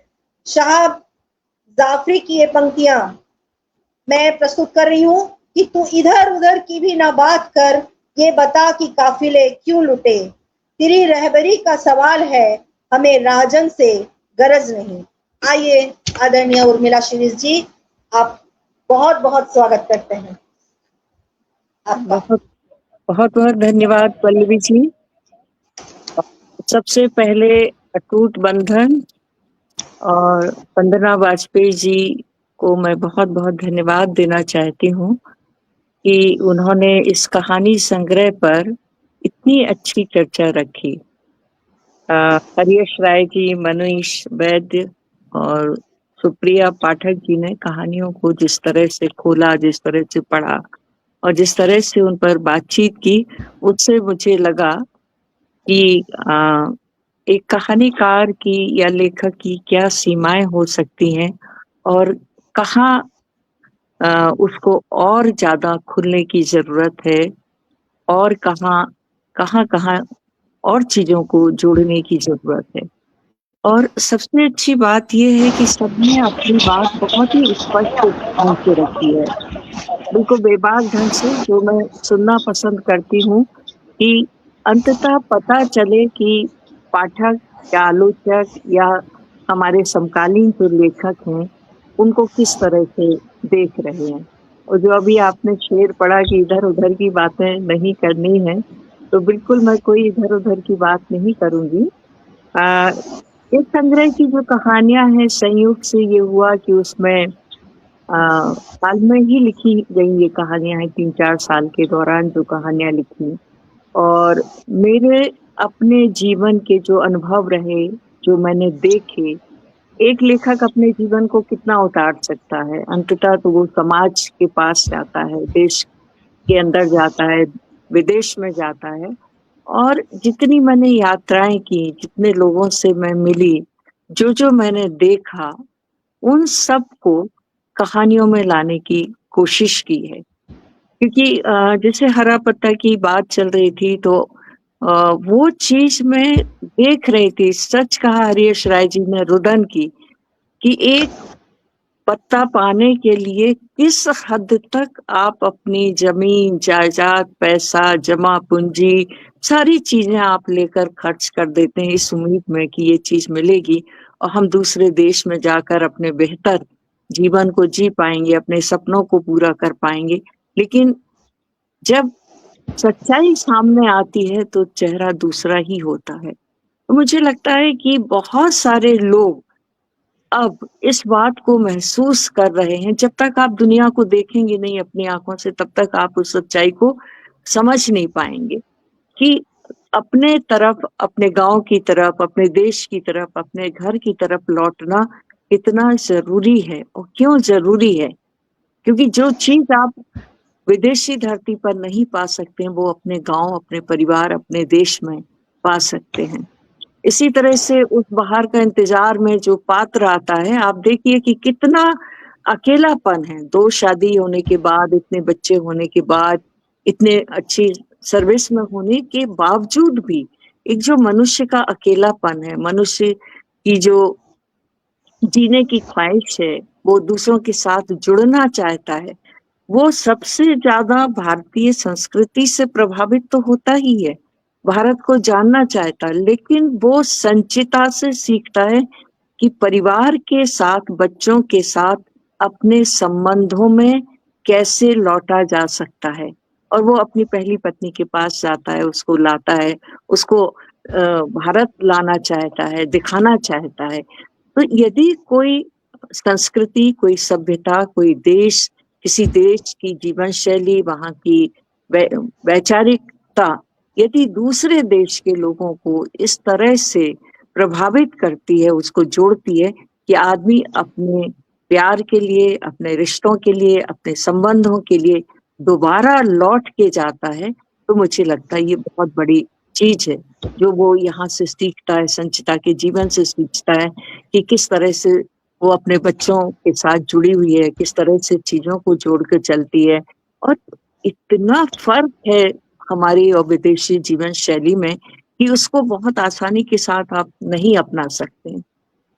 शाहब जाफरी की ये पंक्तियां मैं प्रस्तुत कर रही हूँ कि तू इधर उधर की भी ना बात कर, ये बता कि काफिले क्यों लुटे, तेरी रहबरी का सवाल है, हमें राजन से गरज नहीं। आइए आदरणीय उर्मिला शिरीष जी, आप बहुत बहुत स्वागत करते हैं आपका। बहुत बहुत धन्यवाद पल्लवी जी। सबसे पहले अटूट बंधन और वंदना वाजपेयी जी को मैं बहुत बहुत धन्यवाद देना चाहती हूँ कि उन्होंने इस कहानी संग्रह पर इतनी अच्छी चर्चा रखी। हरीश राय जी, मनीष वैद्य और सुप्रिया पाठक जी ने कहानियों को जिस तरह से खोला, जिस तरह से पढ़ा और जिस तरह से उन पर बातचीत की, उससे मुझे लगा कि एक कहानीकार की या लेखक की क्या सीमाएं हो सकती हैं और कहाँ उसको और ज्यादा खुलने की जरूरत है और कहाँ और चीजों को जोड़ने की जरूरत है। और सबसे अच्छी बात यह है कि सबने अपनी बात बहुत ही स्पष्ट ढंग से रखी है, बिल्कुल बेबाक ढंग से, जो मैं सुनना पसंद करती हूँ कि अंततः पता चले कि पाठक या आलोचक या हमारे समकालीन जो लेखक हैं उनको किस तरह से देख रहे हैं। और जो अभी आपने शेर पढ़ा कि इधर उधर की बातें नहीं करनी है, तो बिल्कुल मैं कोई इधर उधर की बात नहीं करूंगी। इस संग्रह की जो कहानियां हैं, संयोग से ये हुआ कि उसमें हाल में ही लिखी गई ये कहानियां हैं, 3-4 साल के दौरान जो कहानियां लिखी, और मेरे अपने जीवन के जो अनुभव रहे, जो मैंने देखे, एक लेखक अपने जीवन को कितना उतार सकता है, अंततः तो वो समाज के पास जाता है, देश के अंदर जाता है, विदेश में जाता है। और जितनी मैंने यात्राएं की, जितने लोगों से मैं मिली, जो मैंने देखा, उन सब को कहानियों में लाने की कोशिश की है। क्योंकि जैसे हरा पत्ता की बात चल रही थी, तो वो चीज मैं देख रही थी। सच कहा हरीश राय जी ने रुदन की कि एक पत्ता पाने के लिए किस हद तक आप अपनी जमीन, जायदाद, पैसा, जमा पूंजी, सारी चीजें आप लेकर खर्च कर देते हैं इस उम्मीद में कि ये चीज मिलेगी और हम दूसरे देश में जाकर अपने बेहतर जीवन को जी पाएंगे, अपने सपनों को पूरा कर पाएंगे। लेकिन जब सच्चाई सामने आती है तो चेहरा दूसरा ही होता है। तो मुझे लगता है कि बहुत सारे लोग अब इस बात को महसूस कर रहे हैं। जब तक आप दुनिया को देखेंगे नहीं अपनी आंखों से, तब तक आप उस सच्चाई को समझ नहीं पाएंगे कि अपने तरफ, अपने गांव की तरफ, अपने देश की तरफ, अपने घर की तरफ लौटना कितना जरूरी है और क्यों जरूरी है। क्योंकि जो चीज आप विदेशी धरती पर नहीं पा सकते हैं वो अपने गांव, अपने परिवार, अपने देश में पा सकते हैं। इसी तरह से उस बाहर का इंतजार में जो पात्र आता है, आप देखिए कि कितना अकेलापन है। 2 शादी होने के बाद, इतने बच्चे होने के बाद, इतने अच्छी सर्विस में होने के बावजूद भी एक जो मनुष्य का अकेलापन है, मनुष्य की जो जीने की ख्वाहिश है, वो दूसरों के साथ जुड़ना चाहता है, वो सबसे ज्यादा भारतीय संस्कृति से प्रभावित तो होता ही है। भारत को जानना चाहता है, लेकिन वो संचिता से सीखता है कि परिवार के साथ, बच्चों के साथ अपने संबंधों में कैसे लौटा जा सकता है। और वो अपनी पहली पत्नी के पास जाता है, उसको लाता है, उसको भारत लाना चाहता है, दिखाना चाहता है। तो यदि कोई संस्कृति, कोई सभ्यता, कोई देश, किसी देश की जीवन शैली, वहाँ की वैचारिकता यदि दूसरे देश के लोगों को इस तरह से प्रभावित करती है, उसको जोड़ती है कि आदमी अपने प्यार के लिए, अपने रिश्तों के लिए, अपने संबंधों के लिए दोबारा लौट के जाता है, तो मुझे लगता है ये बहुत बड़ी चीज है जो वो यहाँ से सीखता है, संचिता के जीवन से सीखता है कि किस तरह से वो अपने बच्चों के साथ जुड़ी हुई है, किस तरह से चीजों को जोड़ कर चलती है। और इतना फर्क है हमारी और विदेशी जीवन शैली में कि उसको बहुत आसानी के साथ आप नहीं अपना सकते हैं।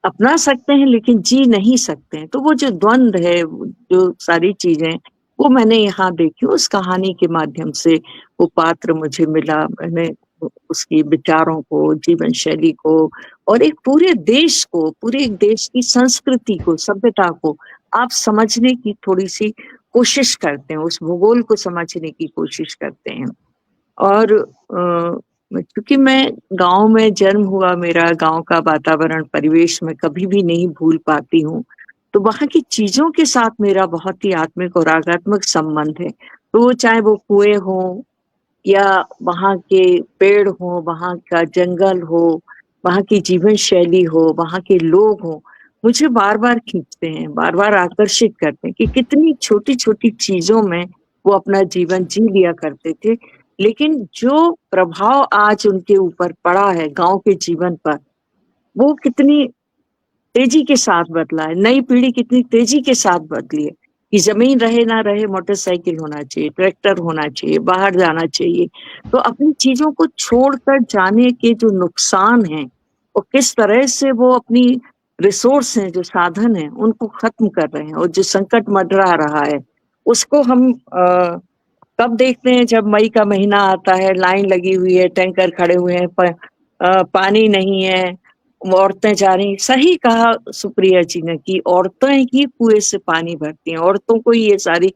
अपना सकते हैं लेकिन जी नहीं सकते हैं। तो वो जो द्वंद है, जो सारी चीजें वो मैंने यहाँ देखी उस कहानी के माध्यम से। वो पात्र मुझे मिला, मैंने उसकी विचारों को, जीवन शैली को और एक पूरे देश को, पूरे एक देश की संस्कृति को, सभ्यता को आप समझने की थोड़ी सी कोशिश करते हैं, उस भूगोल को समझने की कोशिश करते हैं। और क्योंकि मैं गांव में जन्म हुआ, मेरा गांव का वातावरण, परिवेश में कभी भी नहीं भूल पाती हूँ, तो वहाँ की चीजों के साथ मेरा बहुत ही आत्मिक और रागात्मक संबंध है। तो चाहे वो कुएं हो या वहाँ के पेड़ हो, वहाँ का जंगल हो, वहाँ की जीवन शैली हो, वहाँ के लोग हो, मुझे बार बार खींचते हैं, बार बार आकर्षित करते हैं कि कितनी छोटी छोटी चीजों में वो अपना जीवन जी लिया करते थे। लेकिन जो प्रभाव आज उनके ऊपर पड़ा है गांव के जीवन पर, वो कितनी तेजी के साथ बदला है। नई पीढ़ी कितनी तेजी के साथ बदली है कि जमीन रहे ना रहे, मोटरसाइकिल होना चाहिए, ट्रैक्टर होना चाहिए, बाहर जाना चाहिए। तो अपनी चीजों को छोड़कर जाने के जो नुकसान हैं और किस तरह से वो अपनी रिसोर्स हैं, जो साधन हैं, उनको खत्म कर रहे हैं। और जो संकट मंडरा रहा है उसको हम कब देखते हैं? जब मई का महीना आता है, लाइन लगी हुई है, टैंकर खड़े हुए हैं, पानी नहीं है, औरतें जा रही। सही कहा सुप्रिया जी ने कि औरतें ही कुएं से पानी भरती हैं, औरतों को ही ये सारी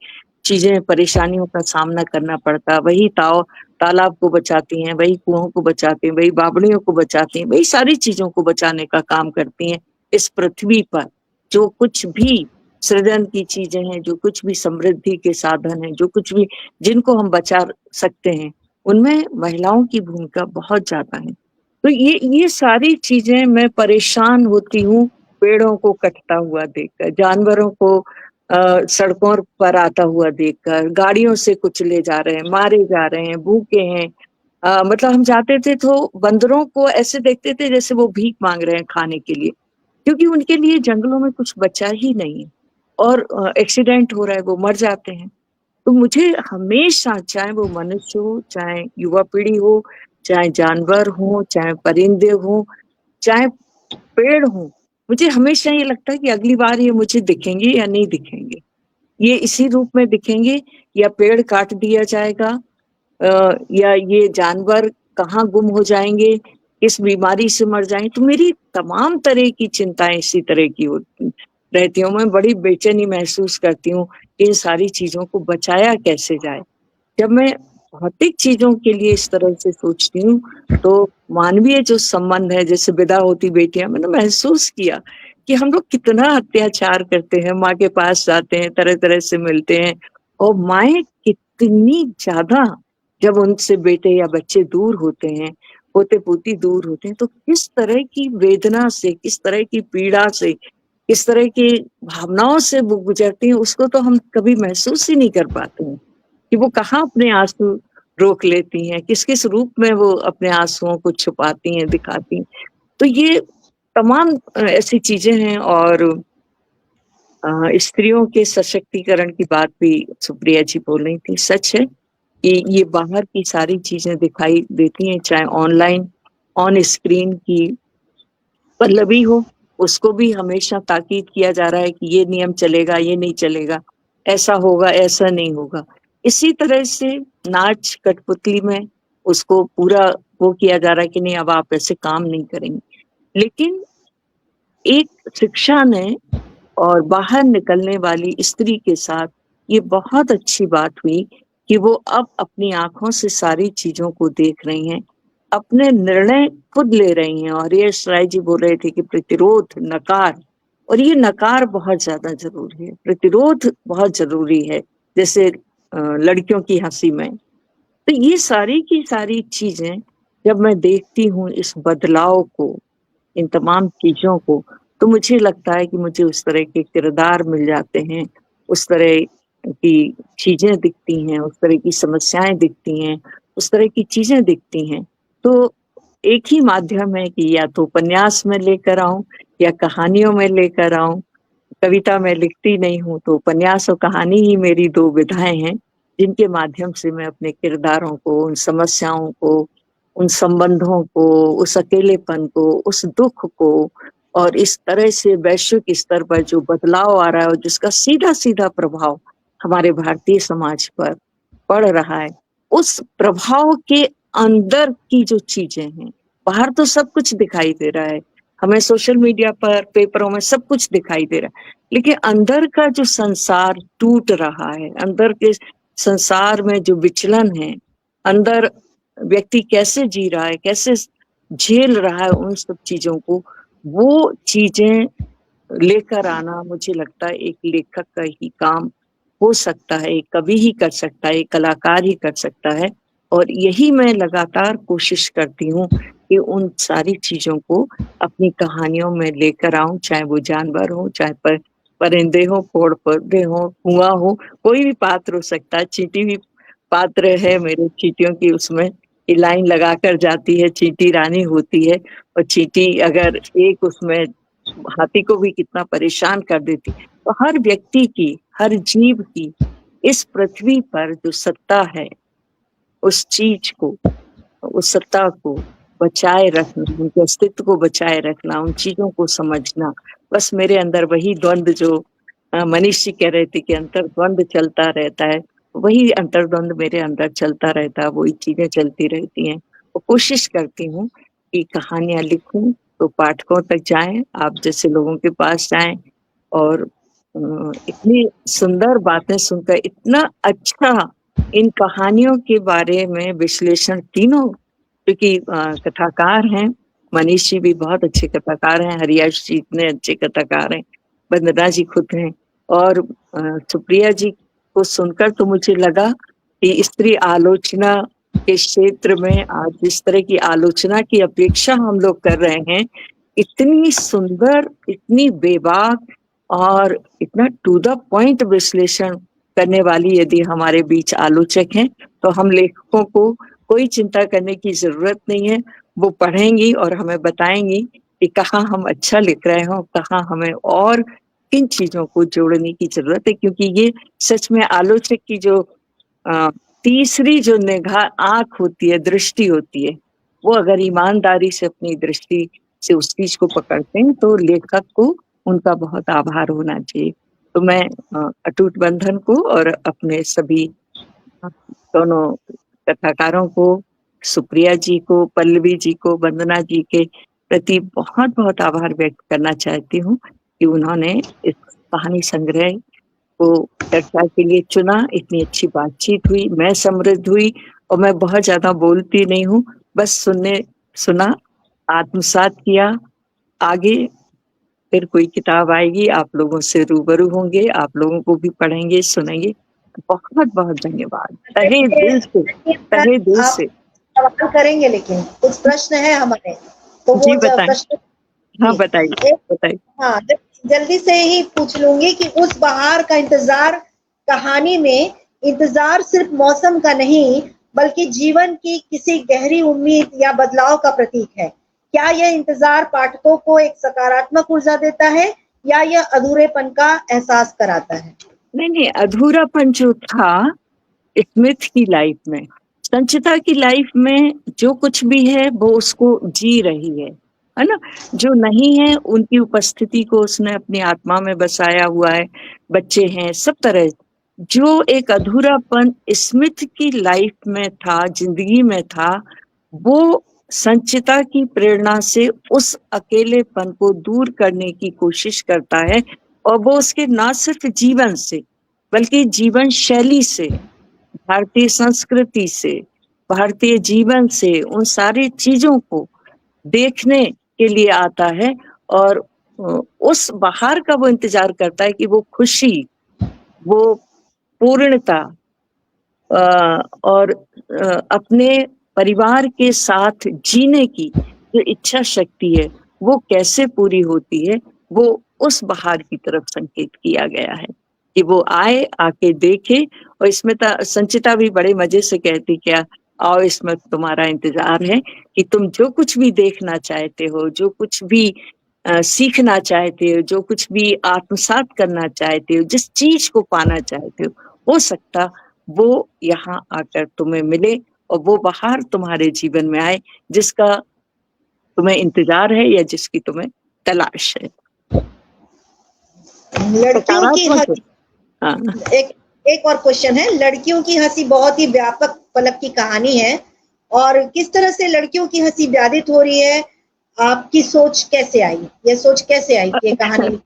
चीजें, परेशानियों का सामना करना पड़ता है। वही तालाब को बचाती हैं, वही कुओं को बचाती हैं, वही बावड़ियों को बचाती हैं, वही सारी चीजों को बचाने का काम करती हैं इस पृथ्वी पर। जो कुछ भी सृजन की चीजें हैं, जो कुछ भी समृद्धि के साधन हैं, जो कुछ भी जिनको हम बचा सकते हैं, उनमें महिलाओं की भूमिका बहुत ज्यादा है। तो ये सारी चीजें मैं परेशान होती हूँ पेड़ों को कटता हुआ देखकर, जानवरों को सड़कों पर आता हुआ देखकर, गाड़ियों से कुचले जा रहे हैं, मारे जा रहे हैं, भूखे हैं। मतलब हम जाते थे तो बंदरों को ऐसे देखते थे जैसे वो भीख मांग रहे हैं खाने के लिए, क्योंकि उनके लिए जंगलों में कुछ बचा ही नहीं है और एक्सीडेंट हो रहा है, वो मर जाते हैं। तो मुझे हमेशा, चाहे वो मनुष्य हो, चाहे युवा पीढ़ी हो, चाहे जानवर हो, चाहे परिंदे हो, चाहे पेड़ हो, मुझे हमेशा ये लगता है कि अगली बार ये मुझे दिखेंगे या नहीं दिखेंगे, ये इसी रूप में दिखेंगे या पेड़ काट दिया जाएगा, या ये जानवर कहाँ गुम हो जाएंगे, किस बीमारी से मर जाएंगे। तो मेरी तमाम तरह की चिंताएं इसी तरह की होती रहती हूँ। मैं बड़ी बेचैनी महसूस करती हूँ इन सारी चीजों को बचाया कैसे जाए। जब मैं भौतिक चीजों के लिए इस तरह से सोचती हूँ तो मानवीय जो संबंध है, जैसे विदा होती बेटियां, मैंने महसूस किया कि हम लोग कितना अत्याचार करते हैं। माँ के पास जाते हैं, तरह तरह से मिलते हैं, और माएँ कितनी ज्यादा जब उनसे बेटे या बच्चे दूर होते हैं पोते पोती दूर होते हैं, तो किस तरह की वेदना से, किस तरह की पीड़ा से, किस तरह की भावनाओं से वो गुजरती हैं, उसको तो हम कभी महसूस ही नहीं कर पाते हैं कि वो कहाँ अपने आंसू रोक लेती हैं, किस किस रूप में वो अपने आंसुओं को छुपाती हैं, दिखाती हैं। तो ये तमाम ऐसी चीजें हैं। और स्त्रियों के सशक्तिकरण की बात भी सुप्रिया जी बोल रही थी। सच है कि ये बाहर की सारी चीजें दिखाई देती हैं, चाहे ऑनलाइन, ऑन स्क्रीन की पल्लवी हो, उसको भी हमेशा ताकीद किया जा रहा है कि ये नियम चलेगा, ये नहीं चलेगा, ऐसा होगा, ऐसा नहीं होगा। इसी तरह से नाच कठपुतली में उसको पूरा वो किया जा रहा है कि नहीं, अब आप ऐसे काम नहीं करेंगे। लेकिन एक शिक्षा ने और बाहर निकलने वाली स्त्री के साथ ये बहुत अच्छी बात हुई कि वो अब अपनी आंखों से सारी चीजों को देख रही हैं, अपने निर्णय खुद ले रही हैं। और यश राय जी बोल रहे थे कि प्रतिरोध, नकार, और ये नकार बहुत ज्यादा जरूरी है, प्रतिरोध बहुत जरूरी है, जैसे लड़कियों की हंसी में। तो ये सारी की सारी चीजें जब मैं देखती हूँ, इस बदलाव को, इन तमाम चीजों को, तो मुझे लगता है कि मुझे उस तरह के किरदार मिल जाते हैं, उस तरह की चीजें दिखती हैं, उस तरह की समस्याएं दिखती हैं, उस तरह की चीजें दिखती हैं। तो एक ही माध्यम है कि या तो उपन्यास में लेकर आऊं या कहानियों में लेकर आऊं। कविता मैं लिखती नहीं हूँ, तो उपन्यास और कहानी ही मेरी दो विधाएं हैं जिनके माध्यम से मैं अपने किरदारों को, उन समस्याओं को, उन संबंधों को, उस अकेलेपन को, उस दुख को, और इस तरह से वैश्विक स्तर पर जो बदलाव आ रहा है और जिसका सीधा सीधा प्रभाव हमारे भारतीय समाज पर पड़ रहा है, उस प्रभाव के अंदर की जो चीजें हैं, बाहर तो सब कुछ दिखाई दे रहा है, हमें सोशल मीडिया पर, पेपरों में सब कुछ दिखाई दे रहा है, लेकिन अंदर का जो संसार टूट रहा है, अंदर के संसार में जो विचलन है, अंदर व्यक्ति कैसे जी रहा है, कैसे झेल रहा है उन सब चीजों को, वो चीजें लेकर आना मुझे लगता है एक लेखक का ही काम हो सकता है, एक कवि ही कर सकता है, एक कलाकार ही कर सकता है। और यही मैं लगातार कोशिश करती हूँ कि उन सारी चीजों को अपनी कहानियों में लेकर आऊं, चाहे वो जानवर हो, चाहे परिंदे हो, पेड़ पौधे हो, कुआं हो, कोई भी पात्र हो सकता है। चींटी भी पात्र है मेरे, चींटियों की उसमें लाइन लगाकर जाती है, चींटी रानी होती है, और चींटी अगर एक उसमें हाथी को भी कितना परेशान कर देती। तो हर व्यक्ति की, हर जीव की इस पृथ्वी पर जो सत्ता है, उस चीज को, उस सत्ता को बचाए रखना, उनके अस्तित्व को बचाए रखना, उन चीजों को समझना, बस मेरे अंदर वही द्वंद जो मनीष जी कह रहे थे कि अंतर्द्वंद चलता रहता है, वही अंतर्द्वंद मेरे अंदर चलता रहता है, वही चीजें चलती रहती हैं। और कोशिश करती हूँ कि कहानियां लिखूं तो पाठकों तक जाएं, आप जैसे लोगों के पास जाएं, और इतनी सुंदर बातें सुनकर, इतना अच्छा इन कहानियों के बारे में विश्लेषण, तीनों क्योंकि कथाकार हैं, मनीष जी भी बहुत अच्छे कथाकार हैं, हरियाश जी इतने अच्छे कथाकार हैं, वंदना जी खुद हैं, और सुप्रिया जी को सुनकर तो मुझे लगा कि स्त्री आलोचना के क्षेत्र में आज जिस तरह की आलोचना की अपेक्षा हम लोग कर रहे हैं, इतनी सुंदर, इतनी बेबाक और इतना टू द पॉइंट विश्लेषण करने वाली यदि हमारे बीच आलोचक हैं, तो हम लेखकों को कोई चिंता करने की जरूरत नहीं है। वो पढ़ेंगी और हमें बताएंगी कि कहाँ हम अच्छा लिख रहे हो, कहाँ हमें और किन चीजों को जोड़ने की जरूरत है। क्योंकि ये सच में आलोचक की जो तीसरी जो निगाह आंख होती है, दृष्टि होती है, वो अगर ईमानदारी से अपनी दृष्टि से उस चीज को पकड़ते हैं तो लेखक को उनका बहुत आभार होना चाहिए। तो मैं अटूट बंधन को और अपने सभी दोनों कथाकारों को, सुप्रिया जी को, पल्लवी जी को, वंदना जी के प्रति बहुत बहुत आभार व्यक्त करना चाहती हूँ कि उन्होंने इस कहानी संग्रह को चर्चा के लिए चुना। इतनी अच्छी बातचीत हुई, मैं समृद्ध हुई, और मैं बहुत ज्यादा बोलती नहीं हूँ, बस सुना, आत्मसात किया। आगे फिर कोई किताब आएगी, आप लोगों से रूबरू होंगे, आप लोगों को भी पढ़ेंगे, सुनेंगे। बहुत बहुत धन्यवाद, तहे दिल से, तहे दिल से। सवाल करेंगे, लेकिन कुछ प्रश्न है हमारे, तो जी वो बताएं। प्रश्न हाँ जी, बताइए एक बताइए। हाँ जल्दी से ही पूछ लूंगी कि उस बहार का इंतजार कहानी में इंतजार सिर्फ मौसम का नहीं बल्कि जीवन की किसी गहरी उम्मीद या बदलाव का प्रतीक है। क्या यह इंतजार पाठकों को एक सकारात्मक ऊर्जा देता है या यह अधूरेपन का एहसास कराता है? नहीं, अधूरापन जो था स्मिथ की लाइफ में, संचिता की लाइफ में जो कुछ भी है वो उसको जी रही है ना। जो नहीं है उनकी उपस्थिति को उसने अपनी आत्मा में बसाया हुआ है, बच्चे हैं सब तरह। जो एक अधूरापन स्मिथ की लाइफ में था, जिंदगी में था, वो संचिता की प्रेरणा से उस अकेलेपन को दूर करने की कोशिश करता है। और वो उसके ना सिर्फ जीवन से बल्कि जीवन शैली से, भारतीय संस्कृति से, भारतीय जीवन से, उन सारी चीजों को देखने के लिए आता है। और उस बहार का वो इंतजार करता है कि वो खुशी, वो पूर्णता और अपने परिवार के साथ जीने की जो इच्छा शक्ति है वो कैसे पूरी होती है। वो उस बहार की तरफ संकेत किया गया है कि वो आए, आके देखे। और इसमें संचिता भी बड़े मजे से कहती क्या, आओ इसमें तुम्हारा इंतजार है कि तुम जो कुछ भी देखना चाहते हो, जो कुछ भी सीखना चाहते हो, जो कुछ भी आत्मसात करना चाहते हो, जिस चीज को पाना चाहते हो सकता वो यहाँ आकर तुम्हें मिले और वो बहार तुम्हारे जीवन में आए जिसका तुम्हें इंतजार है या जिसकी तुम्हें तलाश है। लड़कियों की हंसी, हाँ। एक और क्वेश्चन है। लड़कियों की हंसी बहुत ही व्यापक पलक की कहानी है और किस तरह से लड़कियों की हंसी व्याधित हो रही है, आपकी सोच कैसे आई, यह सोच कैसे आई कि ये कहानी?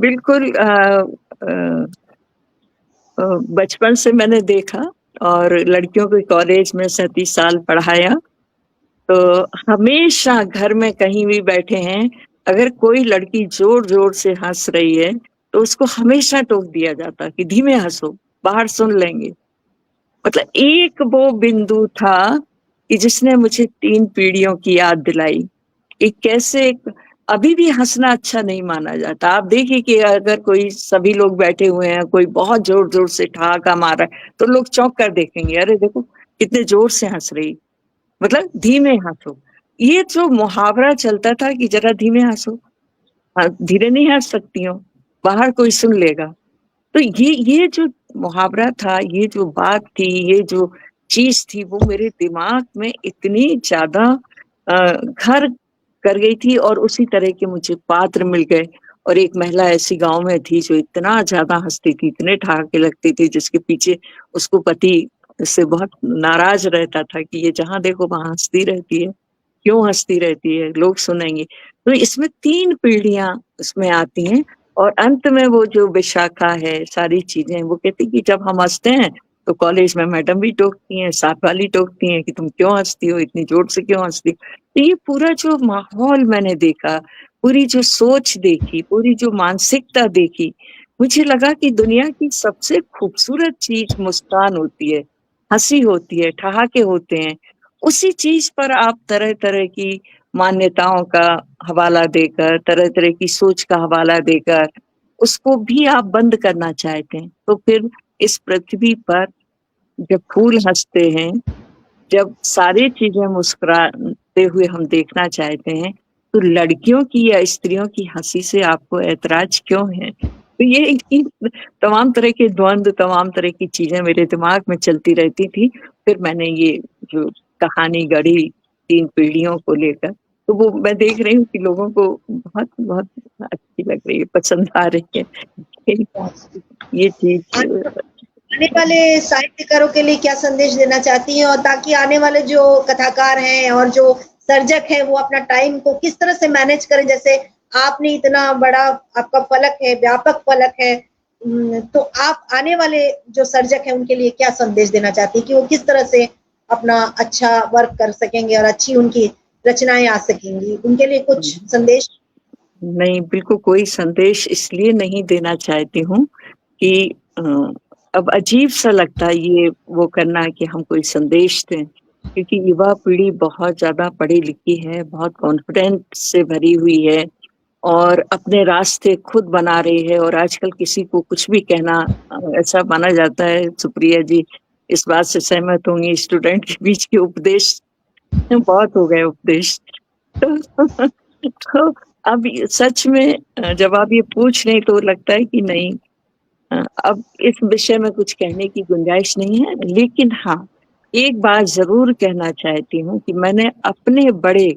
बिल्कुल बचपन से मैंने देखा और लड़कियों को कॉलेज में 37 साल पढ़ाया, तो हमेशा घर में कहीं भी बैठे हैं, अगर कोई लड़की जोर जोर से हंस रही है तो उसको हमेशा टोक दिया जाता कि धीमे हंसो, बाहर सुन लेंगे। मतलब एक वो बिंदु था कि जिसने मुझे 3 पीढ़ियों की याद दिलाई कि कैसे अभी भी हंसना अच्छा नहीं माना जाता। आप देखिए कि अगर कोई, सभी लोग बैठे हुए हैं, कोई बहुत जोर जोर से ठहाका मार रहा है तो लोग चौंक कर देखेंगे, अरे देखो कितने जोर से हंस रही, मतलब धीमे हंसो। ये जो मुहावरा चलता था कि जरा धीमे हंसो, धीरे नहीं हंस सकती हो, बाहर कोई सुन लेगा। तो ये जो मुहावरा था, ये जो बात थी, ये जो चीज थी, वो मेरे दिमाग में इतनी ज्यादा घर कर गई थी। और उसी तरह के मुझे पात्र मिल गए। और एक महिला ऐसी गांव में थी जो इतना ज्यादा हंसती थी, इतने ठहाके लगती थी, जिसके पीछे उसको पति से बहुत नाराज रहता था कि ये जहां देखो वहां हंसती रहती है, क्यों हंसती रहती है, लोग सुनेंगे। तो इसमें 3 पीढ़ियां उसमें आती हैं। और अंत में वो जो विशाखा है, सारी चीजें, वो कहती कि जब हम हंसते हैं तो कॉलेज में मैडम भी टोकती हैं, साथ वाली टोकती हैं कि तुम क्यों हंसती हो, इतनी जोर से क्यों हंसती। तो ये पूरा जो माहौल मैंने देखा, पूरी जो सोच देखी, पूरी जो मानसिकता देखी, मुझे लगा कि दुनिया की सबसे खूबसूरत चीज मुस्कान होती है, हंसी होती है, ठहाके होते हैं। उसी चीज पर आप तरह तरह की मान्यताओं का हवाला देकर, तरह तरह की सोच का हवाला देकर उसको भी आप बंद करना चाहते हैं। तो फिर इस पृथ्वी पर जब फूल हंसते हैं, जब सारी चीजें मुस्कुराते हुए हम देखना चाहते हैं, तो लड़कियों की या स्त्रियों की हंसी से आपको ऐतराज क्यों है? तो ये तमाम तरह के द्वंद्व, तमाम तरह की चीजें मेरे दिमाग में चलती रहती थी। फिर मैंने ये जो कहानी गढ़ी 3 पीढ़ियों को लेकर, तो वो मैं देख रही हूँ कि लोगों को बहुत बहुत अच्छी लग रही है, पसंद आ रही है ये चीज। आने वाले साहित्यकारों के लिए क्या संदेश देना चाहती हैं, और ताकि आने वाले जो कथाकार हैं और जो सर्जक हैं वो अपना टाइम को किस तरह से मैनेज करें? जैसे आपने इतना बड़ा आपका फलक है, व्यापक फलक है, तो आप आने वाले जो सर्जक हैं उनके लिए क्या संदेश देना चाहती हैं कि वो किस तरह से अपना अच्छा वर्क कर सकेंगे और अच्छी उनकी रचनाएं आ सकेंगी? उनके लिए कुछ संदेश? नहीं, बिल्कुल कोई संदेश इसलिए नहीं देना चाहती हूँ कि अब अजीब सा लगता है ये वो करना कि हम कोई संदेश दें। क्योंकि युवा पीढ़ी बहुत ज्यादा पढ़ी लिखी है, बहुत कॉन्फिडेंस से भरी हुई है और अपने रास्ते खुद बना रही है। और आजकल किसी को कुछ भी कहना ऐसा माना जाता है। सुप्रिया जी इस बात से सहमत होंगी, स्टूडेंट के बीच के उपदेश बहुत हो गए उपदेश। तो अब सच में जब आप ये पूछ रहे तो लगता है कि नहीं, अब इस विषय में कुछ कहने की गुंजाइश नहीं है। लेकिन हाँ, एक बात जरूर कहना चाहती हूँ कि मैंने अपने बड़े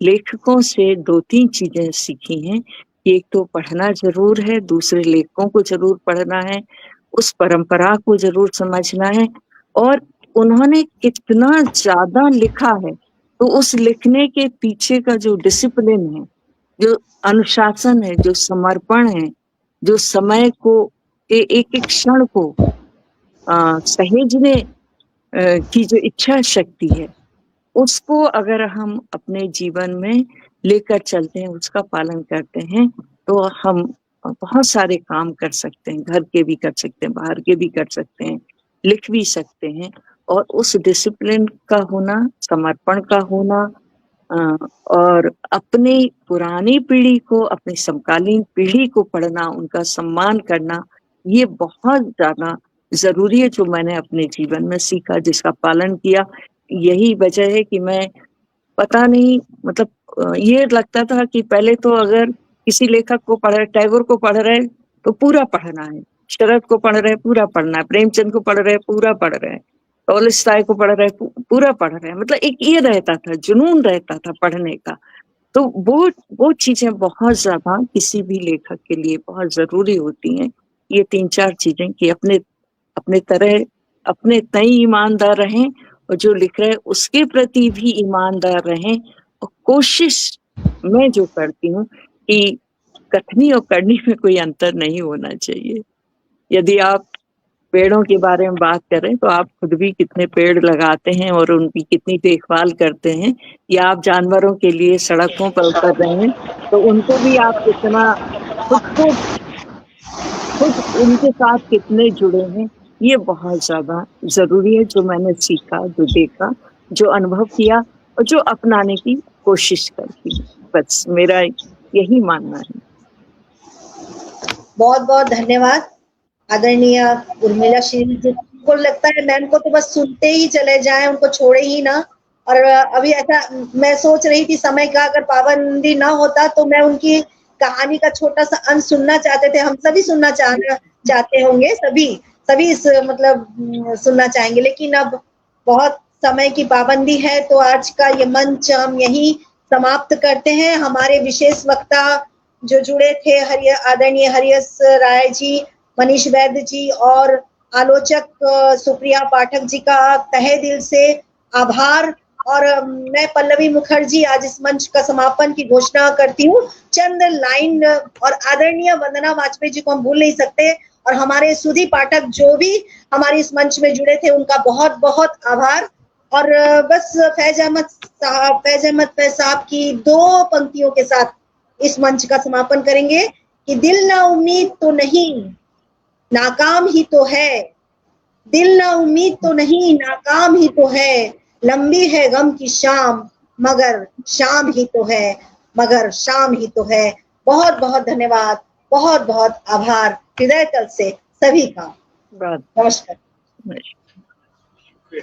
लेखकों से 2-3 चीजें सीखी हैं। एक तो पढ़ना जरूर है, दूसरे लेखकों को जरूर पढ़ना है, उस परंपरा को जरूर समझना है और उन्होंने कितना ज्यादा लिखा है तो उस लिखने के पीछे का जो डिसिप्लिन है, जो अनुशासन है, जो समर्पण है, जो समय को एक एक क्षण को सहेजने की जो इच्छा शक्ति है, उसको अगर हम अपने जीवन में लेकर चलते हैं, उसका पालन करते हैं, तो हम बहुत सारे काम कर सकते हैं। घर के भी कर सकते हैं, बाहर के भी कर सकते हैं, लिख भी सकते हैं। और उस डिसिप्लिन का होना, समर्पण का होना और अपनी पुरानी पीढ़ी को, अपनी समकालीन पीढ़ी को पढ़ना, उनका सम्मान करना, ये बहुत ज्यादा जरूरी है, जो मैंने अपने जीवन में सीखा, जिसका पालन किया। यही वजह है कि मैं पता नहीं, मतलब ये लगता था कि पहले तो अगर किसी लेखक को पढ़ रहे, टैगोर को पढ़ रहे तो पूरा पढ़ना है, शरद को पढ़ रहे पूरा पढ़ना है, प्रेमचंद को पढ़ रहे पूरा पढ़ रहे हैं, टॉलस्टॉय को पढ़ रहे पूरा पढ़ रहे हैं। मतलब एक ये रहता था, जुनून रहता था पढ़ने का। तो वो चीजें बहुत ज्यादा किसी भी लेखक के लिए बहुत जरूरी होती हैं। ये 3-4 चीजें कि अपने तरह अपने तय ईमानदार रहें और जो लिख रहे हैं उसके प्रति भी ईमानदार रहें। और कोशिश मैं जो करती हूँ कि कथनी और करनी में कोई अंतर नहीं होना चाहिए। यदि आप पेड़ों के बारे में बात करें तो आप खुद भी कितने पेड़ लगाते हैं और उनकी कितनी देखभाल करते हैं, या आप जानवरों के लिए सड़कों पर उतर रहे हैं तो उनको भी आप कितना खुद उनके साथ कितने जुड़े हैं, ये बहुत ज्यादा जरूरी है। जो मैंने सीखा, जो देखा, जो अनुभव किया और जो अपनाने की कोशिश करती हूँ, बस मेरा यही मानना है। बहुत बहुत धन्यवाद आदरणीय उर्मिला शील जी को। लगता है मैम को तो बस सुनते ही चले जाएं, उनको छोड़े ही ना। और अभी ऐसा मैं सोच रही थी, समय का अगर पाबंदी ना होता तो मैं उनकी कहानी का छोटा सा अंश सुनना चाहते थे। हम सभी सुनना चाहते होंगे, सभी इस मतलब सुनना चाहेंगे, लेकिन अब बहुत समय की पाबंदी है तो आज का ये मंच हम यही समाप्त करते हैं। हमारे विशेष वक्ता जो जुड़े थे, आदरणीय हरियस राय जी, मनीष वैद्य जी और आलोचक सुप्रिया पाठक जी का तहे दिल से आभार। और मैं पल्लवी मुखर्जी आज इस मंच का समापन की घोषणा करती हूँ चंद लाइन। और आदरणीय वंदना वाजपेयी जी को हम भूल नहीं सकते, और हमारे सुधी पाठक जो भी हमारे इस मंच में जुड़े थे, उनका बहुत बहुत आभार। और बस फैज अहमद साहब की 2 पंक्तियों के साथ इस मंच का समापन करेंगे कि दिल ना उम्मीद तो नहीं, नाकाम ही तो है, दिल ना उम्मीद तो नहीं, नाकाम ही तो है, लंबी है गम की शाम मगर शाम ही तो है, मगर शाम ही तो है। बहुत बहुत धन्यवाद, बहुत बहुत आभार हृदय तल से सभी का। बात नमस्कार। नहीं।